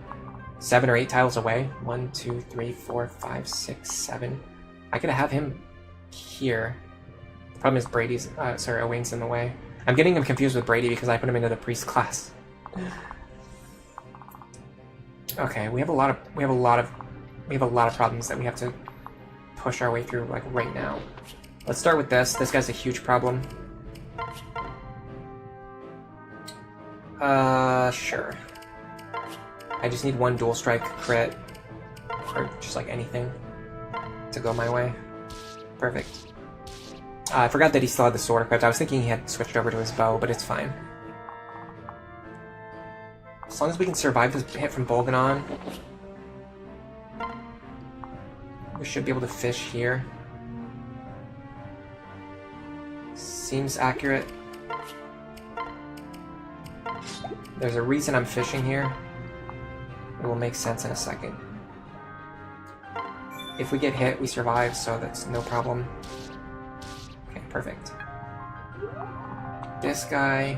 [SPEAKER 1] 7 or 8 tiles away. 1, 2, 3, 4, 5, 6, 7. I could have him here. The problem is Owain's in the way. I'm getting him confused with Brady because I put him into the priest class. Okay, we have a lot of problems that we have to push our way through like right now. Let's start with this. This guy's a huge problem. Sure. I just need one dual strike crit, or just like anything, to go my way. Perfect. I forgot that he still had the sword equipped. I was thinking he had switched over to his bow, but it's fine. As long as we can survive this hit from Bolganon, we should be able to fish here. Seems accurate. There's a reason I'm fishing here. It will make sense in a second. If we get hit, we survive, so that's no problem. Okay, perfect. This guy...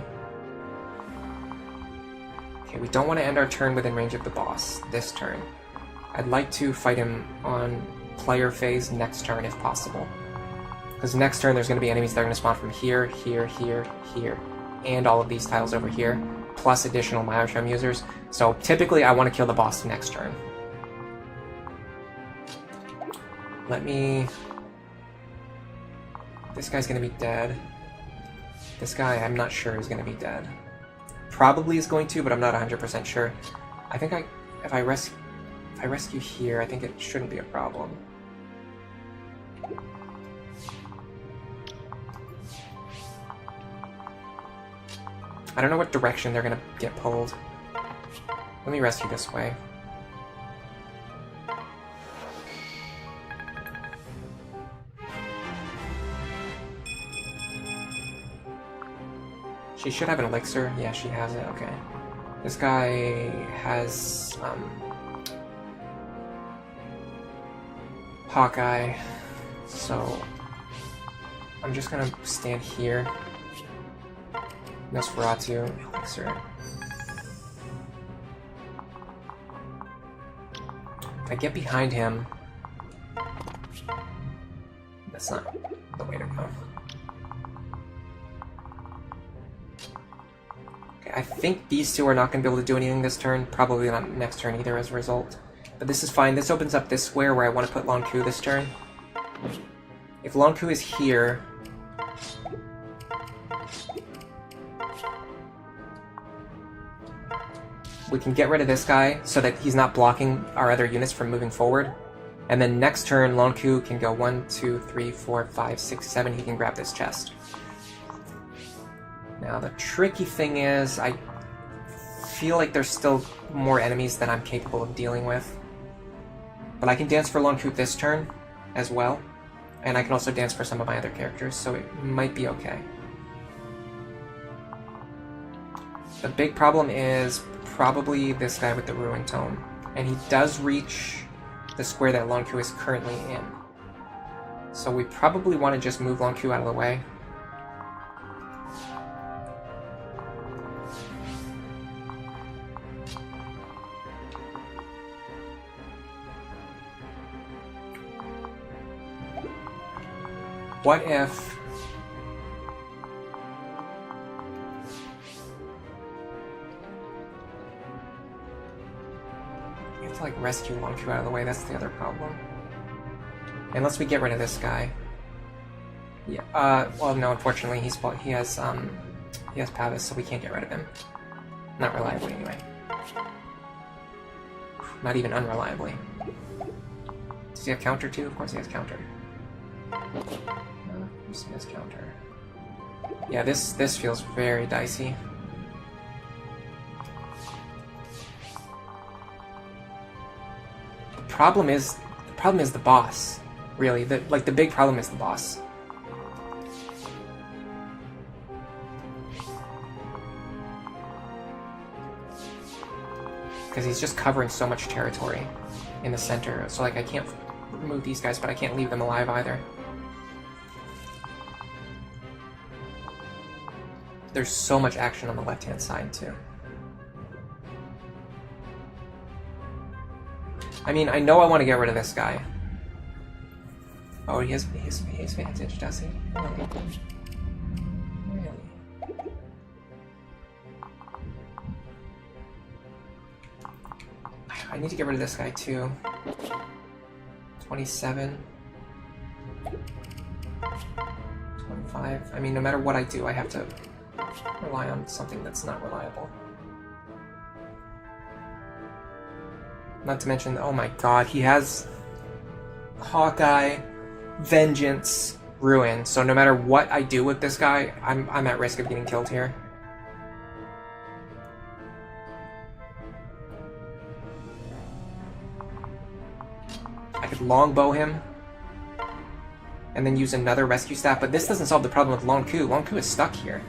[SPEAKER 1] Okay, we don't want to end our turn within range of the boss this turn. I'd like to fight him on player phase next turn if possible. Because next turn there's going to be enemies that are going to spawn from here, here, here, here, and all of these tiles over here, plus additional Mire Tome users. So typically I want to kill the boss next turn. Let me... This guy's going to be dead. This guy I'm not sure is going to be dead. Probably is going to, but I'm not 100% sure. I think if I rescue here, I think it shouldn't be a problem. I don't know what direction they're gonna get pulled. Let me rescue this way. She should have an elixir. Yeah, she has it. Okay. This guy has Hawkeye, so I'm just gonna stand here. Nosferatu, elixir. If I get behind him, that's not the way to go. Okay, I think these two are not going to be able to do anything this turn, probably not next turn either as a result. But this is fine. This opens up this square where I want to put Long Ku this turn. If Long Ku is here, we can get rid of this guy so that he's not blocking our other units from moving forward. And then next turn, Long Ku can go 1, 2, 3, 4, 5, 6, 7. He can grab this chest. Now, the tricky thing is, I feel like there's still more enemies than I'm capable of dealing with. But I can dance for Long Ku this turn as well. And I can also dance for some of my other characters, so it might be okay. The big problem is probably this guy with the Ruin Tome. And he does reach the square that Long Ku is currently in. So we probably want to just move Long Ku out of the way. What if... We have to, like, rescue Long Ku out of the way, that's the other problem. Unless we get rid of this guy. Yeah, well, no, unfortunately, he has Pavis, so we can't get rid of him. Not reliably, anyway. Not even unreliably. Does he have counter too? Of course he has counter. No, he has counter. Yeah, this feels very dicey. The problem is the boss. Really, the big problem is the boss. Because he's just covering so much territory in the center. So like I can't remove these guys, but I can't leave them alive either. There's so much action on the left-hand side too. I mean, I know I want to get rid of this guy. Oh, he has vantage, does he? Really? Really? I need to get rid of this guy too. 27. 25. I mean, no matter what I do, I have to rely on something that's not reliable. Not to mention, oh my god, he has Hawkeye, Vengeance, Ruin. So no matter what I do with this guy, I'm at risk of getting killed here. I could longbow him and then use another rescue staff, but this doesn't solve the problem with Long Ku. Long Ku is stuck here.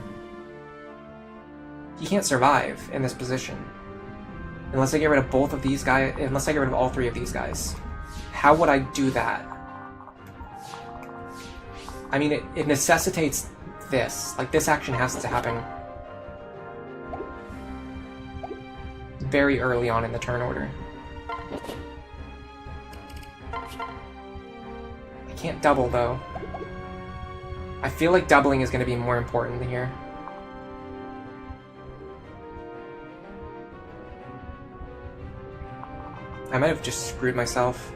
[SPEAKER 1] He can't survive in this position. Unless I get rid of both of these guys, unless I get rid of all three of these guys. How would I do that? I mean, it necessitates this. Like, this action has to happen very early on in the turn order. I can't double, though. I feel like doubling is going to be more important here. I might have just screwed myself.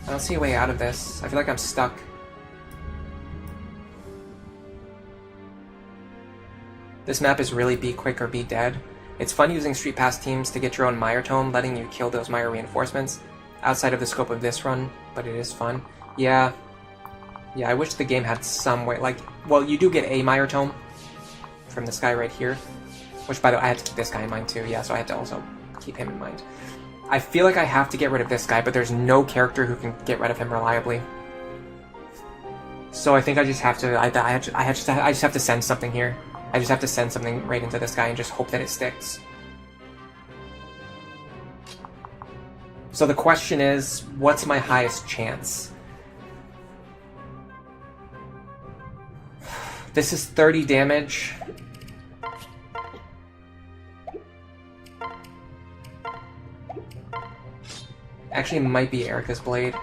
[SPEAKER 1] I don't see a way out of this. I feel like I'm stuck. This map is really be quick or be dead. It's fun using Street Pass teams to get your own Mire Tome, letting you kill those Mire reinforcements outside of the scope of this run, but it is fun. Yeah, I wish the game had some way, like, well, you do get a Mire Tome from this guy right here, which, by the way, I had to keep this guy in mind too, yeah, so I had to also keep him in mind. I feel like I have to get rid of this guy, but there's no character who can get rid of him reliably. So I think I just have to, I just have to send something here. I just have to send something right into this guy and just hope that it sticks. So the question is, what's my highest chance? This is 30 damage. Actually, it might be Erica's Blade.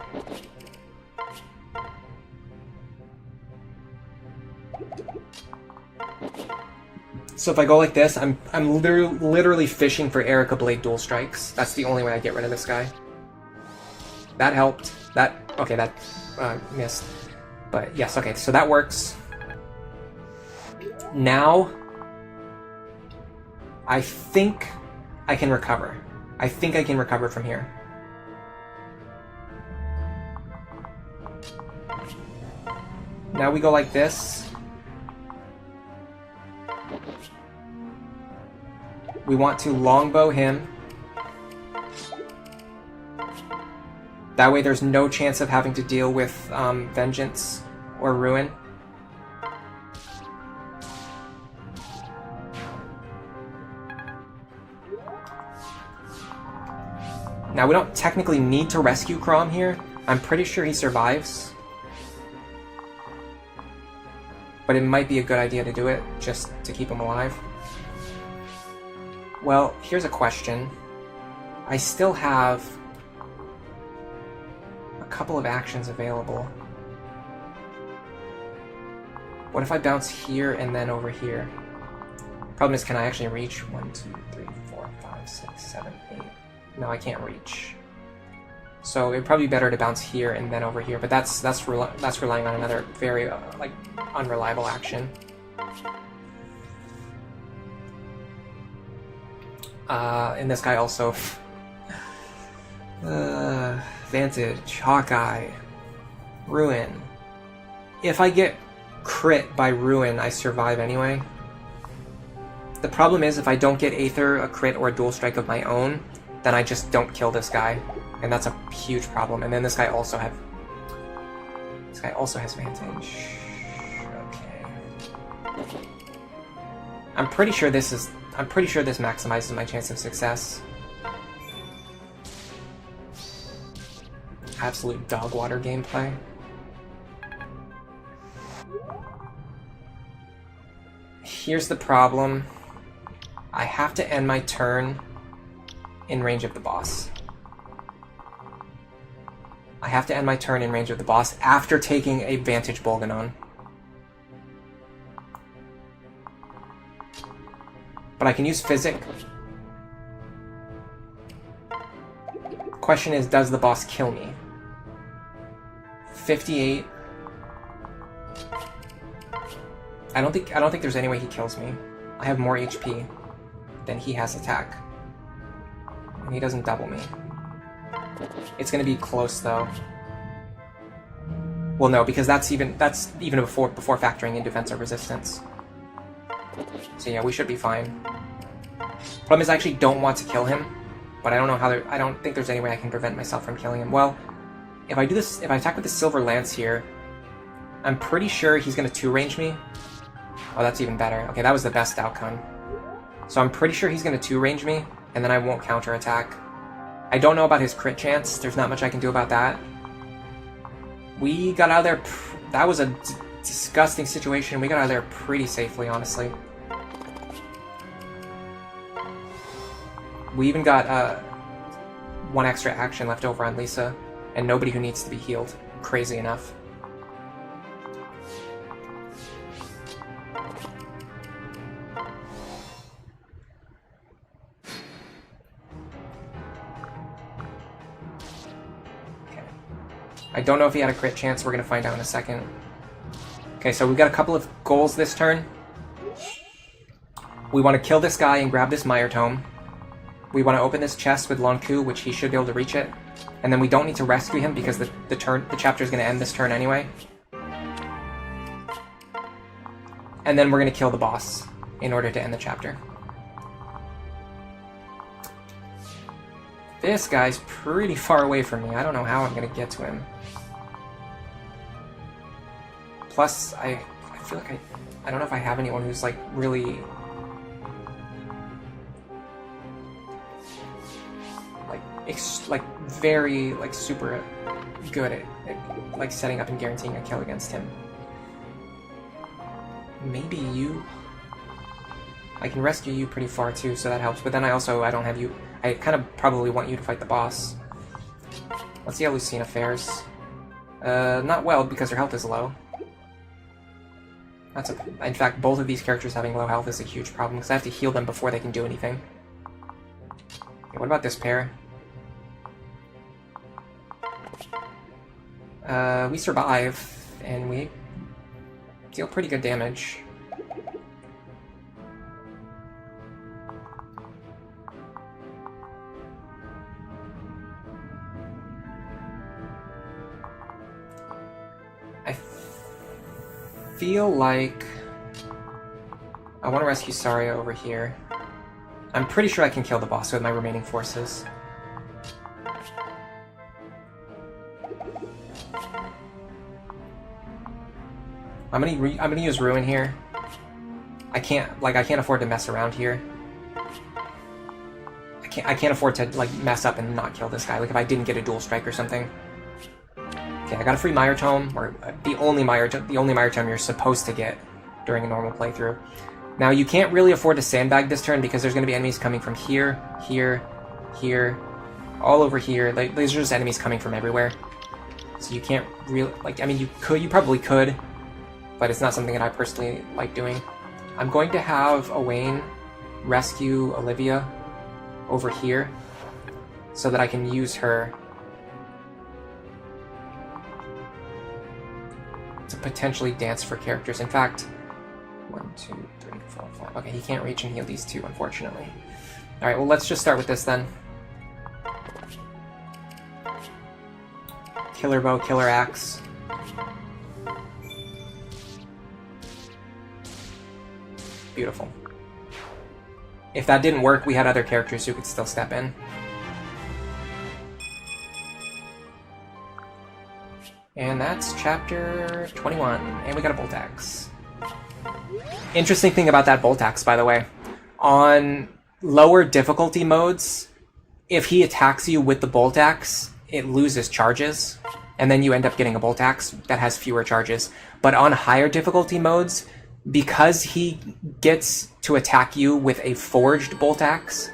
[SPEAKER 1] So if I go like this, I'm literally fishing for Erica Blade dual strikes. That's the only way I get rid of this guy. That helped. That missed. But yes, okay, so that works. Now, I think I can recover. I think I can recover from here. Now we go like this. We want to longbow him. That way there's no chance of having to deal with Vengeance or Ruin. Now, we don't technically need to rescue Crom here. I'm pretty sure he survives. But it might be a good idea to do it, just to keep him alive. Well, here's a question. I still have a couple of actions available. What if I bounce here and then over here? Problem is, can I actually reach 1, 2, 3, 4, 5, 6, 7, 8? No, I can't reach. So it'd probably be better to bounce here and then over here, but that's relying on another very like unreliable action. And this guy also. Vantage, Hawkeye, Ruin. If I get crit by Ruin, I survive anyway. The problem is if I don't get Aether, a crit, or a dual strike of my own, then I just don't kill this guy. And that's a huge problem. And then this guy also has Vantage. Okay. I'm pretty sure this maximizes my chance of success. Absolute dog water gameplay. Here's the problem. I have to end my turn in range of the boss. I have to end my turn in range of the boss after taking a Vantage Bolganon. But I can use Physic. Question is, does the boss kill me? 58. I don't think there's any way he kills me. I have more HP than he has attack. And he doesn't double me. It's gonna be close though. Well no, because that's even before factoring in defense or resistance. So yeah, we should be fine. Problem is I actually don't want to kill him, but I don't know how I don't think there's any way I can prevent myself from killing him. Well, if I attack with the Silver Lance here, I'm pretty sure he's gonna 2-range me. Oh, that's even better. Okay, that was the best outcome. So I'm pretty sure he's gonna 2-range me, and then I won't counterattack. I don't know about his crit chance. There's not much I can do about that. We got out of there. That was a disgusting situation. We got out of there pretty safely, honestly. We even got one extra action left over on Lisa, and nobody who needs to be healed. Crazy enough. I don't know if he had a crit chance. We're going to find out in a second. Okay, so we've got a couple of goals this turn. We want to kill this guy and grab this Mire Tome. We want to open this chest with Lonku, which he should be able to reach it. And then we don't need to rescue him because the chapter is going to end this turn anyway. And then we're going to kill the boss in order to end the chapter. This guy's pretty far away from me. I don't know how I'm going to get to him. Plus, I feel like I don't know if I have anyone who's like really very super good at like setting up and guaranteeing a kill against him. Maybe you. I can rescue you pretty far too, so that helps. But then I don't have you. I kind of probably want you to fight the boss. Let's see how Lucina fares. Not well because her health is low. In fact, both of these characters having low health is a huge problem because I have to heal them before they can do anything. Okay, what about this pair? We survive, and we deal pretty good damage. I feel like I want to rescue Saria over here. I'm pretty sure I can kill the boss with my remaining forces. I'm gonna use Ruin here. I can't afford to mess around here. I can't afford to like mess up and not kill this guy. Like if I didn't get a dual strike or something. Okay, I got a free Mire Tome, or the only Mire Tome you're supposed to get during a normal playthrough. Now you can't really afford to sandbag this turn because there's going to be enemies coming from here, here, here, all over here. Like these are just enemies coming from everywhere. So you can't really I mean you probably could, but it's not something that I personally like doing. I'm going to have Owain rescue Olivia over here so that I can use her to potentially dance for characters. In fact, 1, 2, 3, 4, 5. Okay, he can't reach and heal these two, unfortunately. Alright, well let's just start with this then. Killer bow, killer axe. Beautiful. If that didn't work, we had other characters who could still step in. And that's chapter 21, and we got a bolt axe. Interesting thing about that bolt axe, by the way. On lower difficulty modes, if he attacks you with the bolt axe, it loses charges, and then you end up getting a bolt axe that has fewer charges. But on higher difficulty modes, because he gets to attack you with a forged bolt axe,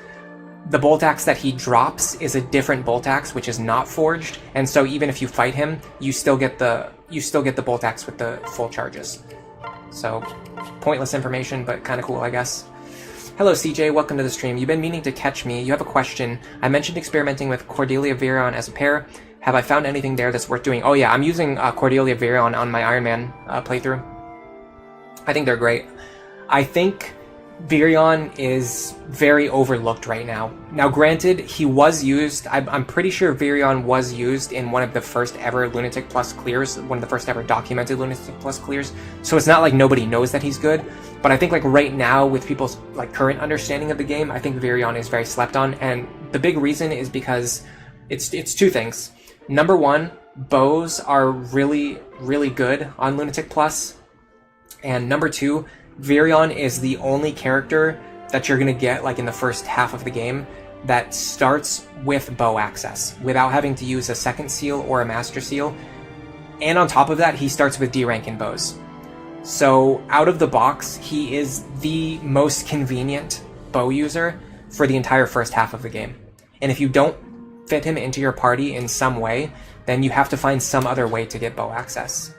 [SPEAKER 1] the bolt axe that he drops is a different bolt axe, which is not forged, and so even if you fight him, you still get the bolt axe with the full charges. So, pointless information, but kind of cool, I guess. Hello, CJ. Welcome to the stream. You've been meaning to catch me. You have a question. I mentioned experimenting with Cordelia Virion as a pair. Have I found anything there that's worth doing? Oh yeah, I'm using Cordelia Virion on my Iron Man playthrough. I think they're great. I think Virion is very overlooked right now. Now, granted, he was used, I'm pretty sure Virion was used in one of the first ever Lunatic Plus clears, one of the first ever documented Lunatic Plus clears, so it's not like nobody knows that he's good, but I think like right now, with people's like current understanding of the game, I think Virion is very slept on, and the big reason is because it's two things. Number one, bows are really, really good on Lunatic Plus, and number two, Virion is the only character that you're going to get like in the first half of the game that starts with bow access without having to use a second seal or a master seal. And on top of that, he starts with D rank in bows. So out of the box, he is the most convenient bow user for the entire first half of the game. And if you don't fit him into your party in some way, then you have to find some other way to get bow access.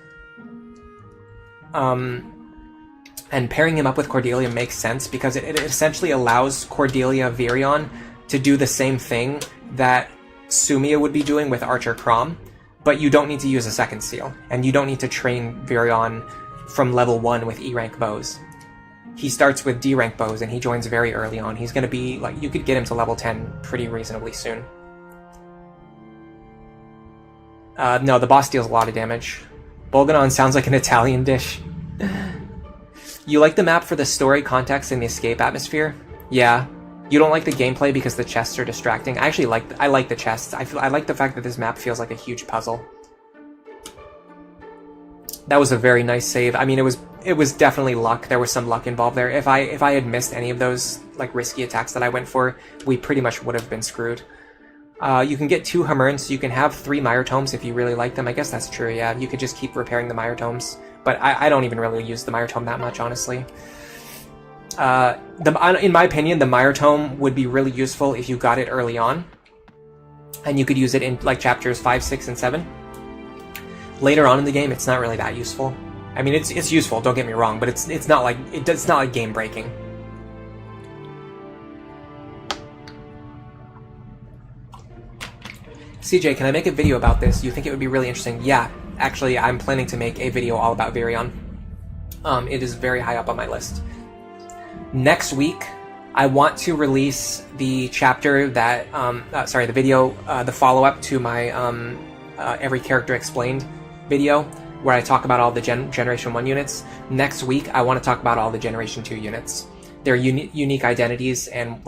[SPEAKER 1] And pairing him up with Cordelia makes sense because it essentially allows Cordelia Virion to do the same thing that Sumia would be doing with Archer Crom, but you don't need to use a second seal, and you don't need to train Virion from level 1 with E rank bows. He starts with D rank bows, and he joins very early on. He's going to be, like, you could get him to level 10 pretty reasonably soon. No, the boss deals a lot of damage. Bolganon sounds like an Italian dish. You like the map for the story, context, and the escape atmosphere? Yeah. You don't like the gameplay because the chests are distracting? I actually like the chests. I like the fact that this map feels like a huge puzzle. That was a very nice save. I mean, it was definitely luck. There was some luck involved there. If I had missed any of those like risky attacks that I went for, we pretty much would have been screwed. You can get 2 Hammerns, so you can have 3 Mire Tomes if you really like them. I guess that's true, yeah. You could just keep repairing the Mire Tomes. But I don't even really use the Mire Tome that much, honestly. In my opinion, the Mire Tome would be really useful if you got it early on. And you could use it in like chapters 5, 6, and 7. Later on in the game, it's not really that useful. I mean, it's useful, don't get me wrong, but it's not like game breaking. CJ, can I make a video about this? You think it would be really interesting? Yeah, actually, I'm planning to make a video all about Virion. It is very high up on my list. Next week, I want to release the chapter that, the video, the follow-up to my Every Character Explained video, where I talk about all the Generation 1 units. Next week, I want to talk about all the Generation 2 units. Their unique identities and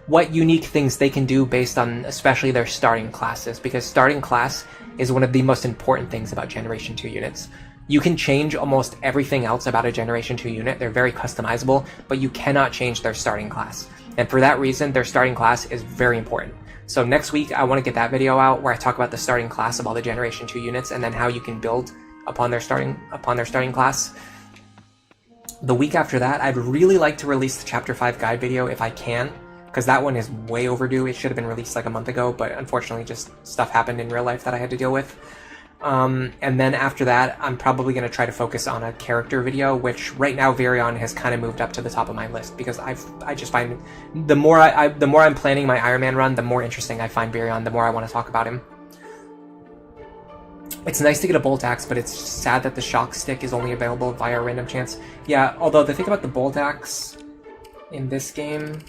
[SPEAKER 1] what unique things they can do based on especially their starting classes, because starting class is one of the most important things about Generation 2 units. You can change almost everything else about a Generation 2 unit, they're very customizable, but you cannot change their starting class. And for that reason, their starting class is very important. So next week, I want to get that video out where I talk about the starting class of all the Generation 2 units and then how you can build upon their starting class. The week after that, I'd really like to release the Chapter 5 guide video if I can, because that one is way overdue. It should have been released like a month ago, but unfortunately just stuff happened in real life that I had to deal with. And then after that, I'm probably going to try to focus on a character video, which right now Virion has kind of moved up to the top of my list, because I just find the more I'm planning my Iron Man run, the more interesting I find Virion, the more I want to talk about him. It's nice to get a bolt axe, but it's sad that the shock stick is only available via random chance. Yeah, although the thing about the bolt axe in this game,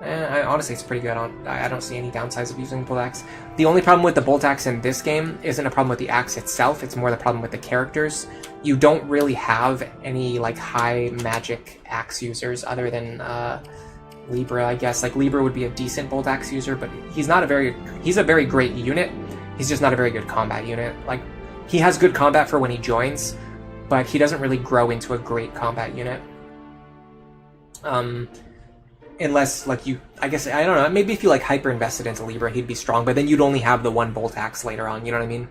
[SPEAKER 1] honestly, it's pretty good. I don't see any downsides of using Bolt Axe. The only problem with the Bolt Axe in this game isn't a problem with the axe itself, it's more the problem with the characters. You don't really have any like high magic axe users other than Libra, I guess. Like Libra would be a decent Bolt Axe user, but he's a very great unit. He's just not a very good combat unit. Like, he has good combat for when he joins, but he doesn't really grow into a great combat unit. Unless, like, I guess, I don't know, maybe if you, like, hyper-invested into Libra, he'd be strong, but then you'd only have the one Bolt Axe later on, you know what I mean?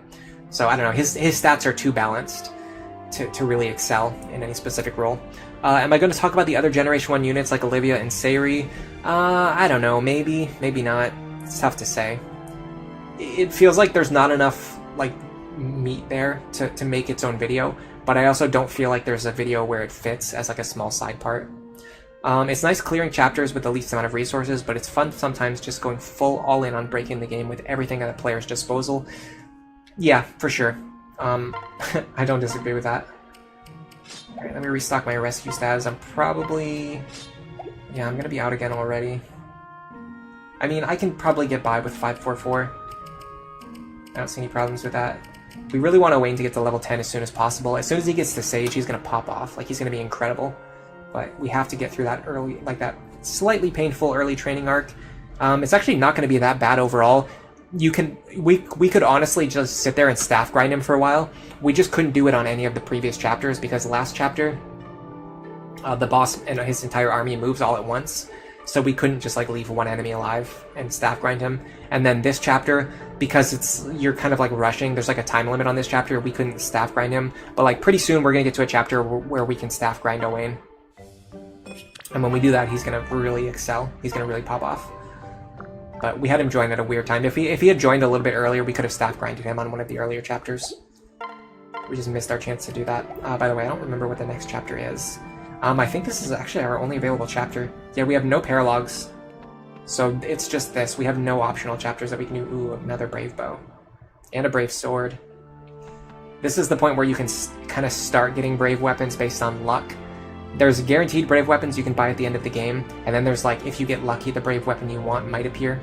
[SPEAKER 1] So, I don't know, his stats are too balanced to really excel in any specific role. Am I going to talk about the other Generation 1 units, like Olivia and Sayri? I don't know, maybe not. It's tough to say. It feels like there's not enough, like, meat there to make its own video, but I also don't feel like there's a video where it fits as, like, a small side part. It's nice clearing chapters with the least amount of resources, but it's fun sometimes just going full all-in on breaking the game with everything at the player's disposal. Yeah, for sure. I don't disagree with that. Alright, let me restock my rescue stats. I'm probably... Yeah, I'm gonna be out again already. I mean, I can probably get by with 544. I don't see any problems with that. We really want Owain to get to level 10 as soon as possible. As soon as he gets to Sage, he's gonna pop off. Like, he's gonna be incredible. But we have to get through that early, like that slightly painful early training arc. It's actually not going to be that bad overall. We could honestly just sit there and staff grind him for a while. We just couldn't do it on any of the previous chapters because last chapter, the boss and his entire army moves all at once. So we couldn't just like leave one enemy alive and staff grind him. And then this chapter, because you're kind of like rushing, there's like a time limit on this chapter, we couldn't staff grind him. But like pretty soon we're going to get to a chapter where we can staff grind Owain. And when we do that, he's going to really excel. He's going to really pop off. But we had him join at a weird time. If he had joined a little bit earlier, we could have staff grinded him on one of the earlier chapters. We just missed our chance to do that. By the way, I don't remember what the next chapter is. I think this is actually our only available chapter. Yeah, we have no paralogs. So it's just this. We have no optional chapters that we can do. Ooh, another Brave Bow. And a Brave Sword. This is the point where you can kind of start getting Brave Weapons based on luck. There's guaranteed Brave Weapons you can buy at the end of the game, and then there's like, if you get lucky, the Brave Weapon you want might appear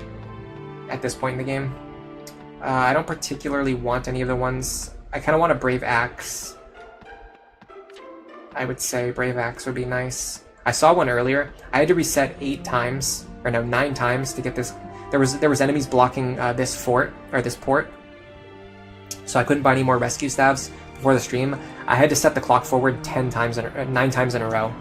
[SPEAKER 1] at this point in the game. I don't particularly want any of the ones. I kind of want a Brave Axe. I would say Brave Axe would be nice. I saw one earlier. I had to reset 9 times to get this. There was enemies blocking this fort, or this port, so I couldn't buy any more rescue staves before the stream. I had to set the clock forward 9 times in a row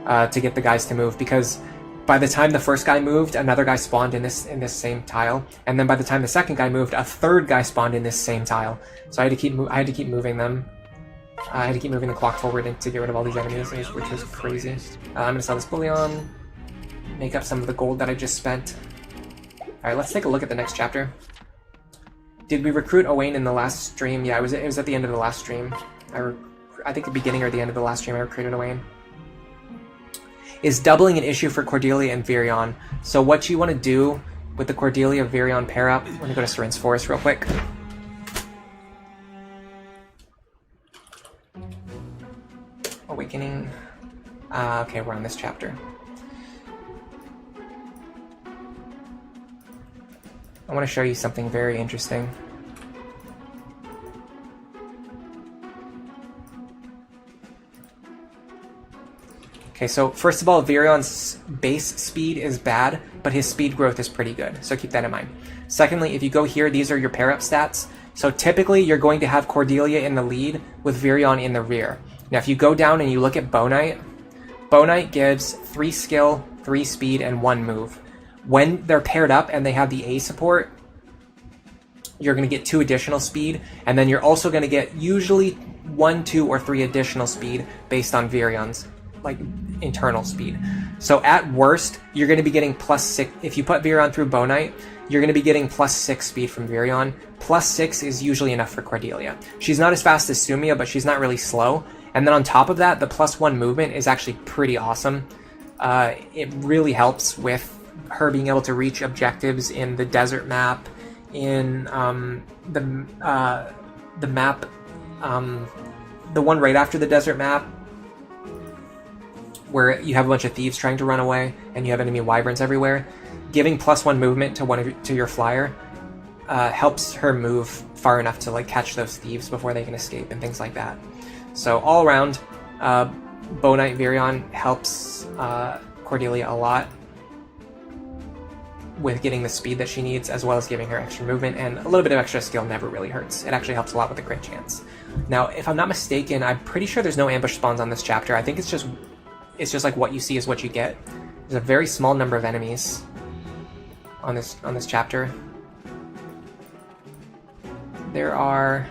[SPEAKER 1] to get the guys to move, because by the time the first guy moved, another guy spawned in this same tile, and then by the time the second guy moved, a third guy spawned in this same tile. So I had to keep moving them. I had to keep moving the clock forward to get rid of all these enemies, which was crazy. I'm gonna sell this bullion, make up some of the gold that I just spent. All right, let's take a look at the next chapter. Did we recruit Owain in the last stream? Yeah, it was at the end of the last stream. I think the beginning or the end of the last stream I recruited Owain. Is doubling an issue for Cordelia and Virion? So what you want to do with the Cordelia Virion pair up, I'm going to go to Seren's Forest real quick. Awakening. Okay, we're on this chapter. I want to show you something very interesting. Okay, so first of all, Virion's base speed is bad, but his speed growth is pretty good, so keep that in mind. Secondly, if you go here, these are your pair-up stats. So typically, you're going to have Cordelia in the lead with Virion in the rear. Now, if you go down and you look at Bow Knight gives 3 skill, 3 speed, and 1 move. When they're paired up and they have the A support, you're going to get 2 additional speed, and then you're also going to get usually 1, 2, or 3 additional speed based on Virion's like internal speed. So at worst, you're going to be getting +6. If you put Virion through Bow Knight, you're going to be getting +6 speed from Virion. +6 is usually enough for Cordelia. She's not as fast as Sumia, but she's not really slow. And then on top of that, the +1 movement is actually pretty awesome. It really helps with her being able to reach objectives in the desert map, in the map, the one right after the desert map, where you have a bunch of thieves trying to run away and you have enemy wyverns everywhere, giving +1 movement to your flyer helps her move far enough to like catch those thieves before they can escape and things like that. So all around, Bow Knight Virion helps Cordelia a lot with getting the speed that she needs, as well as giving her extra movement, and a little bit of extra skill never really hurts. It actually helps a lot with the crit chance. Now, if I'm not mistaken, I'm pretty sure there's no ambush spawns on this chapter. I think it's just like what you see is what you get. There's a very small number of enemies on this chapter. There are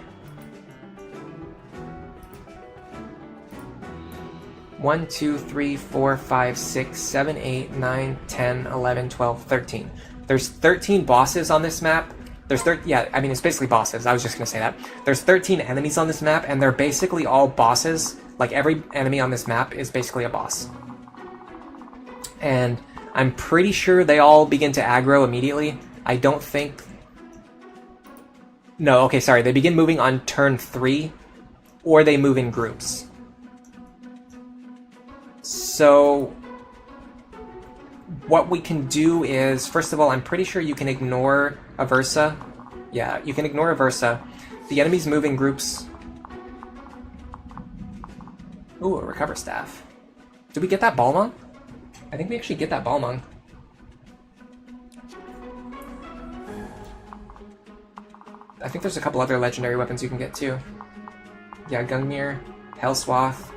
[SPEAKER 1] 1, 2, 3, 4, 5, 6, 7, 8, 9, 10, 11, 12, 13. There's 13 bosses on this map. Yeah, I mean, it's basically bosses. I was just going to say that. There's 13 enemies on this map, and they're basically all bosses. Like, every enemy on this map is basically a boss. And I'm pretty sure they all begin to aggro immediately. I don't think... No, okay, sorry. They begin moving on turn 3, or they move in groups. So what we can do is, first of all, I'm pretty sure you can ignore Aversa. Yeah, you can ignore Aversa. The enemies move in groups. Ooh, a recover staff. Did we get that Balmung? I think we actually get that Balmung. I think there's a couple other legendary weapons you can get too. Yeah, Gungnir, Hellswath,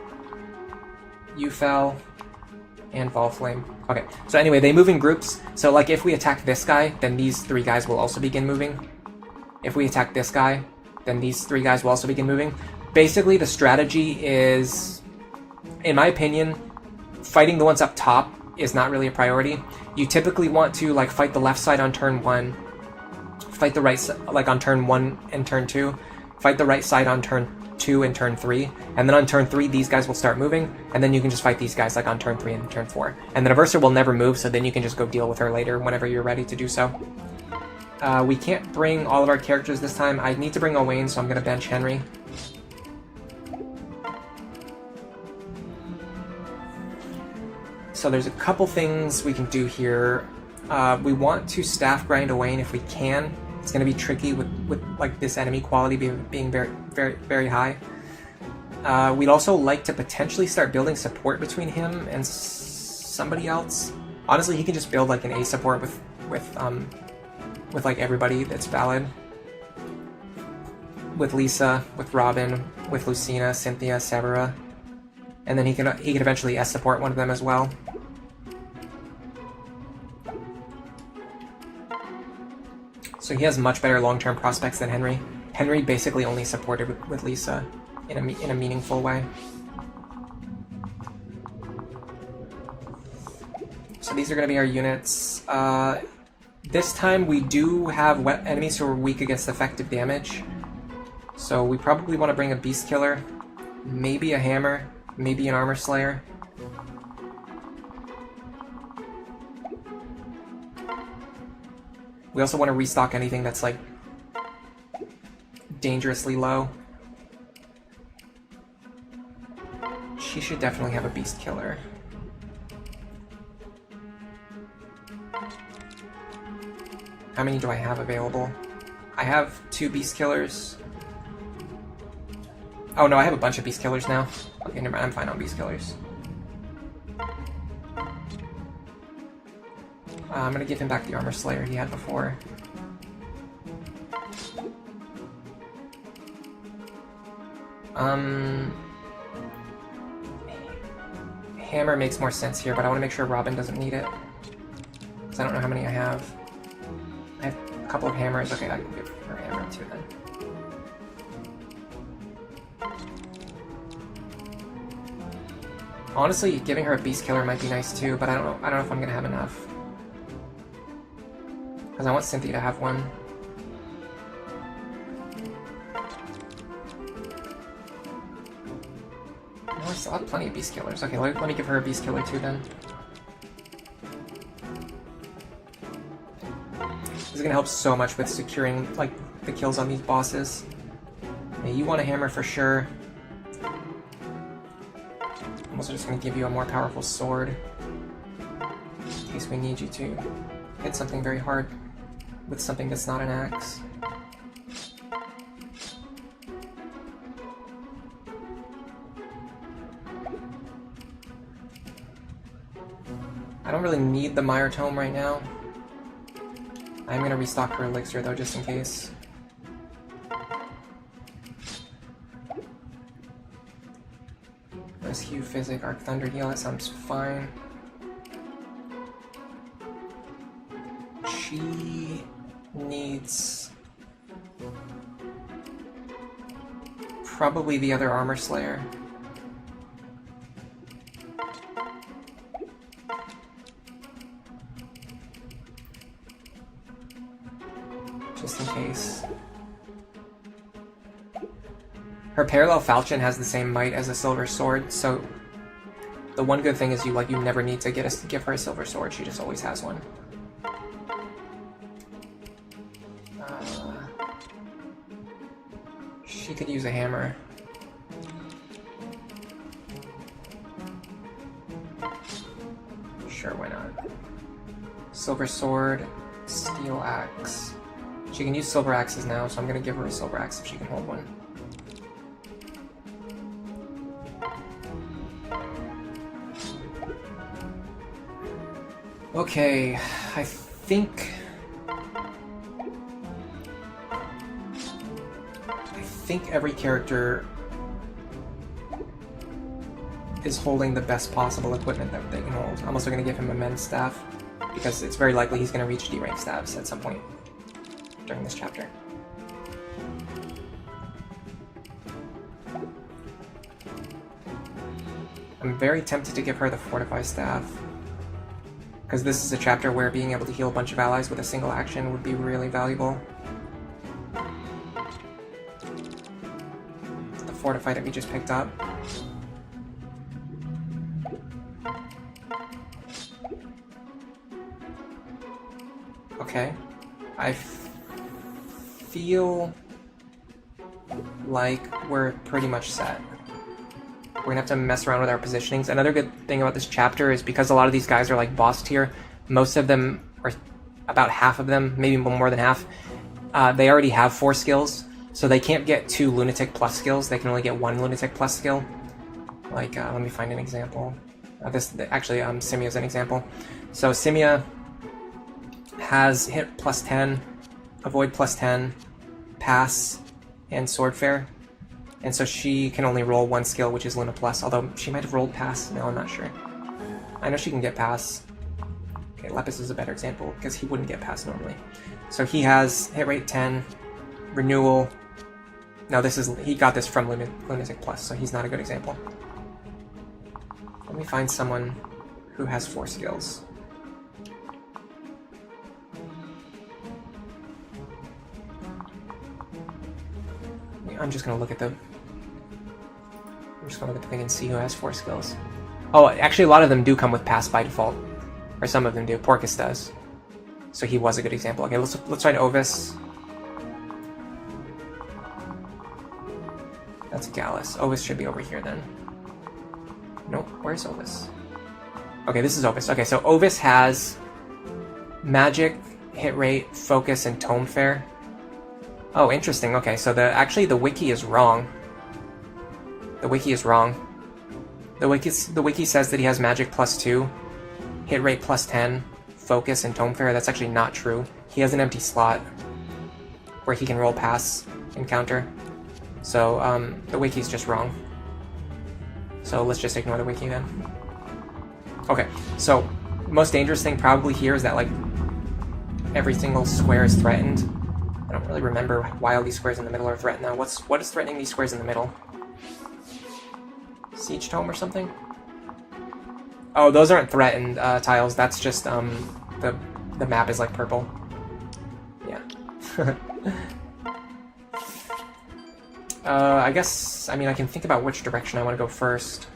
[SPEAKER 1] Ufel, and Volflame. Okay, so anyway, they move in groups. So like if we attack this guy, then these 3 guys will also begin moving. If we attack this guy, then these 3 guys will also begin moving. Basically, the strategy is, in my opinion, fighting the ones up top is not really a priority. You typically want to like fight the left side on turn 1, fight the right side like on turn 1 and turn 2, fight the right side on turn 2 and turn 3, and then on turn 3 these guys will start moving, and then you can just fight these guys like on turn 3 and turn 4. And then Aversa will never move, so then you can just go deal with her later whenever you're ready to do so. We can't bring all of our characters this time. I need to bring Owain, so I'm going to bench Henry. So there's a couple things we can do here. We want to staff grind Owain if we can. It's going to be tricky with like this enemy quality being very, very, very high. We'd also like to potentially start building support between him and somebody else. Honestly, he can just build like an A support with like everybody that's valid. With Lisa, with Robin, with Lucina, Cynthia, Severa, and then he can eventually S support one of them as well. So he has much better long-term prospects than Henry. Henry basically only supported with Lisa in a meaningful way. So these are going to be our units. This time we do have enemies who are weak against effective damage. So we probably want to bring a Beast Killer, maybe a Hammer, maybe an Armor Slayer. We also want to restock anything that's like dangerously low. She should definitely have a Beast Killer. How many do I have available? I have 2 Beast Killers. Oh no, I have a bunch of Beast Killers now. Okay, never mind, I'm fine on Beast Killers. I'm gonna give him back the Armor Slayer he had before. Hammer makes more sense here, but I want to make sure Robin doesn't need it. Because I don't know how many I have. I have a couple of hammers. Okay, I can give her a hammer too then. Honestly, giving her a Beast Killer might be nice too, but I don't know if I'm gonna have enough. Because I want Cynthia to have one. No, I still have plenty of Beast Killers. Okay, let me give her a Beast Killer too then. This is gonna help so much with securing like the kills on these bosses. Yeah, you want a hammer for sure. I'm also just going to give you a more powerful sword in case we need you to hit something very hard with something that's not an axe. I don't really need the Mire Tome right now. I'm going to restock her elixir though, just in case. Rescue, Physic, Arc Thunder Heal, that sounds fine. She needs probably the other Armor Slayer. Just in case. Her parallel falchion has the same might as a silver sword, so the one good thing is you never need to give her a silver sword. She just always has one. She could use a hammer. Sure, why not? Silver sword, steel axe. She can use silver axes now, so I'm gonna give her a silver axe if she can hold one. Okay, I think every character is holding the best possible equipment that they can hold. I'm also going to give him a men's staff, because it's very likely he's going to reach D-rank staffs at some point during this chapter. I'm very tempted to give her the Fortify staff, because this is a chapter where being able to heal a bunch of allies with a single action would be really valuable. The Fortify that we just picked up. Okay. I feel like we're pretty much set. We're gonna have to mess around with our positionings. Another good thing about this chapter is because a lot of these guys are like boss tier, most of them, or about half of them, maybe more than half, they already have 4 skills, so they can't get 2 Lunatic plus skills, they can only get 1 Lunatic plus skill. Like, let me find an example. Simia's an example. So Simia has hit plus 10, avoid plus 10, pass, and swordfare. And so she can only roll 1 skill, which is Luna Plus, although she might have rolled pass. No, I'm not sure. I know she can get pass. Okay, Lepus is a better example, because he wouldn't get pass normally. So he has hit rate 10, renewal. No, he got this from Lunatic Plus, so he's not a good example. Let me find someone who has 4 skills. I'm just gonna look at the thing and see who has 4 skills. Oh, actually a lot of them do come with pass by default. Or some of them do. Porcus does. So he was a good example. Okay, let's find Ovis. That's Gallus. Ovis should be over here then. Nope, where's Ovis? Okay, this is Ovis. Okay, so Ovis has magic, hit rate, focus, and tome fair. Oh, interesting. Okay, so actually the wiki is wrong. The wiki is wrong. The wiki says that he has magic plus 2, hit rate plus 10, focus, and tome fair. That's actually not true. He has an empty slot where he can roll pass and counter. So the wiki's just wrong. So let's just ignore the wiki then. Okay, so most dangerous thing probably here is that like every single square is threatened. I don't really remember why all these squares in the middle are threatened now. What is threatening these squares in the middle? Siege Tome or something? Oh, those aren't threatened tiles. That's just the map is like purple. Yeah. I guess, I can think about which direction I want to go first.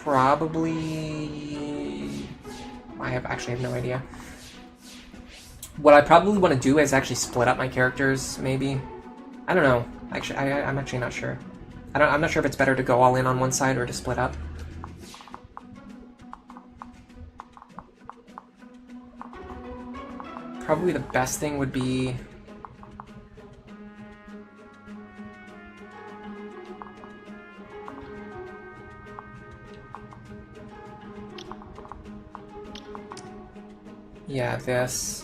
[SPEAKER 1] Probably... I actually have no idea. What I probably want to do is actually split up my characters, maybe. I don't know. Actually, I'm actually not sure. I'm not sure if it's better to go all in on one side or to split up. Probably the best thing would be... yeah, this.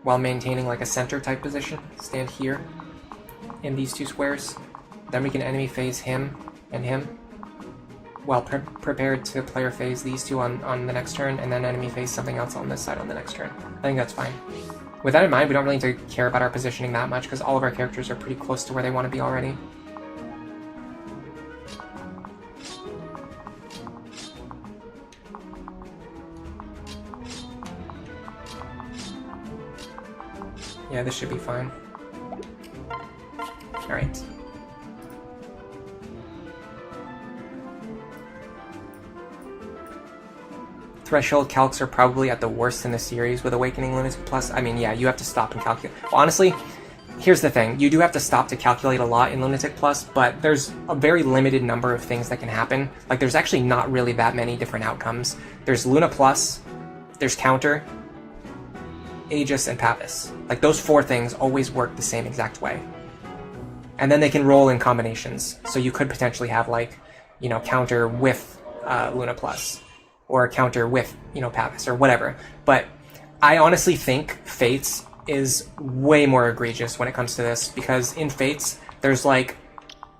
[SPEAKER 1] While maintaining like a center type position. Stand here in these two squares. Then we can enemy phase him and him. While prepared to player phase these two on the next turn, and then enemy phase something else on this side on the next turn. I think that's fine. With that in mind, we don't really need to care about our positioning that much, because all of our characters are pretty close to where they want to be already. Yeah, this should be fine. Alright. Threshold calcs are probably at the worst in the series with Awakening Lunatic Plus. I mean, yeah, you have to stop and calculate. Well, honestly, here's the thing. You do have to stop to calculate a lot in Lunatic Plus, but there's a very limited number of things that can happen. Like, there's actually not really that many different outcomes. There's Luna Plus, there's Counter, Aegis, and Pavis. Like, those four things always work the same exact way. And then they can roll in combinations. So you could potentially have, like, you know, Counter with Luna Plus. Or Counter with, you know, Pavis, or whatever. But I honestly think Fates is way more egregious when it comes to this, because in Fates, there's like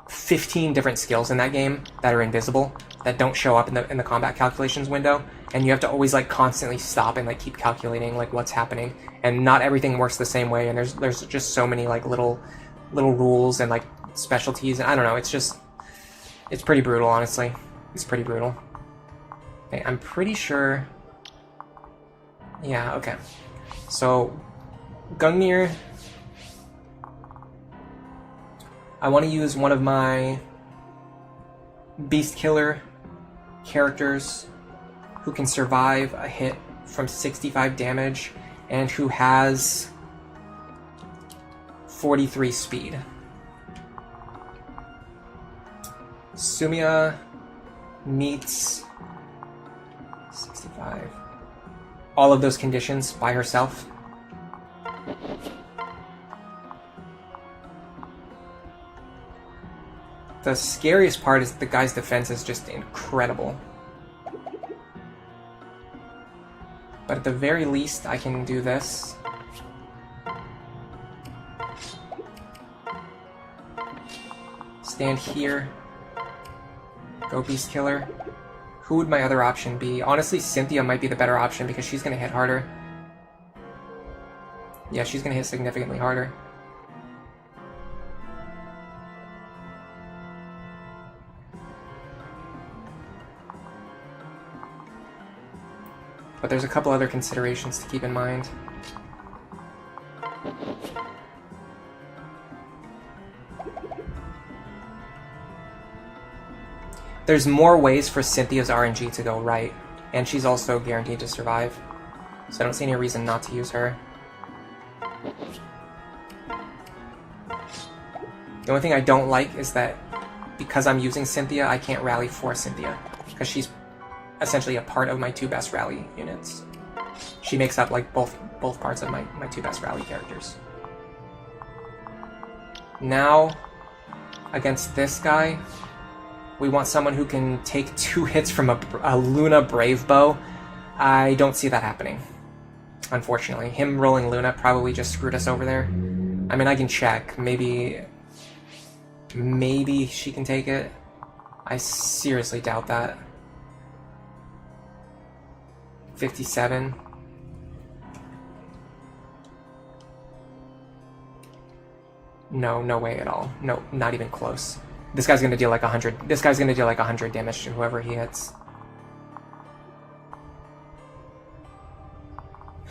[SPEAKER 1] 15 different skills in that game that are invisible, that don't show up in the combat calculations window, and you have to always like constantly stop and like keep calculating like what's happening, and not everything works the same way, and there's just so many like little rules and like specialties, and I don't know, it's pretty brutal, honestly. It's pretty brutal. Okay, I'm pretty sure... yeah, okay. So, Gungnir... I want to use one of my Beast Killer characters who can survive a hit from 65 damage and who has 43 speed. Sumia meets 65. All of those conditions by herself. The scariest part is the guy's defense is just incredible. But at the very least, I can do this. Stand here. Go Beast Killer. Who would my other option be? Honestly, Cynthia might be the better option because she's going to hit harder. Yeah, she's going to hit significantly harder. But there's a couple other considerations to keep in mind. There's more ways for Cynthia's RNG to go right, and she's also guaranteed to survive. So I don't see any reason not to use her. The only thing I don't like is that because I'm using Cynthia, I can't rally for Cynthia, because she's essentially a part of my two best rally units. She makes up like both parts of my two best rally characters. Now, against this guy, we want someone who can take 2 hits from a Luna Brave Bow. I don't see that happening, unfortunately. Him rolling Luna probably just screwed us over there. I mean, I can check. Maybe she can take it. I seriously doubt that. 57. No way at all. No, not even close. This guy's gonna deal like 100. This guy's gonna deal like 100 damage to whoever he hits.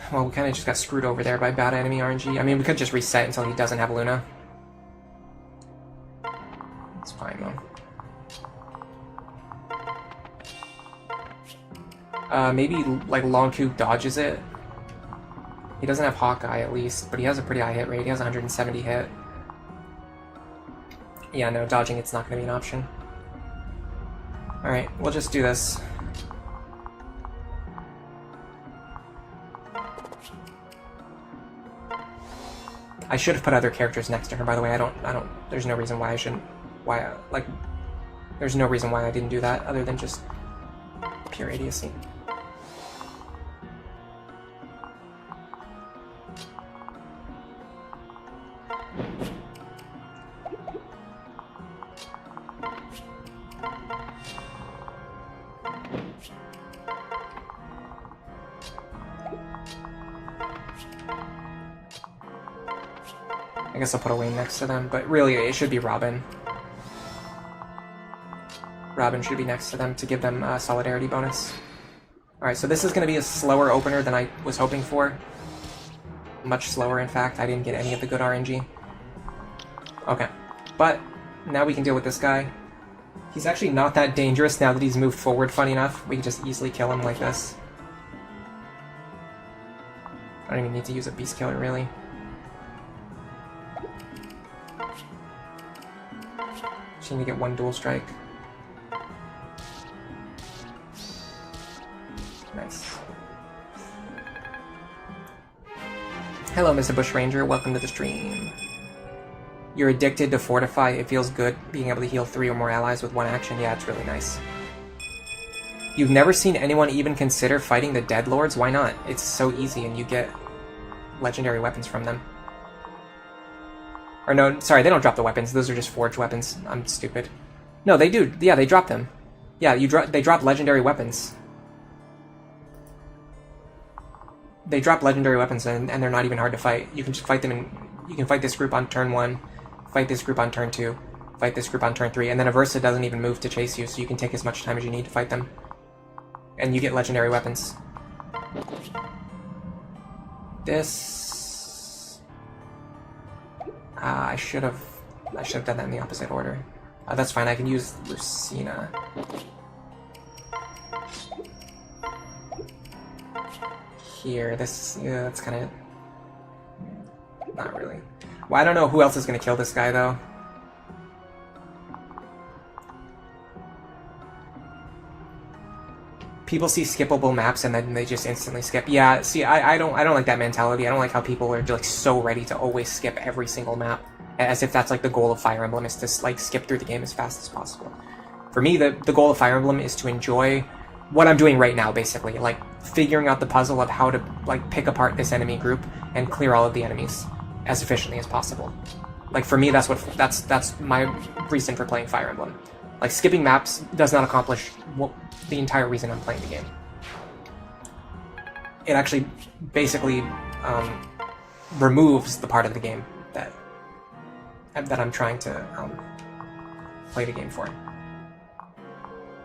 [SPEAKER 1] Well, we kind of just got screwed over there by bad enemy RNG. I mean, we could just reset until he doesn't have Luna. It's fine though. Maybe like Long Q dodges it. He doesn't have Hawkeye at least, but he has a pretty high hit rate. He has 170 hit. Yeah, no, dodging it's not going to be an option. Alright, we'll just do this. I should have put other characters next to her, by the way. I don't, there's no reason why I shouldn't, there's no reason why I didn't do that other than just pure idiocy. I guess I'll put a Wayne next to them, but really it should be Robin. Robin should be next to them to give them a solidarity bonus. Alright, so this is going to be a slower opener than I was hoping for. Much slower, in fact. I didn't get any of the good RNG. Okay, but now we can deal with this guy. He's actually not that dangerous now that he's moved forward, funny enough. We can just easily kill him like this. I don't even need to use a Beast Killer, really. Just need to get one dual strike. Nice. Hello, Mr. Bushranger. Welcome to the stream. You're addicted to Fortify. It feels good being able to heal 3 or more allies with one action. Yeah, it's really nice. You've never seen anyone even consider fighting the Dead Lords? Why not? It's so easy and you get legendary weapons from them. Or no, sorry, they don't drop the weapons. Those are just forged weapons. I'm stupid. No, they do. Yeah, they drop them. Yeah, they drop legendary weapons. They drop legendary weapons and they're not even hard to fight. You can just fight them in... You can fight this group on turn 1, fight this group on turn 2, fight this group on turn 3, and then Aversa doesn't even move to chase you, so you can take as much time as you need to fight them. And you get legendary weapons. This... I should have done that in the opposite order. That's fine, I can use Lucina. Here, this... Yeah, that's kind of... Not really. Well, I don't know who else is going to kill this guy, though. People see skippable maps and then they just instantly skip. Yeah, see, I don't like that mentality. I don't like how people are like so ready to always skip every single map, as if that's like the goal of Fire Emblem, is to like skip through the game as fast as possible. For me, the goal of Fire Emblem is to enjoy what I'm doing right now, basically, like figuring out the puzzle of how to like pick apart this enemy group and clear all of the enemies as efficiently as possible. Like for me, that's my reason for playing Fire Emblem. Like skipping maps does not accomplish the entire reason I'm playing the game. It actually basically removes the part of the game that I'm trying to play the game for.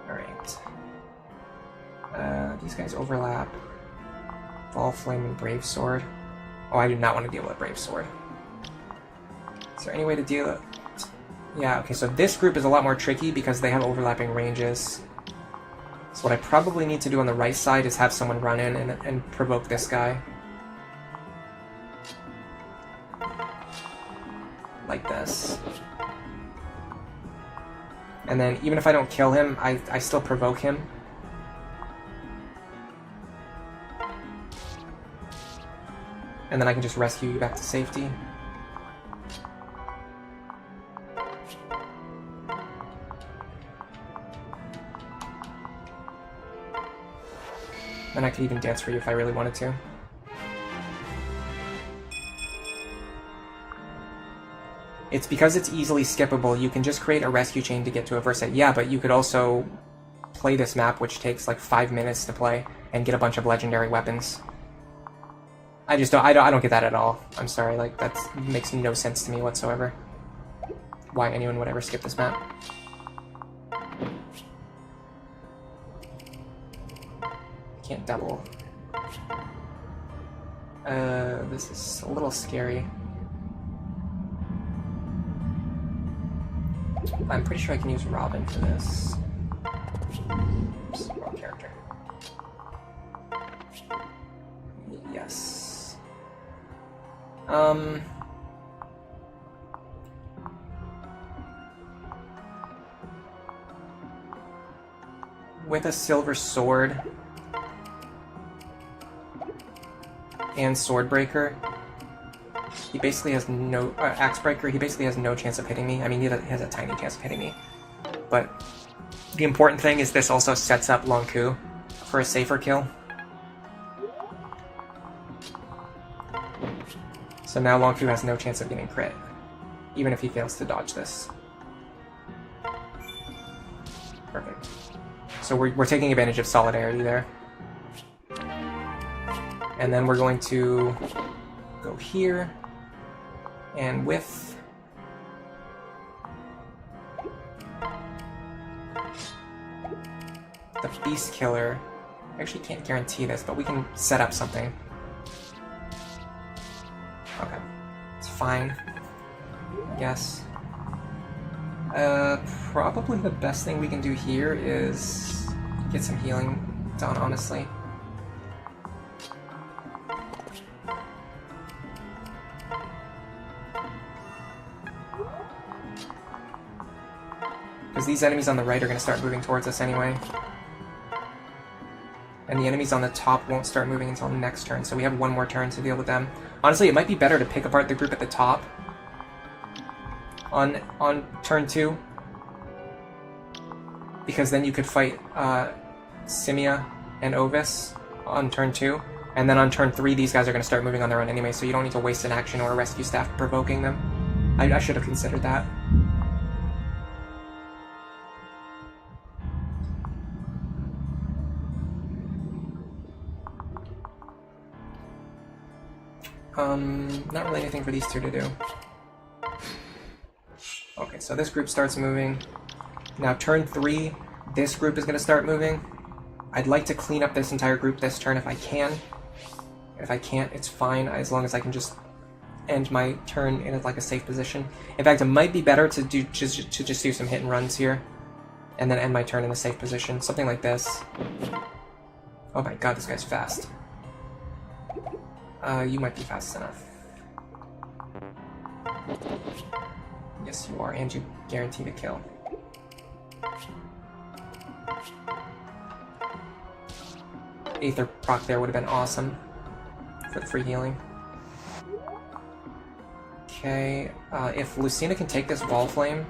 [SPEAKER 1] Alright. These guys overlap. Ball Flame and Brave Sword. Oh, I do not want to deal with Brave Sword. Is there any way to deal with... Yeah, okay, so this group is a lot more tricky because they have overlapping ranges. So what I probably need to do on the right side is have someone run in and provoke this guy. Like this. And then even if I don't kill him, I still provoke him. And then I can just rescue you back to safety. And I could even dance for you if I really wanted to. It's because it's easily skippable, you can just create a rescue chain to get to Aversa. Yeah, but you could also play this map, which takes like 5 minutes to play, and get a bunch of legendary weapons. I don't get that at all. I'm sorry, like, that makes no sense to me whatsoever. Why anyone would ever skip this map. Can't double. This is a little scary. I'm pretty sure I can use Robin for this. Oops, wrong character. Yes. With a silver sword and Swordbreaker, he basically has no... Axe Breaker, he basically has no chance of hitting me. I mean, he has a tiny chance of hitting me. But the important thing is this also sets up Long Ku for a safer kill. So now Long Ku has no chance of getting crit, even if he fails to dodge this. Perfect. So we're taking advantage of solidarity there. And then we're going to go here, and with the Beast Killer, I actually can't guarantee this, but we can set up something. Okay, it's fine, I guess. Probably the best thing we can do here is get some healing done, honestly. Because these enemies on the right are going to start moving towards us anyway. And the enemies on the top won't start moving until next turn, so we have one more turn to deal with them. Honestly, it might be better to pick apart the group at the top on turn 2. Because then you could fight Simia and Ovis on turn 2. And then on turn 3, these guys are going to start moving on their own anyway, so you don't need to waste an action or a rescue staff provoking them. I should have considered that. Not really anything for these two to do. Okay, so this group starts moving. Now turn 3, this group is going to start moving. I'd like to clean up this entire group this turn if I can. If I can't, it's fine, as long as I can just end my turn in like a safe position. In fact, it might be better to just do some hit and runs here, and then end my turn in a safe position. Something like this. Oh my god, this guy's fast. You might be fast enough. Yes, you are, and you guarantee the kill. Aether proc there would have been awesome for the free healing. Okay, if Lucina can take this Wall Flame,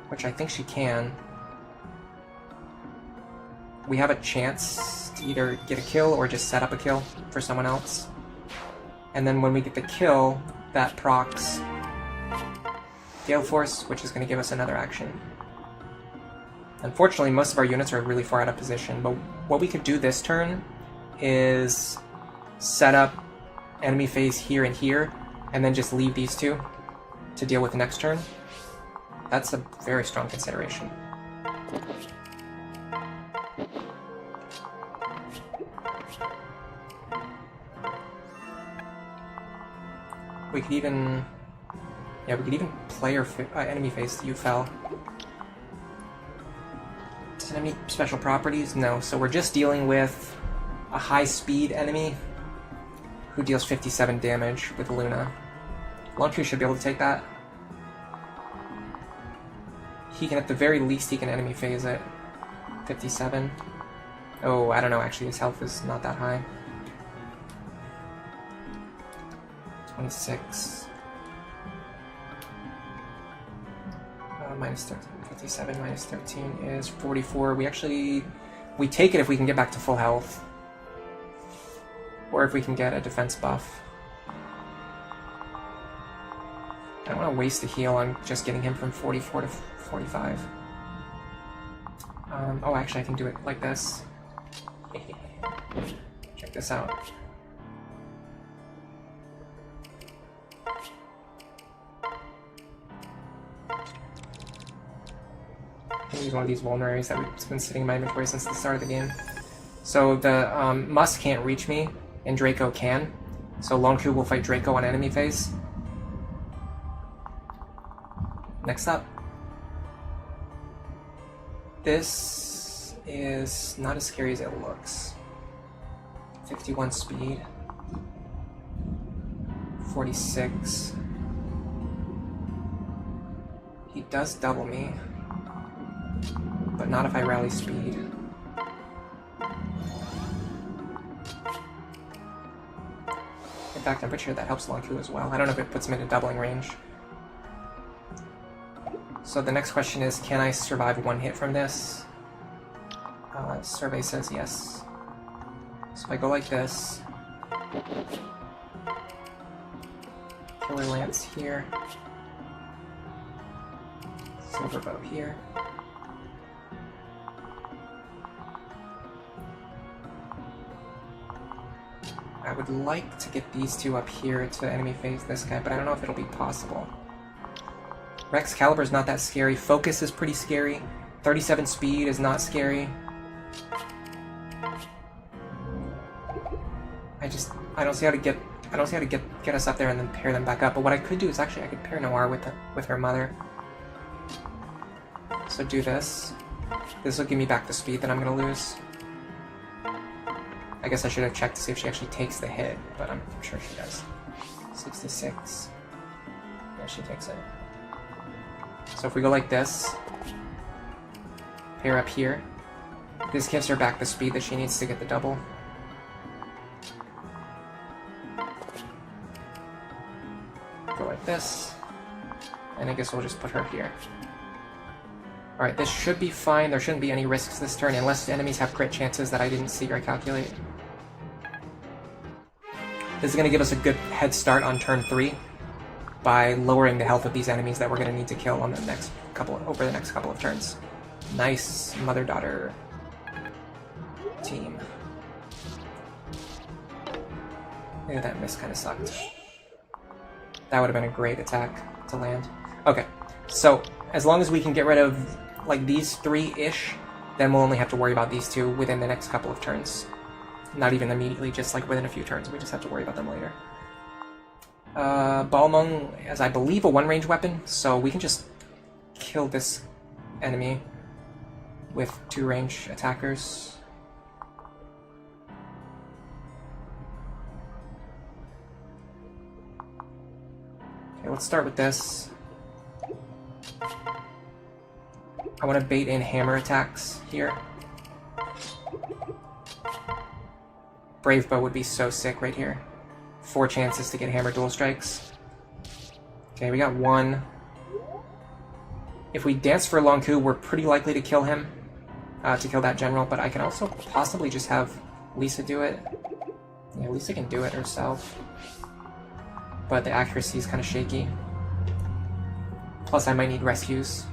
[SPEAKER 1] which I think she can, we have a chance to either get a kill or just set up a kill for someone else. And then when we get the kill, that procs Galeforce, which is going to give us another action. Unfortunately, most of our units are really far out of position, but what we could do this turn is set up enemy phase here and here, and then just leave these two to deal with the next turn. That's a very strong consideration. We could even... yeah, we could even play our enemy phase to you fell. Does it have any special properties? No, so we're just dealing with a high-speed enemy who deals 57 damage with Luna. Long Ku should be able to take that. He can, at the very least, he can enemy phase it. 57. Oh, I don't know, actually, his health is not that high. 26. Minus 13. 57 minus 13 is 44. We take it if we can get back to full health. Or if we can get a defense buff. I don't want to waste a heal on just getting him from 44 to 45. Oh, actually, I can do it like this. Check this out. Use one of these vulneraries that's been sitting in my inventory since the start of the game. So the Musk can't reach me, and Draco can. So Long Ku will fight Draco on enemy phase. Next up. This is not as scary as it looks. 51 speed. 46. He does double me, but not if I rally speed. In fact, I'm pretty sure that helps Lonku as well. I don't know if it puts him into doubling range. So the next question is, can I survive one hit from this? Survey says yes. So if I go like this, Killer Lance here, Silver Bow here. I would like to get these two up here to enemy phase this guy, but I don't know if it'll be possible. Rex Caliber's not that scary. Focus is pretty scary. 37 speed is not scary. I don't see how to get us up there and then pair them back up. But what I could do is actually I could pair Noir with her mother. So do this. This will give me back the speed that I'm gonna lose. I guess I should have checked to see if she actually takes the hit, but I'm sure she does. 66. Yeah, she takes it. So if we go like this, pair up here, this gives her back the speed that she needs to get the double. Go like this, and I guess we'll just put her here. Alright, this should be fine. There shouldn't be any risks this turn, unless enemies have crit chances that I didn't see or calculate. This is going to give us a good head start on turn 3 by lowering the health of these enemies that we're going to need to kill on the next over the next couple of turns. Nice mother-daughter team. Yeah, that miss kind of sucked. That would have been a great attack to land. Okay, so as long as we can get rid of like these 3-ish, then we'll only have to worry about these 2 within the next couple of turns. Not even immediately, just like within a few turns. We just have to worry about them later. Balmung is, I believe, a 1-range weapon, so we can just kill this enemy with 2-range attackers. Okay, let's start with this. I want to bait in hammer attacks here. Brave Bow would be so sick right here. 4 chances to get hammer dual strikes. Okay, we got 1. If we dance for Lonku, we're pretty likely to kill him, to kill that general, but I can also possibly just have Lisa do it. Yeah, Lisa can do it herself. But the accuracy is kind of shaky. Plus I might need rescues.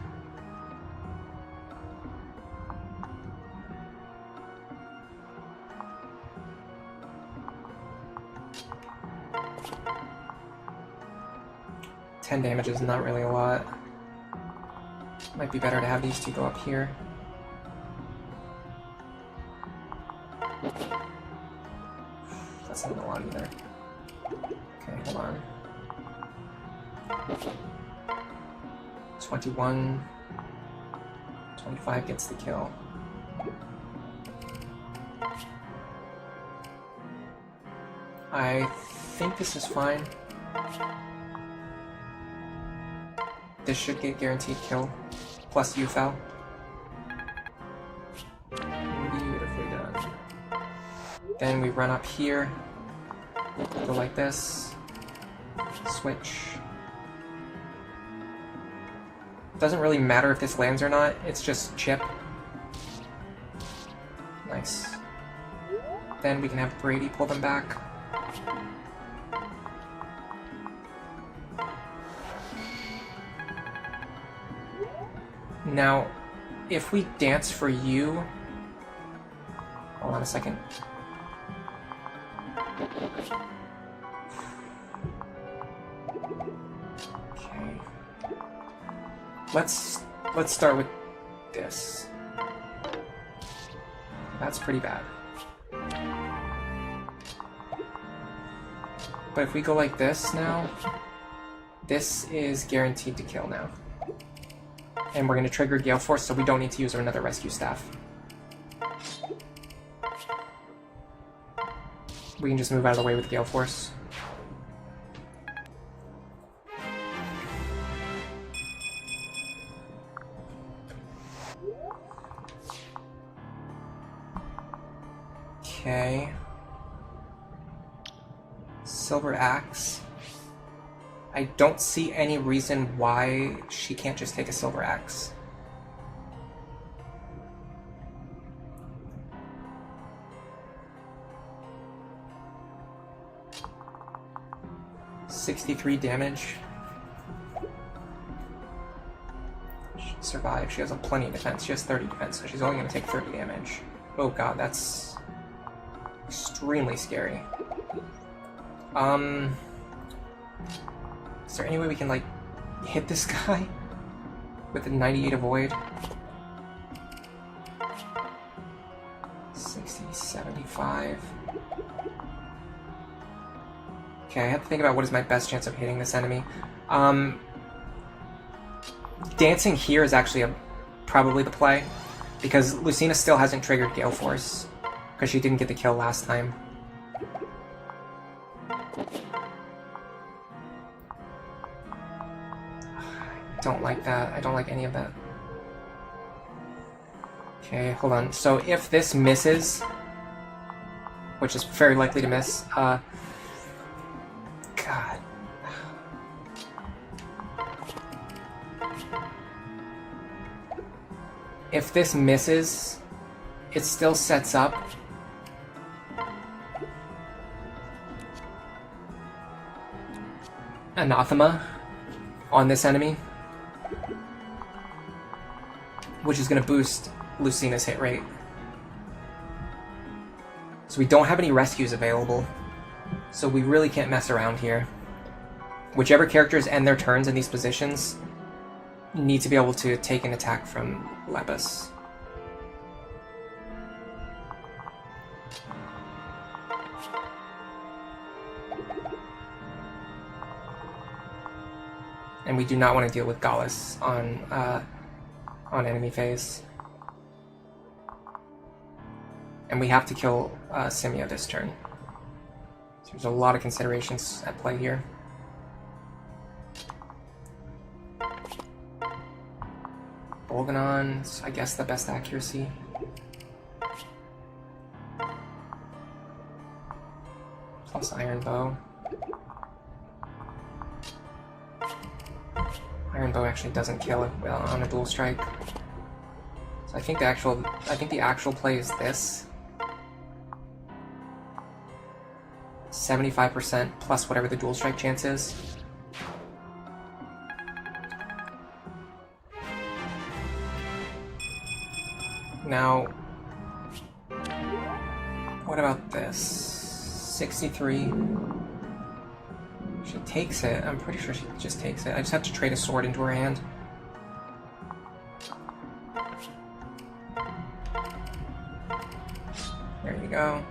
[SPEAKER 1] $10 damage is not really a lot. Might be better to have these 2 go up here. That's not a lot either. Okay, hold on. 21. 25 gets the kill. I think this is fine. This should get guaranteed kill, plus UFL. Beautifully done. Then we run up here, go like this, switch. Doesn't really matter if this lands or not, it's just chip. Nice. Then we can have Brady pull them back. Now, if we dance for you... Hold on a second. Okay. Let's start with this. That's pretty bad. But if we go like this now, this is guaranteed to kill now. And we're going to trigger Galeforce, so we don't need to use another rescue staff. We can just move out of the way with Galeforce. Okay. Silver Axe. I don't see any reason why she can't just take a Silver Axe. $63 damage. She'll survive. She has plenty of defense. She has 30 defense, so she's only going to take 30 damage. Oh god, that's extremely scary. Is there any way we can, like, hit this guy with a 98 avoid? 60, 75. Okay, I have to think about what is my best chance of hitting this enemy. Dancing here is actually probably the play, because Lucina still hasn't triggered Galeforce, because she didn't get the kill last time. I don't like that. I don't like any of that. Okay, hold on. So if this misses, which is very likely to miss, God. If this misses, it still sets up Anathema on this enemy, which is going to boost Lucina's hit rate. So we don't have any rescues available, so we really can't mess around here. Whichever characters end their turns in these positions need to be able to take an attack from Lepus. And we do not want to deal with Gallus on enemy phase. And we have to kill Simia this turn. So there's a lot of considerations at play here. Bolganon's, I guess, the best accuracy. Plus Iron Bow. Iron Bow actually doesn't kill it on a dual strike. So I think the actual play is this. 75% plus whatever the dual strike chance is. Now, what about this? 63. She takes it. I'm pretty sure she just takes it. I just have to trade a sword into her hand. There you go.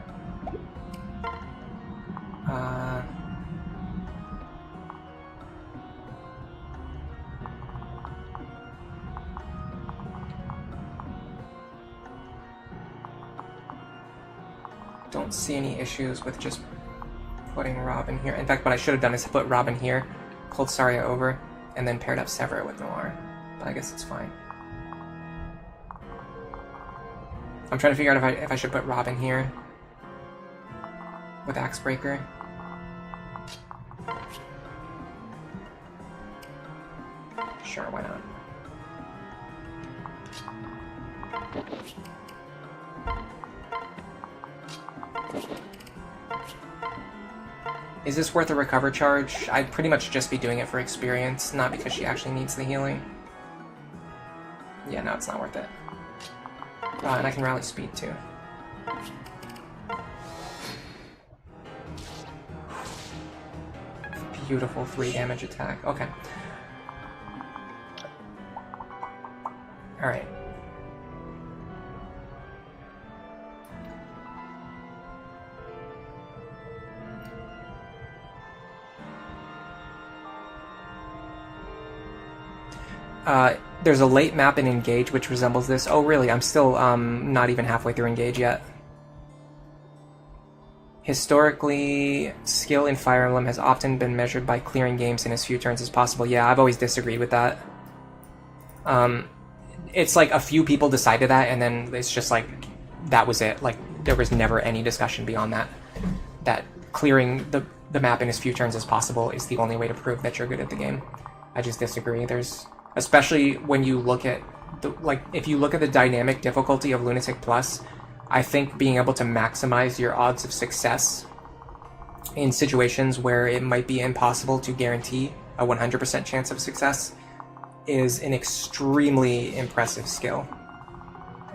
[SPEAKER 1] Don't see any issues with just putting Robin here. In fact, what I should have done is put Robin here, pulled Saria over, and then paired up Severa with Noir. But I guess it's fine. I'm trying to figure out if I should put Robin here with Axebreaker. Sure, why not? Is this worth a recover charge? I'd pretty much just be doing it for experience, not because she actually needs the healing. Yeah, no, it's not worth it. And I can rally speed too. Beautiful 3 damage attack. Okay. Alright. There's a late map in Engage which resembles this. Oh really, I'm still not even halfway through Engage yet. Historically, skill in Fire Emblem has often been measured by clearing games in as few turns as possible. Yeah, I've always disagreed with that. It's like a few people decided that, and then it's just like, that was it. Like, there was never any discussion beyond that. That clearing the map in as few turns as possible is the only way to prove that you're good at the game. I just disagree. There's, especially when you look at, if you look at the dynamic difficulty of Lunatic Plus, I think being able to maximize your odds of success in situations where it might be impossible to guarantee a 100% chance of success is an extremely impressive skill.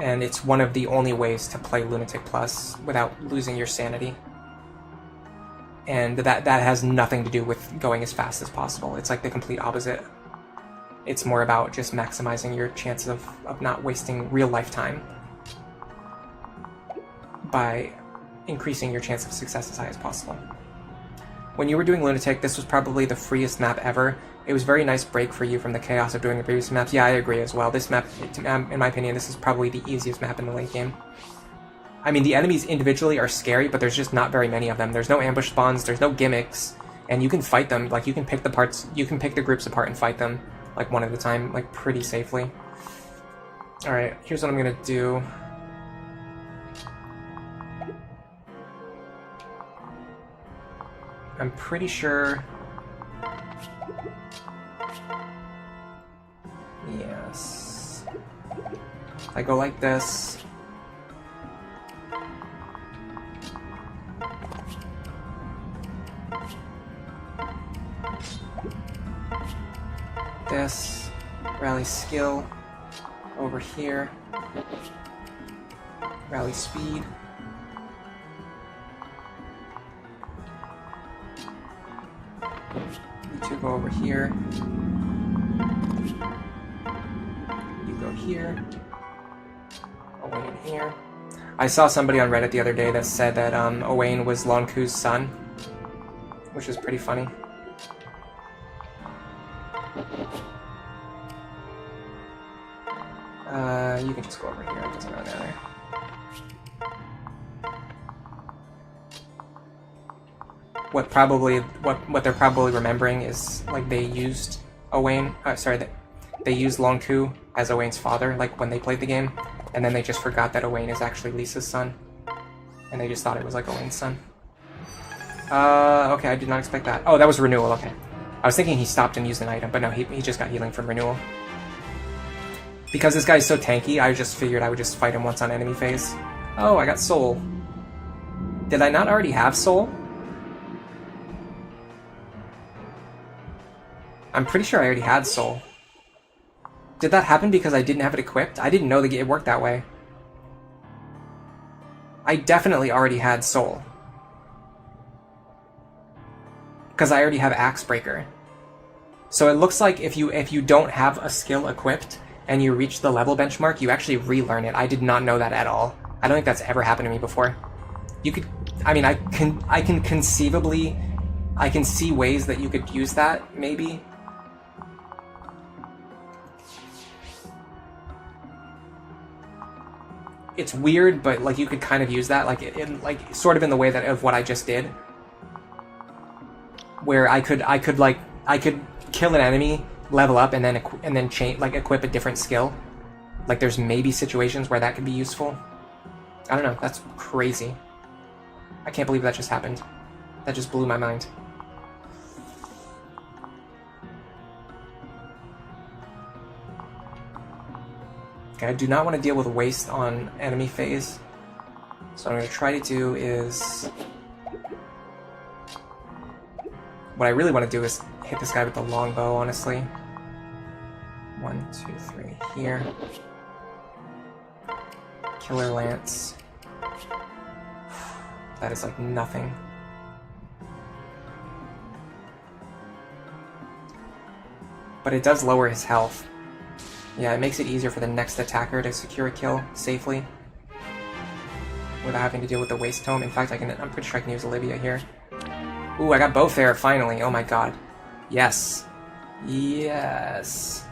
[SPEAKER 1] And it's one of the only ways to play Lunatic Plus without losing your sanity. And that has nothing to do with going as fast as possible. It's like the complete opposite. It's more about just maximizing your chances of not wasting real lifetime by increasing your chance of success as high as possible. When you were doing Lunatic, this was probably the freest map ever. It was a very nice break for you from the chaos of doing the previous maps. Yeah, I agree as well. This map, in my opinion, this is probably the easiest map in the late game. I mean, the enemies individually are scary, but there's just not very many of them. There's no ambush spawns, there's no gimmicks, and you can fight them. Like, you can pick the groups apart and fight them, like, one at a time, like, pretty safely. Alright, here's what I'm gonna do. I'm pretty sure... Yes. I go like this. This. Rally skill. Over here. Rally speed. You two go over here. You go here. Owain in here. I saw somebody on Reddit the other day that said that Owain was Lonku's son, which is pretty funny. You can just go over here, it doesn't really matter. What they're probably remembering is, like, they used Owain, they used Lonku as Owain's father, like, when they played the game, and then they just forgot that Owain is actually Lisa's son, and they just thought it was, like, Owain's son. Okay, I did not expect that. Oh, that was renewal, okay. I was thinking he stopped and used an item, but no, he just got healing from renewal. Because this guy's so tanky, I just figured I would just fight him once on enemy phase. Oh, I got soul. Did I not already have soul? I'm pretty sure I already had soul. Did that happen because I didn't have it equipped? I didn't know it worked that way. I definitely already had soul. Because I already have Axe Breaker. So it looks like if you don't have a skill equipped and you reach the level benchmark, you actually relearn it. I did not know that at all. I don't think that's ever happened to me before. You could, I mean, I can conceivably, I can see ways that you could use that, maybe. It's weird, but like you could kind of use that, like sort of in the way that of what I just did, where I could kill an enemy, level up, and then equip a different skill. Like there's maybe situations where that could be useful. I don't know. That's crazy. I can't believe that just happened. That just blew my mind. Okay, I do not want to deal with waste on enemy phase. So what I'm going to try to do is... What I really want to do is hit this guy with the longbow, honestly. 1, 2, 3, here. Killer Lance. That is like nothing. But it does lower his health. Yeah, it makes it easier for the next attacker to secure a kill safely without having to deal with the waste tome. In fact, I'm pretty sure I can use Olivia here. Ooh, I got both there, finally. Oh my god. Yes. Yes.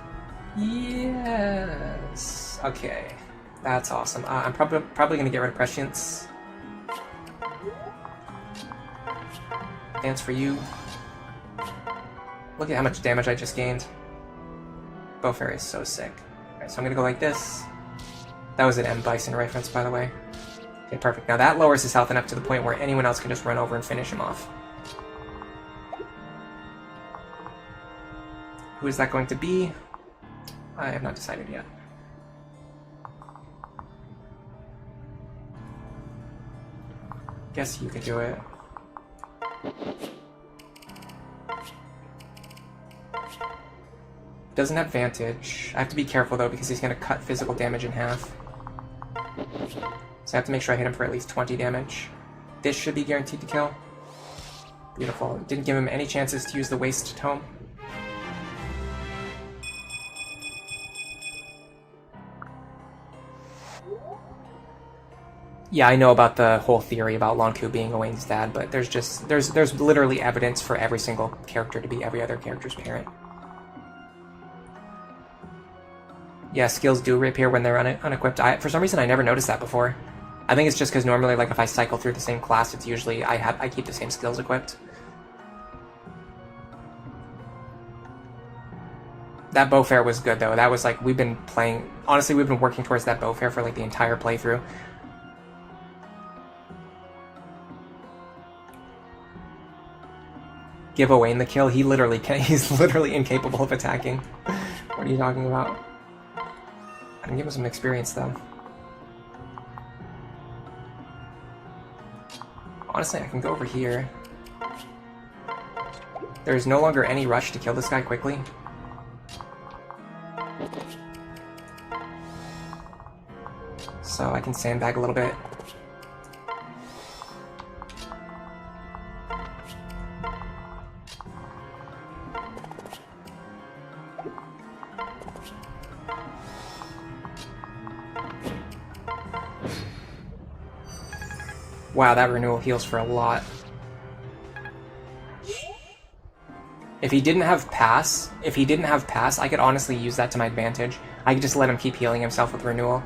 [SPEAKER 1] Yes. Okay. That's awesome. I'm probably going to get rid of Prescience. Dance for you. Look at how much damage I just gained. Bow Fairy is so sick. Alright, so I'm gonna go like this. That was an M. Bison reference, by the way. Okay, perfect. Now that lowers his health enough to the point where anyone else can just run over and finish him off. Who is that going to be? I have not decided yet. Guess you could do it. Doesn't have Vantage. I have to be careful though because he's going to cut physical damage in half. So I have to make sure I hit him for at least 20 damage. This should be guaranteed to kill. Beautiful. Didn't give him any chances to use the Waste Tome. Yeah, I know about the whole theory about Lonku being Owain's dad, but there's literally evidence for every single character to be every other character's parent. Yeah, skills do reappear when they're unequipped. For some reason, I never noticed that before. I think it's just because normally, like, if I cycle through the same class, it's usually I keep the same skills equipped. That bow fair was good though. That was like we've been playing. Honestly, we've been working towards that bow fair for like the entire playthrough. Give Owain the kill. He literally he's literally incapable of attacking. What are you talking about? I can give him some experience though. Honestly, I can go over here. There's no longer any rush to kill this guy quickly. So I can sandbag a little bit. Wow, that renewal heals for a lot. If he didn't have pass, I could honestly use that to my advantage. I could just let him keep healing himself with renewal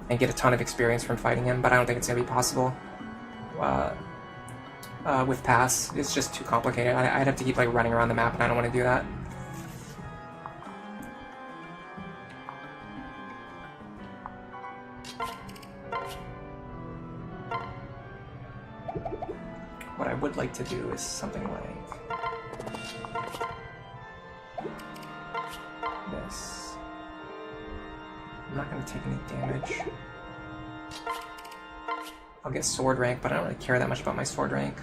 [SPEAKER 1] and get a ton of experience from fighting him, but I don't think it's going to be possible with pass. It's just too complicated. I'd have to keep like running around the map, and I don't want to do that. What I would like to do is something like this. I'm not going to take any damage. I'll get sword rank, but I don't really care that much about my sword rank.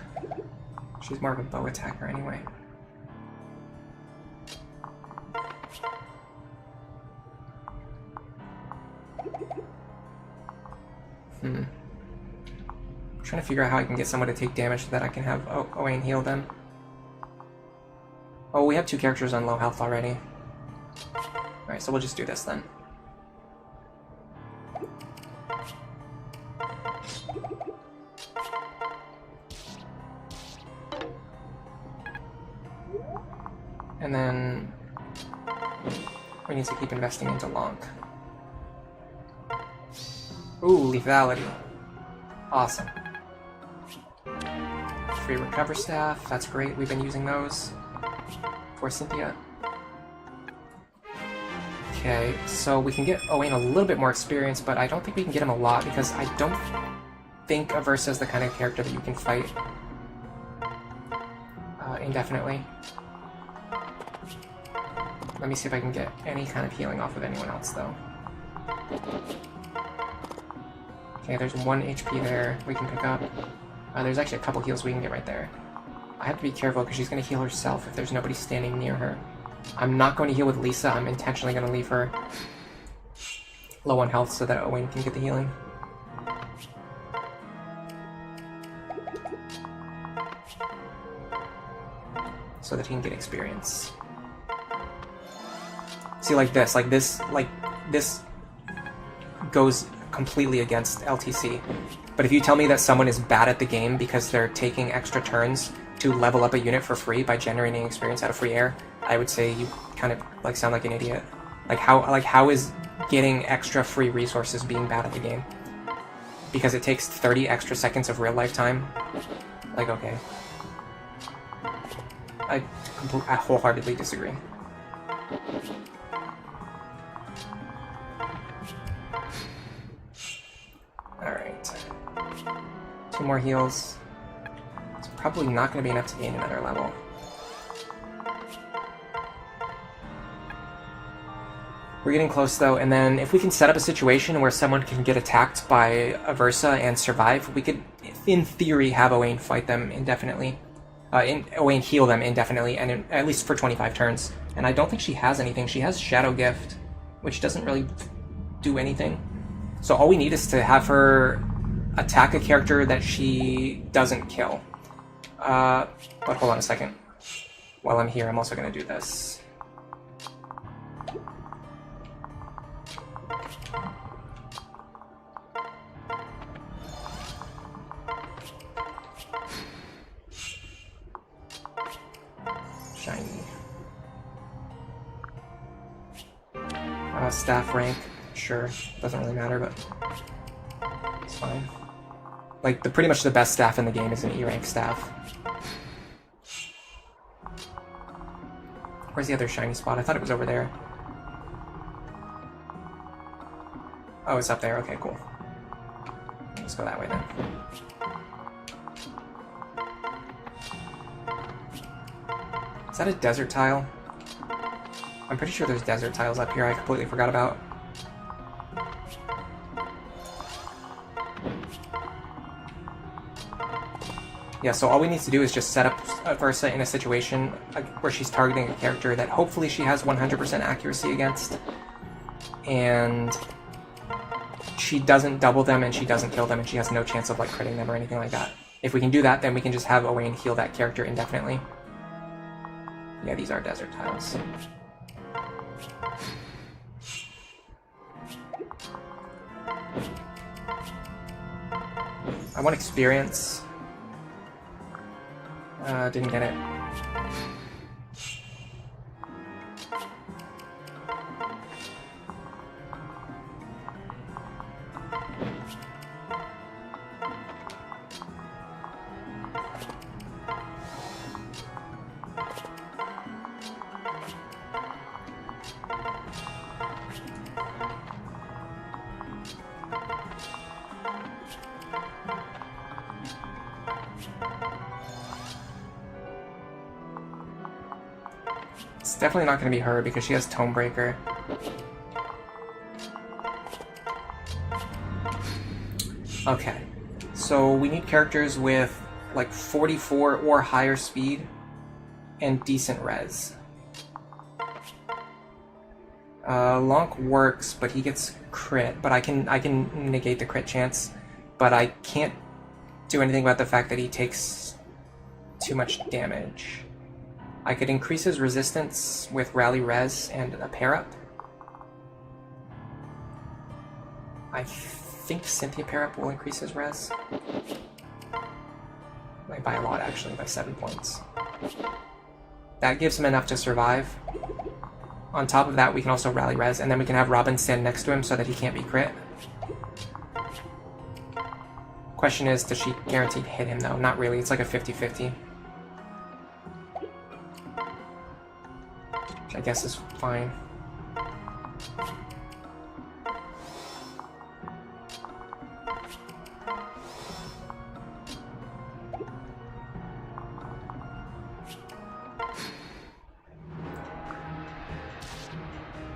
[SPEAKER 1] She's more of a bow attacker anyway. I'm trying to figure out how I can get someone to take damage so that I can have Owain heal them. Oh, we have two characters on low health already. Alright, so we'll just do this then. And then we need to keep investing into Lonk. Ooh, lethality. Awesome. Free recover staff, that's great. We've been using those for Cynthia. Okay, so we can get Owain a little bit more experience, but I don't think we can get him a lot because I don't think Aversa is the kind of character that you can fight indefinitely. Let me see if I can get any kind of healing off of anyone else, though. Okay, there's 1 HP there we can pick up. There's actually a couple heals we can get right there. I have to be careful because she's going to heal herself if there's nobody standing near her. I'm not going to heal with Lisa. I'm intentionally going to leave her low on health so that Owain can get the healing. So that he can get experience. See, like this goes completely against LTC. But if you tell me that someone is bad at the game because they're taking extra turns to level up a unit for free by generating experience out of free air, I would say you kind of like sound like an idiot. Like how is getting extra free resources being bad at the game? Because it takes 30 extra seconds of real life time? Like, okay. I wholeheartedly disagree. Alright. 2 more heals. It's probably not going to be enough to gain another level. We're getting close though, and then if we can set up a situation where someone can get attacked by Aversa and survive, we could, in theory, have Owain fight them indefinitely. Owain heal them indefinitely, and at least for 25 turns. And I don't think she has anything. She has Shadow Gift, which doesn't really do anything. So all we need is to have her attack a character that she doesn't kill. But hold on a second. While I'm here, I'm also going to do this. Shiny. Staff rank, sure, doesn't really matter, but it's fine. Like, pretty much the best staff in the game is an E rank staff. Where's the other shiny spot? I thought it was over there. Oh, it's up there. Okay, cool. Let's go that way then. Is that a desert tile? I'm pretty sure there's desert tiles up here I completely forgot about. Yeah, so all we need to do is just set up Aversa in a situation where she's targeting a character that hopefully she has 100% accuracy against. And she doesn't double them and she doesn't kill them and she has no chance of like critting them or anything like that. If we can do that, then we can just have Owain heal that character indefinitely. Yeah, these are desert tiles. I want experience. Didn't get it. It's definitely not going to be her because she has Tomebreaker. Okay, so we need characters with like 44 or higher speed and decent res. Lonk works, but he gets crit, but I can negate the crit chance, but I can't do anything about the fact that he takes too much damage. I could increase his resistance with Rally Res and a pair up. I think Cynthia pair up will increase his res. Like by a lot actually, by 7 points. That gives him enough to survive. On top of that, we can also Rally Res, and then we can have Robin stand next to him so that he can't be crit. Question is, does she guaranteed hit him though? Not really, it's like a 50-50. I guess is fine.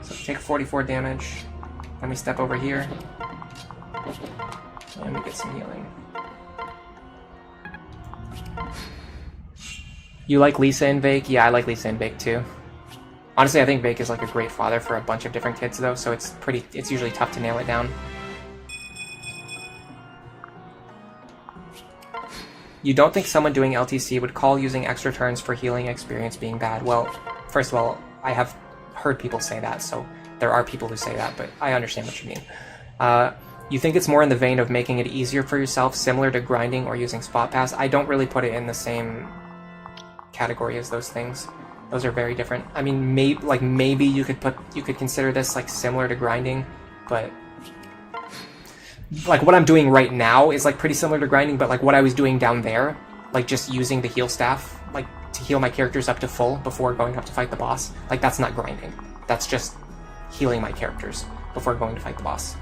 [SPEAKER 1] So take 44 damage, then we step over here, and we get some healing. You like Lisa and Vake? Yeah, I like Lisa and Vake too. Honestly, I think Vake is like a great father for a bunch of different kids though, so it's usually tough to nail it down. You don't think someone doing LTC would call using extra turns for healing experience being bad? Well, first of all, I have heard people say that, so there are people who say that, but I understand what you mean. You think it's more in the vein of making it easier for yourself, similar to grinding or using spot pass? I don't really put it in the same category as those things. Those are very different. I mean, maybe you could consider this like similar to grinding, but like what I'm doing right now is like pretty similar to grinding, but like what I was doing down there, like just using the heal staff, like to heal my characters up to full before going up to fight the boss, like, that's not grinding. That's just healing my characters before going to fight the boss.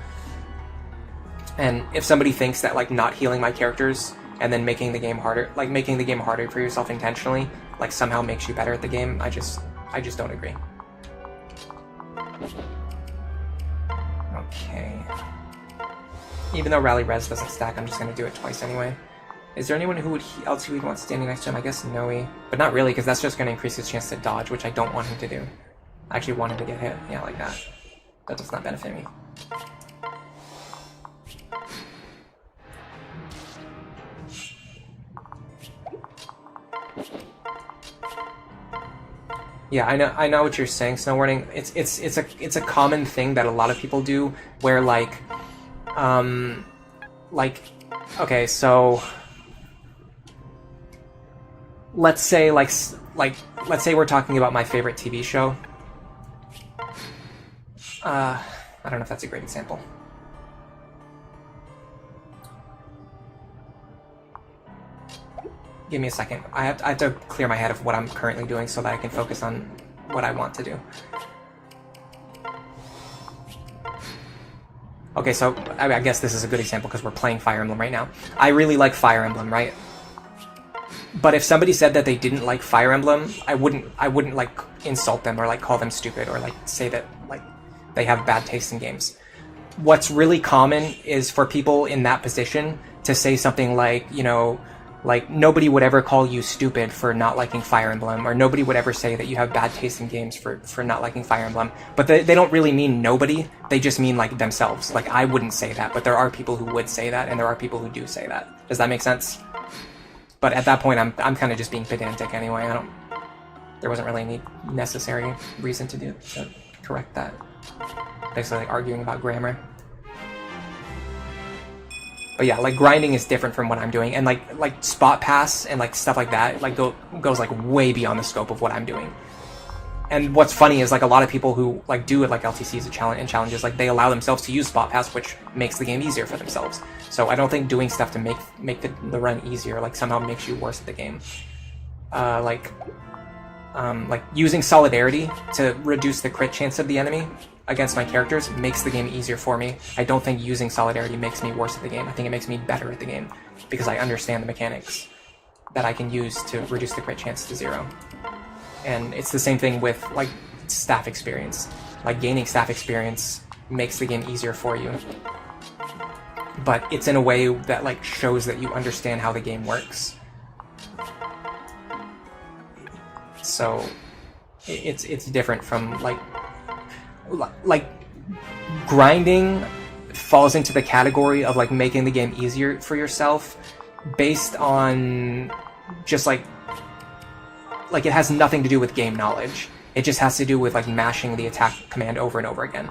[SPEAKER 1] And if somebody thinks that, like, not healing my characters and then making the game harder, like, making the game harder for yourself intentionally, like, somehow makes you better at the game, I just don't agree. Okay. Even though Rally Res doesn't stack, I'm just going to do it twice anyway. Is there anyone else who would want standing next to him? I guess Noe. But not really, because that's just going to increase his chance to dodge, which I don't want him to do. I actually want him to get hit. Yeah, like that. That does not benefit me. Yeah, I know what you're saying, Snowwarning. It's a common thing that a lot of people do, where like, okay, so let's say let's say we're talking about my favorite TV show. I don't know if that's a great example. Give me a second. I have to clear my head of what I'm currently doing so that I can focus on what I want to do. Okay, so I guess this is a good example because we're playing Fire Emblem right now. I really like Fire Emblem, right? But if somebody said that they didn't like Fire Emblem, I wouldn't like insult them or like call them stupid or like say that like they have bad taste in games. What's really common is for people in that position to say something like, you know, like, nobody would ever call you stupid for not liking Fire Emblem, or nobody would ever say that you have bad taste in games for not liking Fire Emblem. But they don't really mean nobody, they just mean, like, themselves. Like, I wouldn't say that, but there are people who would say that, and there are people who do say that. Does that make sense? But at that point, I'm kind of just being pedantic anyway. There wasn't really any necessary reason to correct that. Basically, like, arguing about grammar. But yeah, like, grinding is different from what I'm doing, and like spot pass and like stuff like that, like goes like way beyond the scope of what I'm doing. And what's funny is like a lot of people who like do it like LTCs and challenges, like they allow themselves to use spot pass, which makes the game easier for themselves. So I don't think doing stuff to make the run easier like somehow makes you worse at the game. Like using solidarity to reduce the crit chance of the enemy against my characters makes the game easier for me. I don't think using solidarity makes me worse at the game. I think it makes me better at the game because I understand the mechanics that I can use to reduce the crit chance to 0. And it's the same thing with like staff experience. Like gaining staff experience makes the game easier for you, but it's in a way that like shows that you understand how the game works. So it's different from like grinding falls into the category of like making the game easier for yourself based on just like it has nothing to do with game knowledge. It just has to do with like mashing the attack command over and over again.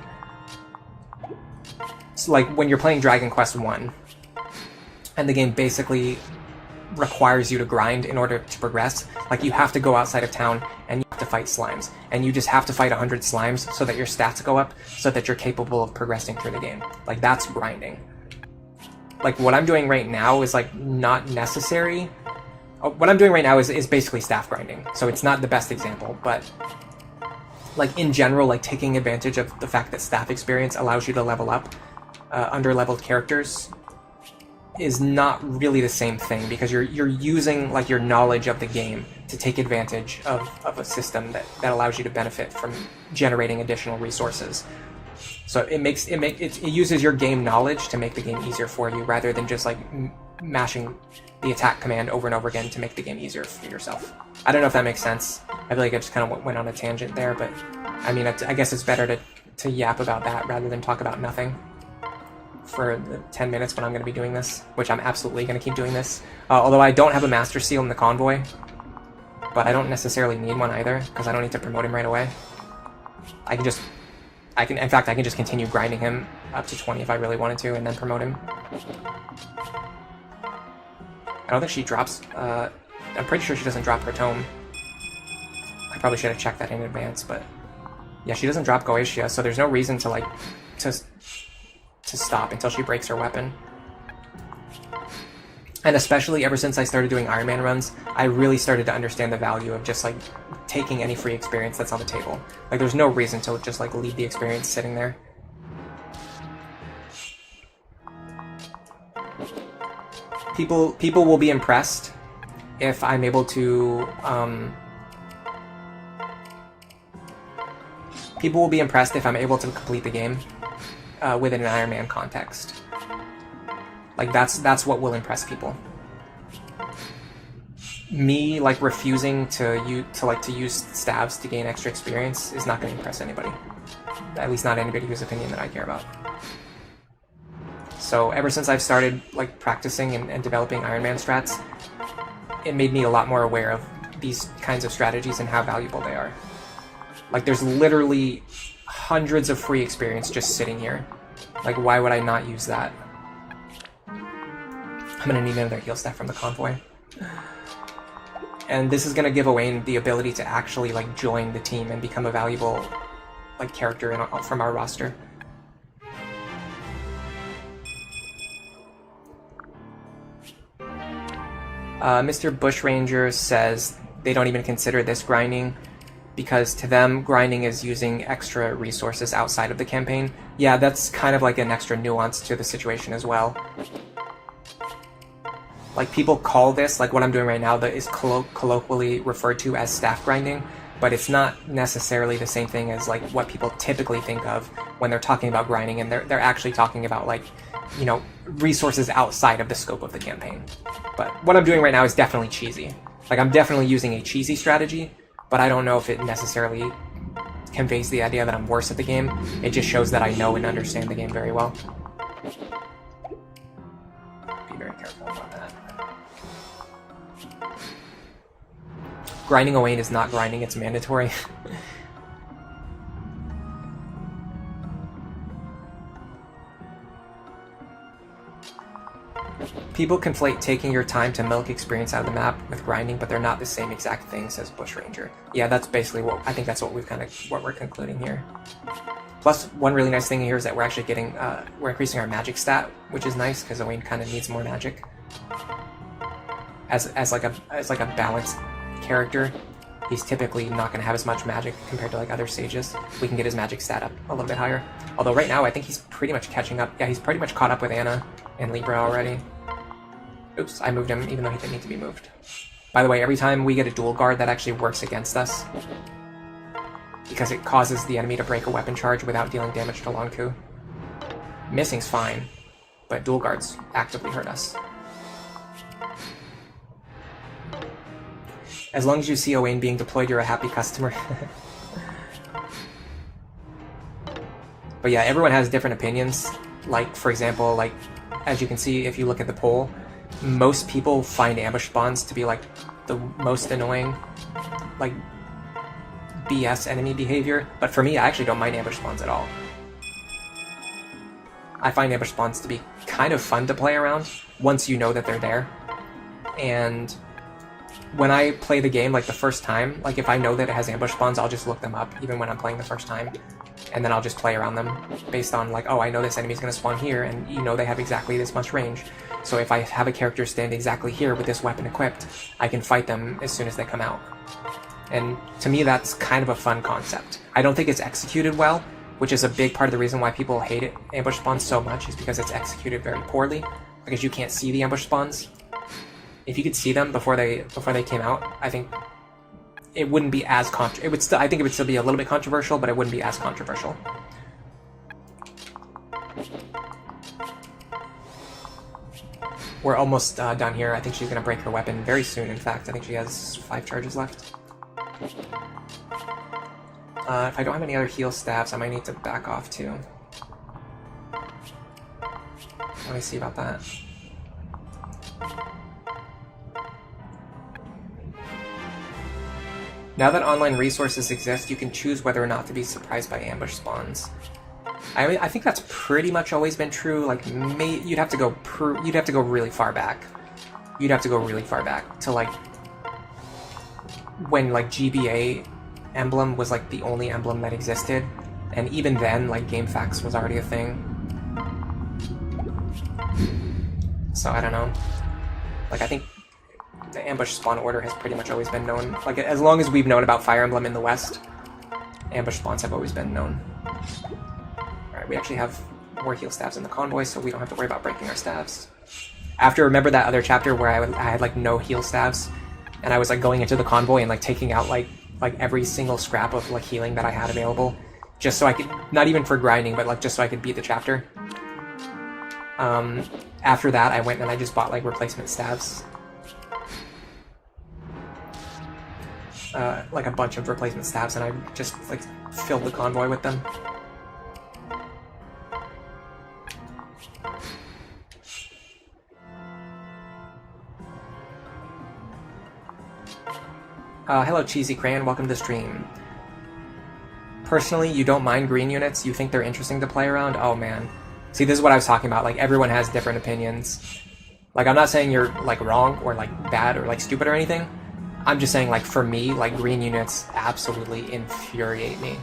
[SPEAKER 1] So like when you're playing Dragon Quest 1 and the game basically requires you to grind in order to progress, like you have to go outside of town and you have to fight slimes, and you just have to fight 100 slimes so that your stats go up so that you're capable of progressing through the game. Like that's grinding. Like what I'm doing right now is like not necessary. What I'm doing right now is basically staff grinding, so it's not the best example, but like in general, like taking advantage of the fact that staff experience allows you to level up under-leveled characters is not really the same thing, because you're using like your knowledge of the game to take advantage of a system that allows you to benefit from generating additional resources. So it uses your game knowledge to make the game easier for you, rather than just like mashing the attack command over and over again to make the game easier for yourself. I don't know if that makes sense. I feel like I just kind of went on a tangent there, but I mean, I guess it's better to yap about that rather than talk about nothing for the 10 minutes when I'm going to be doing this, which I'm absolutely going to keep doing this. Although I don't have a Master Seal in the Convoy, but I don't necessarily need one either, because I don't need to promote him right away. In fact, I can just continue grinding him up to 20 if I really wanted to, and then promote him. I don't think she drops, I'm pretty sure she doesn't drop her tome. I probably should have checked that in advance, but yeah, she doesn't drop Goetia, so there's no reason to like, to stop until she breaks her weapon. And especially ever since I started doing Iron Man runs, I really started to understand the value of just like taking any free experience that's on the table. Like there's no reason to just like leave the experience sitting there. People will be impressed if I'm able to people will be impressed if I'm able to complete the game within an Iron Man context. Like that's what will impress people. Me like refusing to use stabs to gain extra experience is not going to impress anybody. At least not anybody whose opinion that I care about. So ever since I've started like practicing and developing Iron Man strats, it made me a lot more aware of these kinds of strategies and how valuable they are. Like there's literally hundreds of free experience just sitting here. Like why would I not use that? I'm gonna need another heal staff from the convoy. And this is gonna give Owain the ability to actually like join the team and become a valuable like character from our roster. Mr. Bushranger says they don't even consider this grinding because to them, grinding is using extra resources outside of the campaign. Yeah, that's kind of like an extra nuance to the situation as well. Like people call this, like what I'm doing right now, that is colloquially referred to as staff grinding, but it's not necessarily the same thing as like what people typically think of when they're talking about grinding, and they're actually talking about like, you know, resources outside of the scope of the campaign. But what I'm doing right now is definitely cheesy. Like I'm definitely using a cheesy strategy, but I don't know if it necessarily conveys the idea that I'm worse at the game. It just shows that I know and understand the game very well. Be very careful about that. Grinding Owain is not grinding, it's mandatory. People conflate taking your time to milk experience out of the map with grinding, but they're not the same exact thing, says Bushranger. Yeah, that's basically what I think that's what we're concluding here. Plus, one really nice thing here is that we're actually getting we're increasing our magic stat, which is nice because Owain kind of needs more magic. As like a balanced character, he's typically not going to have as much magic compared to like other sages. We can get his magic stat up a little bit higher. Although right now I think he's pretty much catching up. Yeah, he's pretty much caught up with Anna and Libra already. Oops, I moved him even though he didn't need to be moved. By the way, every time we get a dual guard, that actually works against us, because it causes the enemy to break a weapon charge without dealing damage to Lonku. Missing's fine, but dual guards actively hurt us. As long as you see Owain being deployed, you're a happy customer. But yeah, everyone has different opinions. Like, for example, like, as you can see if you look at the poll, most people find ambush spawns to be like the most annoying, like, BS enemy behavior. But for me, I actually don't mind ambush spawns at all. I find ambush spawns to be kind of fun to play around once you know that they're there. And when I play the game, like the first time, like if I know that it has ambush spawns, I'll just look them up, even when I'm playing the first time. And then I'll just play around them based on like, oh, I know this enemy's going to spawn here, and you know they have exactly this much range. So if I have a character stand exactly here with this weapon equipped, I can fight them as soon as they come out. And to me, that's kind of a fun concept. I don't think it's executed well, which is a big part of the reason why people hate it, ambush spawns so much, is because it's executed very poorly, because you can't see the ambush spawns. If you could see them before they came out, I think it wouldn't be as I think it would still be a little bit controversial, but it wouldn't be as controversial. We're almost done here. I think she's going to break her weapon very soon, in fact. I think she has 5 charges left. If I don't have any other heal staffs, I might need to back off too. Let me see about that. Now that online resources exist, you can choose whether or not to be surprised by ambush spawns. I think that's pretty much always been true. Like, you'd have to go really far back. You'd have to go really far back to like when like GBA emblem was like the only emblem that existed, and even then, like GameFAQs was already a thing. So I don't know. Like, I think the ambush spawn order has pretty much always been known. Like, as long as we've known about Fire Emblem in the West, ambush spawns have always been known. Alright, we actually have more heal staves in the convoy, so we don't have to worry about breaking our staves. After, remember that other chapter where I had, like, no heal staves? And I was, like, going into the convoy and, like, taking out, like every single scrap of, like, healing that I had available. Just so I could, not even for grinding, but, like, just so I could beat the chapter. After that, I went and I just bought, like, replacement staves. Like a bunch of replacement staves, and I just, like, filled the convoy with them. Hello, Cheesy Crayon. Welcome to the stream. Personally, you don't mind green units? You think they're interesting to play around? Oh, man. See, this is what I was talking about. Like, everyone has different opinions. Like, I'm not saying you're, like, wrong or, like, bad or, like, stupid or anything. I'm just saying, like, for me, like, green units absolutely infuriate me.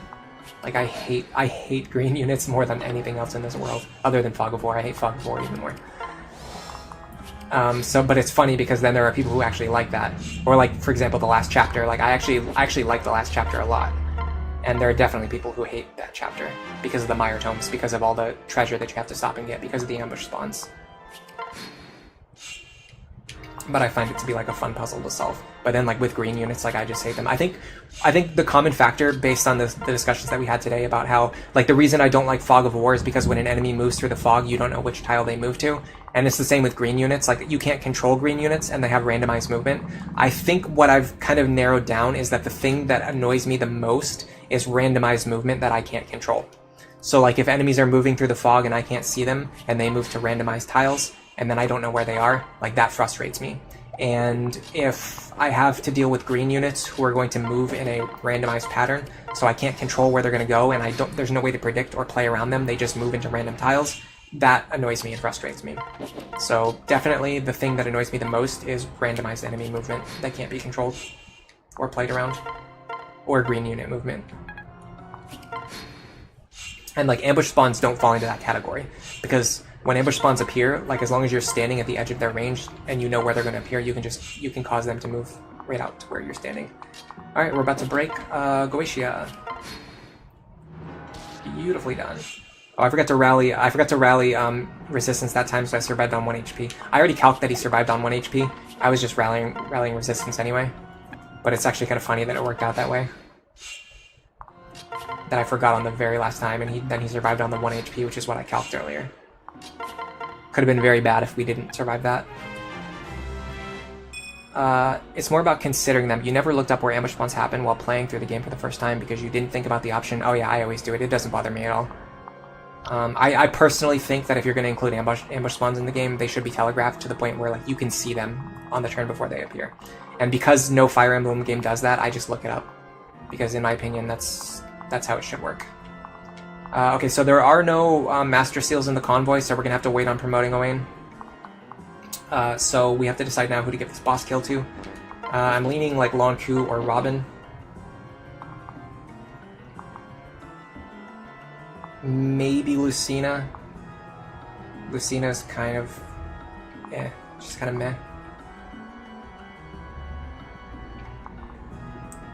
[SPEAKER 1] Like, I hate green units more than anything else in this world. Other than Fog of War. I hate Fog of War even more. But it's funny because then there are people who actually like that. Or, like, for example, the last chapter. Like, I actually like the last chapter a lot. And there are definitely people who hate that chapter because of the Mire Tomes, because of all the treasure that you have to stop and get, because of the ambush spawns. But I find it to be, like, a fun puzzle to solve. But then, like, with green units, like, I just hate them. I think the common factor, based on the discussions that we had today about how, like, the reason I don't like Fog of War is because when an enemy moves through the fog, you don't know which tile they move to. And it's the same with green units. Like, you can't control green units, and they have randomized movement. I think what I've kind of narrowed down is that the thing that annoys me the most is randomized movement that I can't control. So, like, if enemies are moving through the fog and I can't see them, and they move to randomized tiles, and then I don't know where they are, like, that frustrates me. And if I have to deal with green units who are going to move in a randomized pattern, so I can't control where they're going to go, and there's no way to predict or play around them, they just move into random tiles, that annoys me and frustrates me. So definitely the thing that annoys me the most is randomized enemy movement that can't be controlled or played around, or green unit movement. And, like, ambush spawns don't fall into that category, because when ambush spawns appear, like, as long as you're standing at the edge of their range and you know where they're going to appear, you can cause them to move right out to where you're standing. Alright, we're about to break Goetia. Beautifully done. Oh, I forgot to rally resistance that time, so I survived on 1 HP. I already calced that he survived on 1 HP. I was just rallying resistance anyway. But it's actually kind of funny that it worked out that way. That I forgot on the very last time, and then he survived on the 1 HP, which is what I calced earlier. Could have been very bad if we didn't survive that. It's more about considering them. You never looked up where ambush spawns happen while playing through the game for the first time because you didn't think about the option, oh yeah, I always do it, it doesn't bother me at all. I personally think that if you're going to include ambush spawns in the game, they should be telegraphed to the point where, like, you can see them on the turn before they appear. And because no Fire Emblem game does that, I just look it up. Because in my opinion, that's how it should work. Okay, so there are no Master Seals in the convoy, so we're going to have to wait on promoting Owain. So we have to decide now who to give this boss kill to. I'm leaning like Lonku or Robin. Maybe Lucina. Lucina's kind of... she's kind of meh.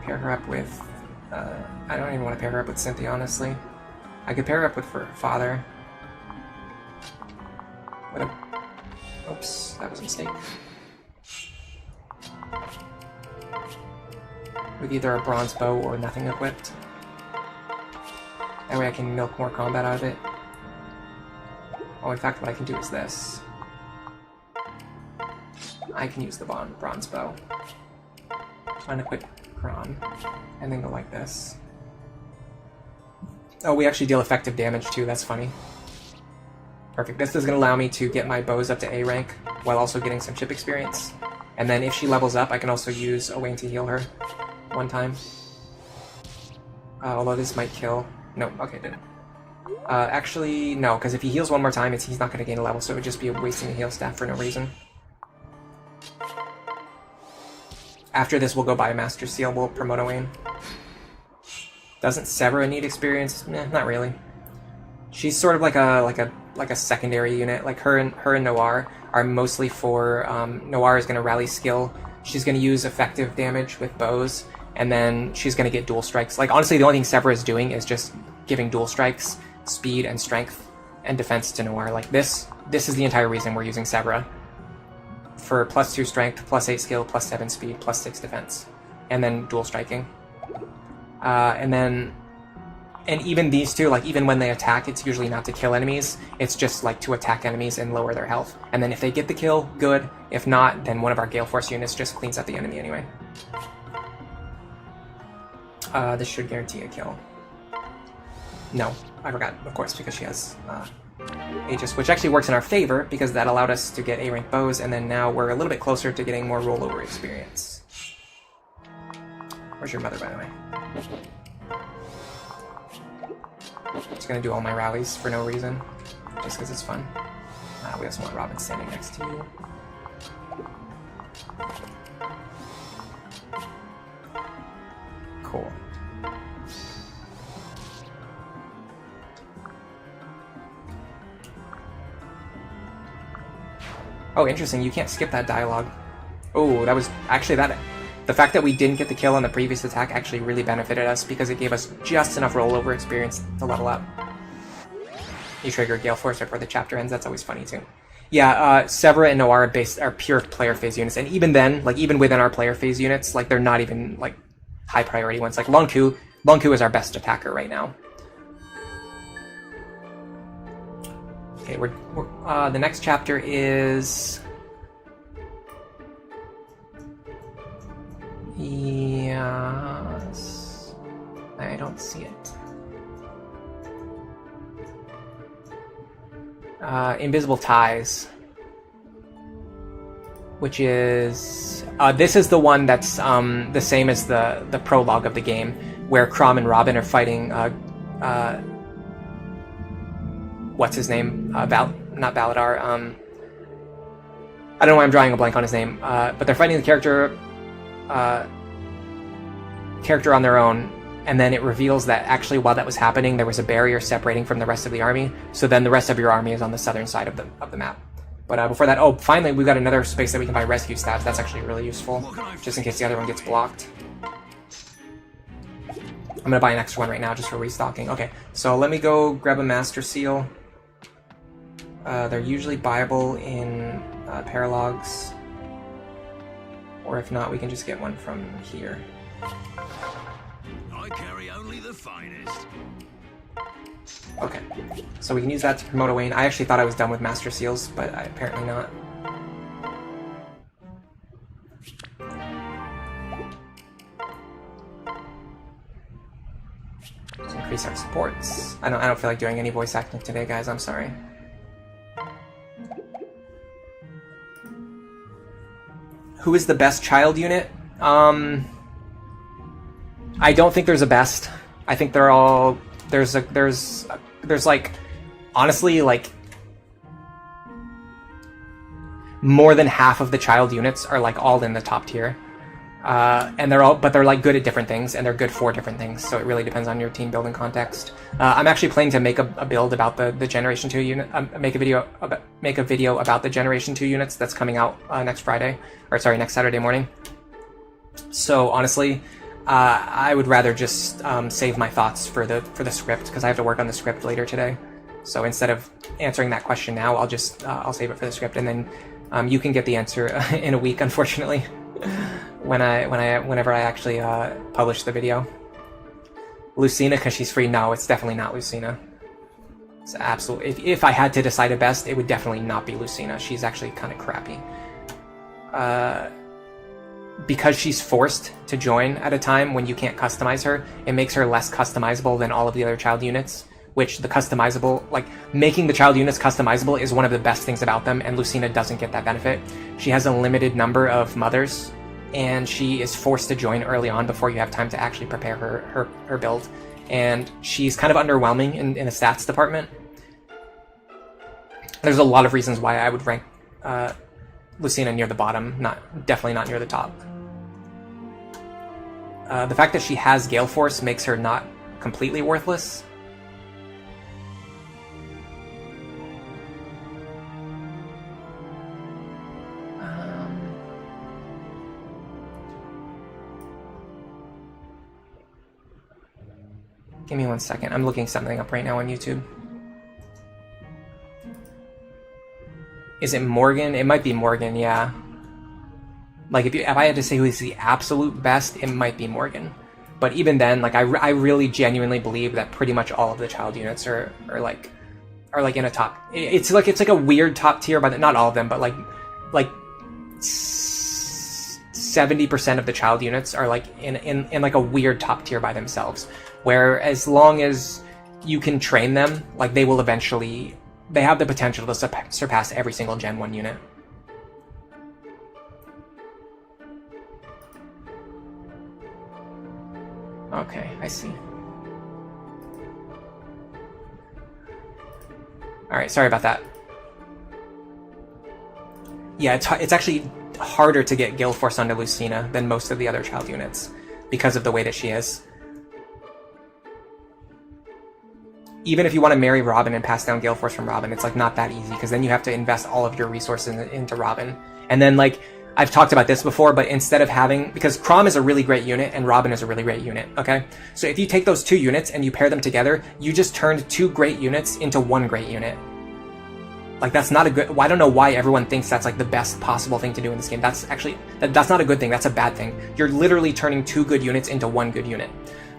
[SPEAKER 1] Pair her up with... I don't even want to pair her up with Cynthia, honestly. I could pair her up with her father. Oops, that was a mistake. With either a bronze bow or nothing equipped. That way I can milk more combat out of it. Oh, in fact, what I can do is this. I can use the bronze bow. Unequip Kron. And then go like this. Oh, we actually deal effective damage too, that's funny. Perfect. This is going to allow me to get my bows up to A rank, while also getting some chip experience. And then if she levels up, I can also use Owain to heal her one time. Although this might kill. No, okay, it didn't. Actually, no, because if he heals one more time, he's not going to gain a level, so it would just be wasting a heal staff for no reason. After this, we'll go buy a Master Seal, we'll promote Owain. Doesn't Severa need experience? Not really. She's sort of like a like a secondary unit. Like her and Noir are mostly for Noir is going to rally skill. She's going to use effective damage with bows, and then she's going to get dual strikes. Like honestly, the only thing Severa is doing is just giving dual strikes, speed and strength and defense to Noir. Like this is the entire reason we're using Severa. For +2 strength, +8 skill, +7 speed, +6 defense, and then dual striking. And even these two, like even when they attack, it's usually not to kill enemies. It's just like to attack enemies and lower their health. And then if they get the kill, good. If not, then one of our Galeforce units just cleans up the enemy anyway. This should guarantee a kill. No, I forgot, of course, because she has Aegis, which actually works in our favor because that allowed us to get A-rank bows, and then now we're a little bit closer to getting more rollover experience. Where's your mother, by the way? Just gonna do all my rallies for no reason, just because it's fun. We also want Robin standing next to you. Cool. Oh, interesting, you can't skip that dialogue. Oh, that was actually that. The fact that we didn't get the kill on the previous attack actually really benefited us because it gave us just enough rollover experience to level up. You trigger Galeforce right before the chapter ends, that's always funny too. Yeah, Severa and Noir are pure player phase units, and even then, like even within our player phase units, like they're not even like high priority ones. Like Longku is our best attacker right now. Okay, we're the next chapter is... Yes... I don't see it. Invisible Ties. Which is... this is the one that's the same as the prologue of the game, where Crom and Robin are fighting... what's his name? Not Baladar. I don't know why I'm drawing a blank on his name. But they're fighting the character on their own, and then it reveals that actually while that was happening, there was a barrier separating from the rest of the army. So then the rest of your army is on the southern side of the map. But before that, oh, finally we've got another space that we can buy rescue stabs. That's actually really useful, just in case the other one gets blocked. I'm gonna buy an extra one right now just for restocking. Okay, so let me go grab a Master Seal. They're usually buyable in Paralogs, or if not, we can just get one from here.
[SPEAKER 2] I carry only the finest.
[SPEAKER 1] Okay, so we can use that to promote a Wayne. I actually thought I was done with Master Seals, but apparently not. Let's increase our supports. I don't feel like doing any voice acting today, guys. I'm sorry. Who is the best child unit? I don't think there's a best. I think they're all... There's like... Honestly, like... More than half of the child units are like all in the top tier. And they're like good at different things, and they're good for different things, so it really depends on your team building context. I'm actually planning to make a build about the Generation 2 unit, make a video about the Generation 2 units that's coming out next Saturday morning. So honestly, I would rather just save my thoughts for the script, because I have to work on the script later today. So instead of answering that question now, I'll save it for the script, and then you can get the answer in a week, unfortunately. Whenever I actually publish the video. Lucina, because she's free? No, it's definitely not Lucina. It's absolutely... If I had to decide a best, it would definitely not be Lucina. She's actually kind of crappy. Because she's forced to join at a time when you can't customize her, it makes her less customizable than all of the other child units, which the customizable... Like, making the child units customizable is one of the best things about them, and Lucina doesn't get that benefit. She has a limited number of mothers, and she is forced to join early on before you have time to actually prepare her build. And she's kind of underwhelming in the stats department. There's a lot of reasons why I would rank Lucina near the bottom, definitely not near the top. The fact that she has Galeforce makes her not completely worthless. Give me 1 second. I'm looking something up right now on YouTube. Is it Morgan? It might be Morgan, yeah. Like, if I had to say who's the absolute best, it might be Morgan. But even then, like, I really genuinely believe that pretty much all of the child units are like in a top. It's like a weird top tier, but not all of them, but like 70% of the child units are like in like a weird top tier by themselves. Where as long as you can train them, like they will eventually, they have the potential to surpass every single Gen 1 unit. Okay, I see. Alright, sorry about that. Yeah, it's actually harder to get Galeforce onto Lucina than most of the other child units because of the way that she is. Even if you want to marry Robin and pass down Galeforce from Robin, it's like not that easy because then you have to invest all of your resources into Robin. And then like, I've talked about this before, but instead of having, because Chrom is a really great unit and Robin is a really great unit, okay? So if you take those two units and you pair them together, you just turned two great units into one great unit. Like that's not a good, well, I don't know why everyone thinks that's like the best possible thing to do in this game. That's actually, that's not a good thing, that's a bad thing. You're literally turning two good units into one good unit.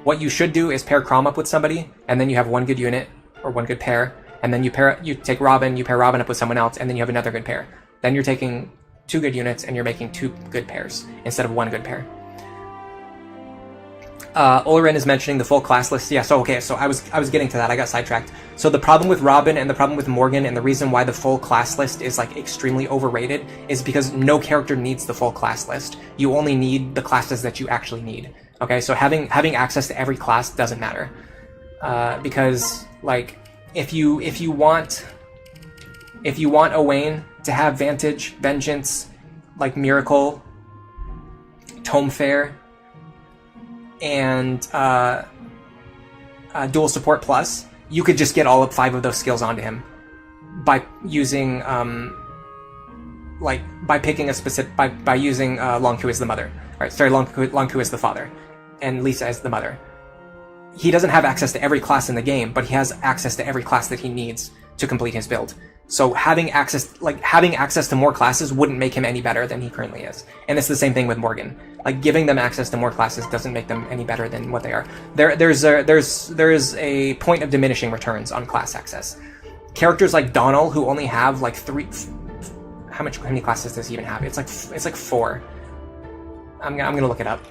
[SPEAKER 1] What you should do is pair Chrom up with somebody, and then you have one good unit, or one good pair, and then you take Robin, you pair Robin up with someone else, and then you have another good pair. Then you're taking two good units and you're making two good pairs instead of one good pair. Ulrin is mentioning the full class list. Yeah, so okay, so I was getting to that. I got sidetracked. So the problem with Robin and the problem with Morgan and the reason why the full class list is like extremely overrated is because no character needs the full class list. You only need the classes that you actually need. Okay, so having access to every class doesn't matter. Because like if you want Owain to have Vantage, Vengeance, like Miracle, Tome Fair, and Dual Support Plus, you could just get all of 5 of those skills onto him by using by picking a specific by using Longku as the mother. Right, sorry, Longku as the father, and Lisa as the mother. He doesn't have access to every class in the game, but he has access to every class that he needs to complete his build. So having access to more classes wouldn't make him any better than he currently is. And it's the same thing with Morgan. Like giving them access to more classes doesn't make them any better than what they are. There is a point of diminishing returns on class access. Characters like Donald, who only have like 3. How many classes does he even have? It's like 4. I'm gonna look it up.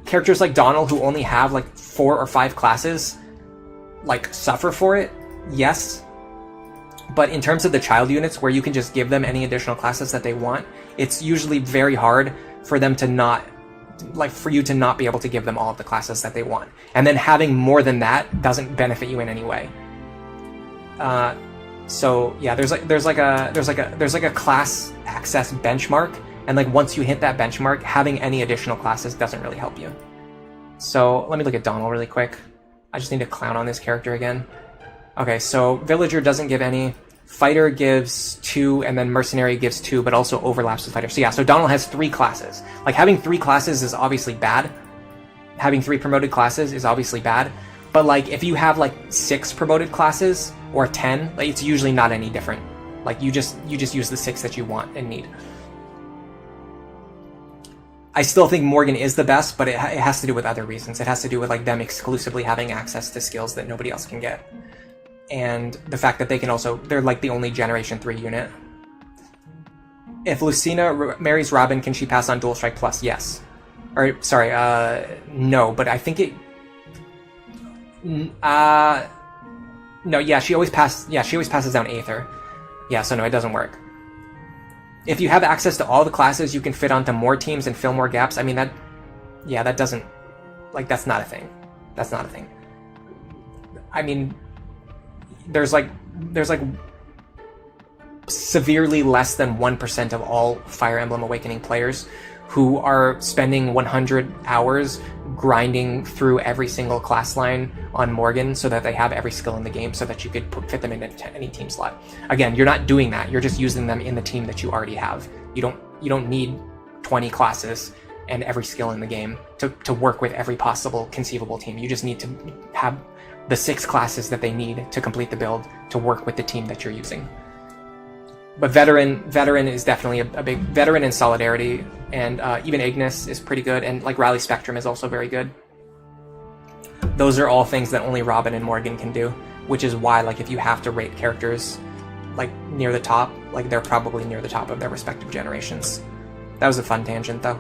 [SPEAKER 1] Characters like Donald, who only have like 4 or 5 classes, like suffer for it. Yes. But in terms of the child units, where you can just give them any additional classes that they want, it's usually very hard for them to not, like, for you to not be able to give them all of the classes that they want. And then having more than that doesn't benefit you in any way. So yeah, there's like a class access benchmark, and like once you hit that benchmark, having any additional classes doesn't really help you. So let me look at Donald really quick. I just need to clown on this character again. Okay, so Villager doesn't give any, Fighter gives 2, and then Mercenary gives 2, but also overlaps with Fighter. So yeah, so Donald has 3 classes. Like, having 3 classes is obviously bad. Having 3 promoted classes is obviously bad. But, like, if you have, like, 6 promoted classes, or 10, like, it's usually not any different. Like, you just use the 6 that you want and need. I still think Morgan is the best, but it has to do with other reasons. It has to do with, like, them exclusively having access to skills that nobody else can get. And the fact that they can also, they're like the only Generation 3 unit. If Lucina marries Robin, can she pass on Dual Strike Plus? Yes. Or, sorry, no, but I think it... no, yeah, she always passes down Aether. Yeah, so no, it doesn't work. If you have access to all the classes, you can fit onto more teams and fill more gaps. I mean, that... Yeah, that doesn't... Like, that's not a thing. That's not a thing. I mean... There's like severely less than 1% of all Fire Emblem Awakening players who are spending 100 hours grinding through every single class line on Morgan so that they have every skill in the game so that you could fit them into any team slot. Again, you're not doing that. You're just using them in the team that you already have. You don't need 20 classes and every skill in the game to work with every possible conceivable team. You just need to have the 6 classes that they need to complete the build to work with the team that you're using. But veteran is definitely a big veteran in Solidarity, and even Ignis is pretty good, and like Rally Spectrum is also very good. Those are all things that only Robin and Morgan can do, which is why, like, if you have to rate characters like near the top, like, they're probably near the top of their respective generations. That was a fun tangent, though.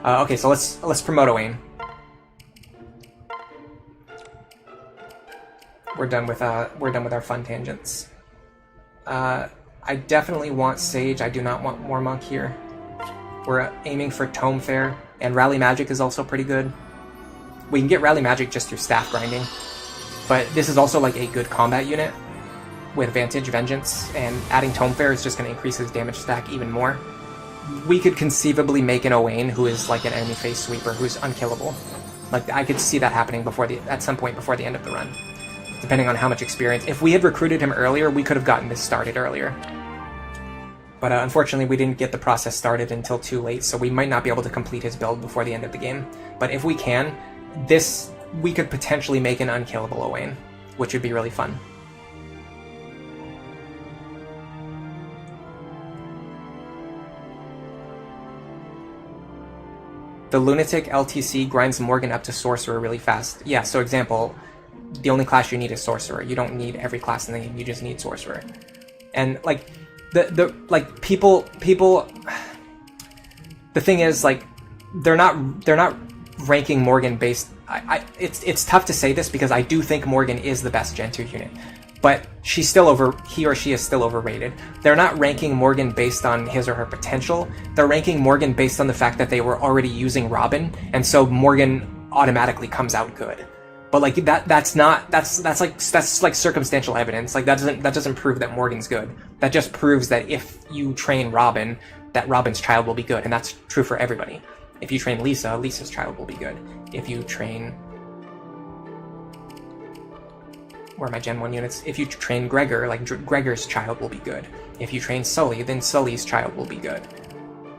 [SPEAKER 1] Okay, so let's promote Owain. We're done with our fun tangents. I definitely want Sage. I do not want more Monk here. We're aiming for Tome Fair, and Rally Magic is also pretty good. We can get Rally Magic just through staff grinding, but this is also like a good combat unit with Vantage Vengeance, and adding Tome Fair is just going to increase his damage stack even more. We could conceivably make an Owain who is like an enemy face sweeper who's unkillable. Like, I could see that happening at some point before the end of the run, depending on how much experience. If we had recruited him earlier, we could have gotten this started earlier. But unfortunately, we didn't get the process started until too late, so we might not be able to complete his build before the end of the game. But if we can, we could potentially make an unkillable Owain, which would be really fun. The Lunatic LTC grinds Morgan up to Sorcerer really fast. Yeah, so example, the only class you need is Sorcerer. You don't need every class in the game, you just need Sorcerer. And, like, the thing is, like, they're not ranking Morgan based. It's tough to say this because I do think Morgan is the best Gen 2 unit, but he or she is still overrated. They're not ranking Morgan based on his or her potential. They're ranking Morgan based on the fact that they were already using Robin, and so Morgan automatically comes out good. But like that's like circumstantial evidence. Like that doesn't prove that Morgan's good. That just proves that if you train Robin, that Robin's child will be good, and that's true for everybody. If you train Lisa, Lisa's child will be good. If you train, where are my Gen 1 units? If you train Gregor, like Gregor's child will be good. If you train Sully, then Sully's child will be good.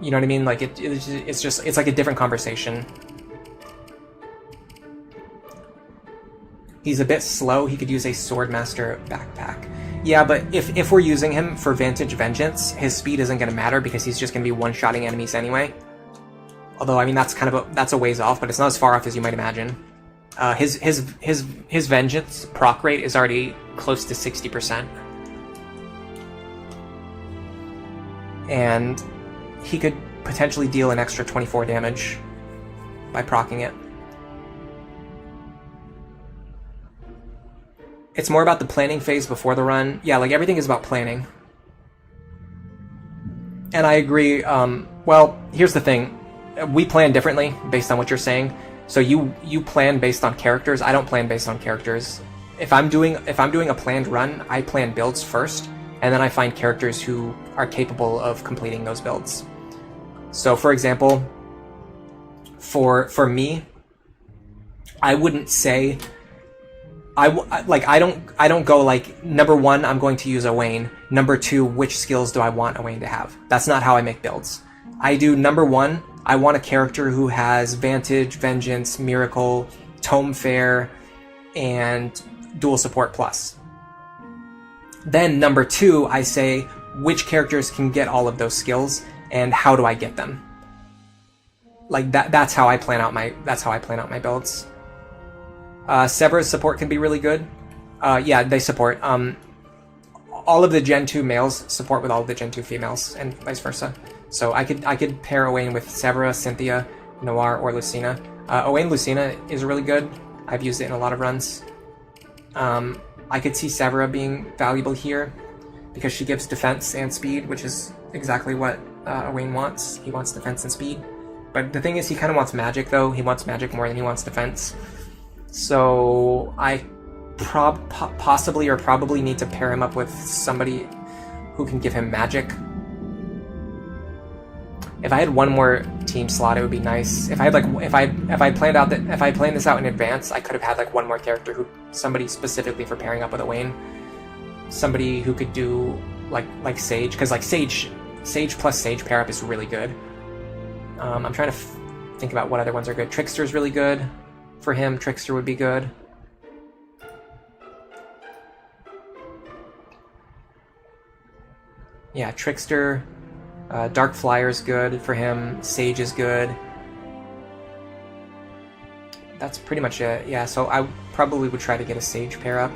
[SPEAKER 1] You know what I mean? Like it's like a different conversation. He's a bit slow. He could use a Swordmaster backpack. Yeah, but if we're using him for Vantage Vengeance, his speed isn't going to matter because he's just going to be one-shotting enemies anyway. Although, I mean, that's kind of that's a ways off, but it's not as far off as you might imagine. His Vengeance proc rate is already close to 60%. And he could potentially deal an extra 24 damage by proccing it. It's more about the planning phase before the run. Yeah, like, everything is about planning. And I agree, well, here's the thing. We plan differently based on what you're saying. So you plan based on characters. I don't plan based on characters. If I'm doing a planned run, I plan builds first, and then I find characters who are capable of completing those builds. So, for example, for me, I wouldn't say I don't go like, number 1, I'm going to use Owain. Number 2, which skills do I want Owain to have? That's not how I make builds. I do number 1, I want a character who has Vantage, Vengeance, Miracle, Tome Fair, and Dual Support Plus. Then number 2, I say, which characters can get all of those skills, and how do I get them? Like that's how I plan out my builds. Severa's support can be really good. Yeah, they support. All of the Gen 2 males support with all of the Gen 2 females, and vice versa. So I could pair Owain with Severa, Cynthia, Noir, or Lucina. Owain Lucina is really good. I've used it in a lot of runs. I could see Severa being valuable here because she gives defense and speed, which is exactly what Owain wants. He wants defense and speed. But the thing is, he kind of wants magic, though. He wants magic more than he wants defense. So I possibly or probably need to pair him up with somebody who can give him magic. If I had one more team slot, it would be nice. If I planned this out in advance, I could have had like one more character somebody specifically for pairing up with Owain. Somebody who could do like Sage, because like Sage plus Sage pair up is really good. I'm trying to Think about what other ones are good. Trickster's really good for him. Trickster would be good. Yeah, Trickster. Dark Flyer's good for him. Sage is good. That's pretty much it. Yeah, so I probably would try to get a Sage pair up,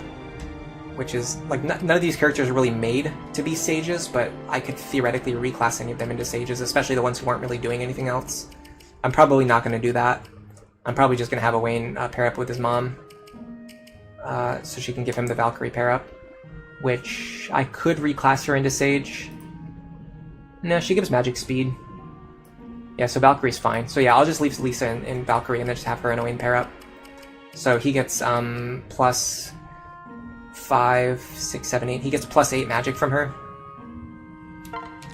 [SPEAKER 1] which is, like, none of these characters are really made to be Sages, but I could theoretically reclass any of them into Sages, especially the ones who aren't really doing anything else. I'm probably not going to do that. I'm probably just going to have Owain pair up with his mom, so she can give him the Valkyrie pair up, which I could reclass her into Sage. No, she gives magic speed. Yeah, so Valkyrie's fine. So yeah, I'll just leave Lisa in Valkyrie and then just have her and Owain pair up. So he gets plus 5, 6, 7, 8. He gets plus 8 magic from her.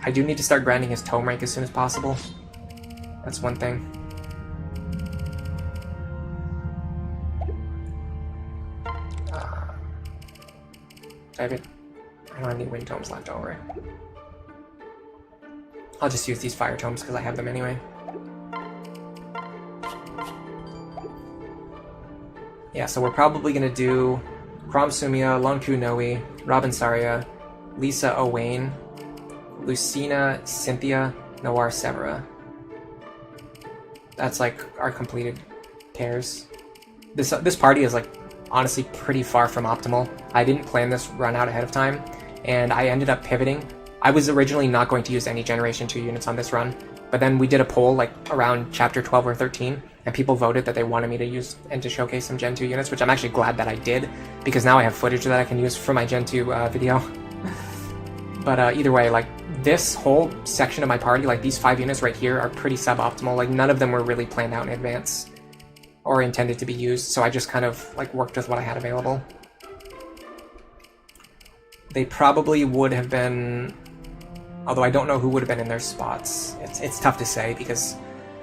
[SPEAKER 1] I do need to start grinding his tome rank as soon as possible. That's one thing. I don't have any wind tomes left over. I'll just use these fire tomes because I have them anyway. Yeah, so we're probably going to do Crom Sumia, Lonku Noe, Robin Saria, Lisa Owain, Lucina, Cynthia, Noir Severa. That's like our completed pairs. This party is like honestly pretty far from optimal. I didn't plan this run out ahead of time, and I ended up pivoting. I was originally not going to use any Generation 2 units on this run, but then we did a poll like around chapter 12 or 13, and people voted that they wanted me to use and to showcase some Gen 2 units, which I'm actually glad that I did, because now I have footage that I can use for my Gen 2 video. But either way, like, this whole section of my party, like these 5 units right here, are pretty suboptimal. Like, none of them were really planned out in advance or intended to be used, so I just kind of like worked with what I had available. They probably would have been, although I don't know who would have been in their spots. It's tough to say, because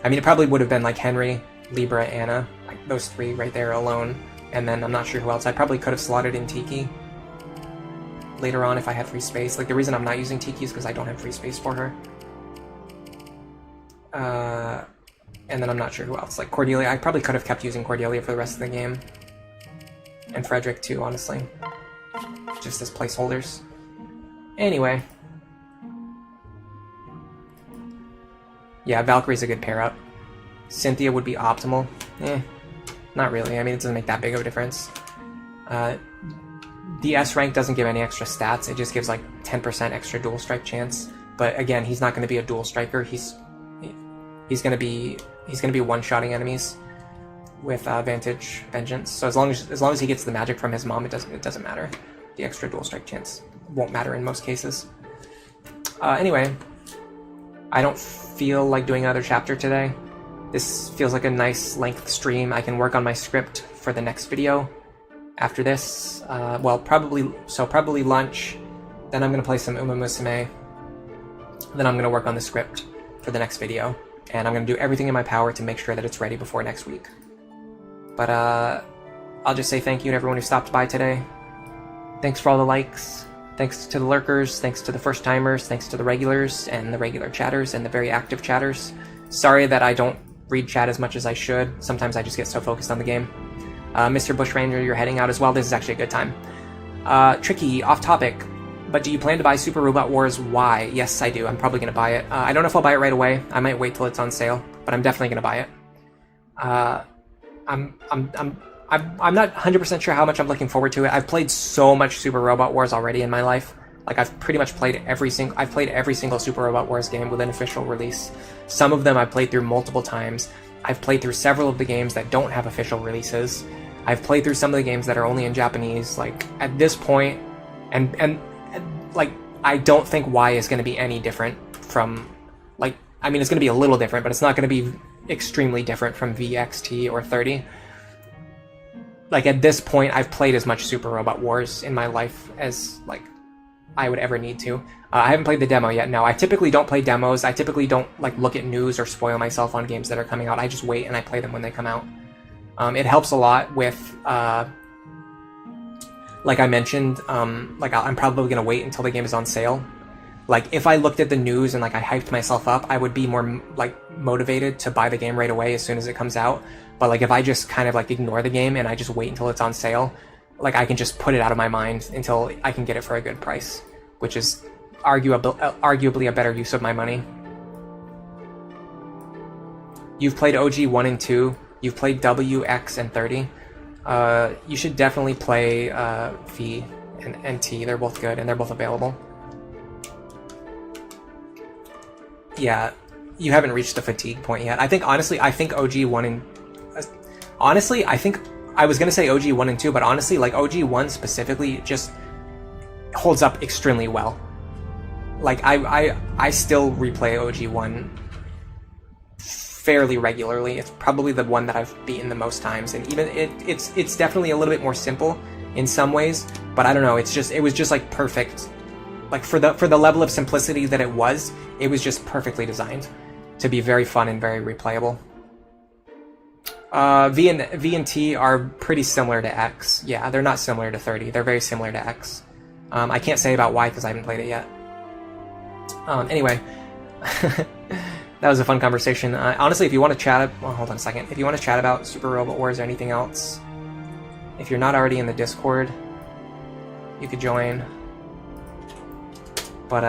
[SPEAKER 1] I mean, it probably would have been like Henry, Libra, Anna, like those 3 right there alone, and then I'm not sure who else. I probably could have slotted in Tiki later on if I had free space. Like, the reason I'm not using Tiki is because I don't have free space for her. And then I'm not sure who else. Like Cordelia, I probably could have kept using Cordelia for the rest of the game. And Frederick too, honestly. Just as placeholders. Anyway. Yeah, Valkyrie's a good pair up. Cynthia would be optimal. Not really. I mean, it doesn't make that big of a difference. The S rank doesn't give any extra stats. It just gives like 10% extra dual strike chance. But again, he's not going to be a dual striker. He's going to be one-shotting enemies with Vantage Vengeance. So as long as he gets the magic from his mom, it doesn't matter. The extra dual strike chance won't matter in most cases. Anyway, I don't feel like doing another chapter today. This feels like a nice length stream. I can work on my script for the next video. After this, well, probably lunch. Then I'm gonna play some Uma Musume. Then I'm gonna work on the script for the next video, and I'm gonna do everything in my power to make sure that it's ready before next week. But I'll just say thank you to everyone who stopped by today. Thanks for all the likes. Thanks to the lurkers. Thanks to the first timers. Thanks to the regulars and the regular chatters and the very active chatters. Sorry that I don't read chat as much as I should. Sometimes I just get so focused on the game. Mr. Bushranger, you're heading out as well. This is actually a good time. Tricky, off topic, but do you plan to buy Super Robot Wars Y? Yes, I do. I'm probably going to buy it. I don't know if I'll buy it right away. I might wait till it's on sale, but I'm definitely going to buy it. I'm not 100% sure how much I'm looking forward to it. I've played so much Super Robot Wars already in my life. Like, I've pretty much played every single Super Robot Wars game with an official release. Some of them I've played through multiple times. I've played through several of the games that don't have official releases. I've played through some of the games that are only in Japanese. Like, at this point, and like, I don't think Y is going to be any different from, like, I mean, it's going to be a little different, but it's not going to be extremely different from VXT or 30. Like, at this point, I've played as much Super Robot Wars in my life as, like, I would ever need to. I haven't played the demo yet, no. I typically don't play demos. I typically don't, like, look at news or spoil myself on games that are coming out. I just wait and I play them when they come out. It helps a lot with, like I mentioned, like, I'm probably going to wait until the game is on sale Like, if I looked at the news and, like, I hyped myself up, I would be more, like, motivated to buy the game right away as soon as it comes out. But, like, if I just kind of, like, ignore the game and I just wait until it's on sale, like, I can just put it out of my mind until I can get it for a good price, which is arguably a better use of my money. You've played OG 1 and 2. You've played W, X, and 30. You should definitely play V and T. They're both good, and they're both available. Yeah, you haven't reached the fatigue point yet. I think, honestly, I think OG 1 and... honestly, I think... I was going to say OG 1 and 2, but honestly, like, OG 1 specifically just holds up extremely well. Like, I still replay OG 1 fairly regularly. It's probably the one that I've beaten the most times, and even it's definitely a little bit more simple in some ways, but I don't know, it was just like perfect. Like, for the level of simplicity that it was just perfectly designed to be very fun and very replayable. V and T are pretty similar to X. Yeah, they're not similar to 30. They're very similar to X. I can't say about Y because I haven't played it yet. Anyway, that was a fun conversation. Honestly, if you want to chat... well, hold on a second. If you want to chat about Super Robot Wars or anything else, if you're not already in the Discord, you could join. But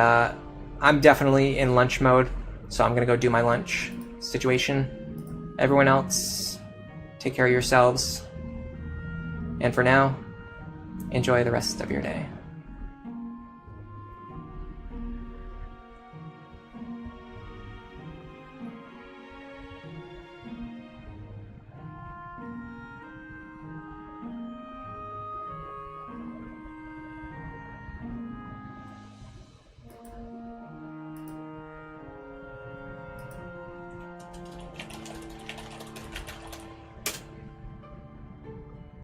[SPEAKER 1] I'm definitely in lunch mode, so I'm going to go do my lunch situation. Everyone else, take care of yourselves. And for now, enjoy the rest of your day.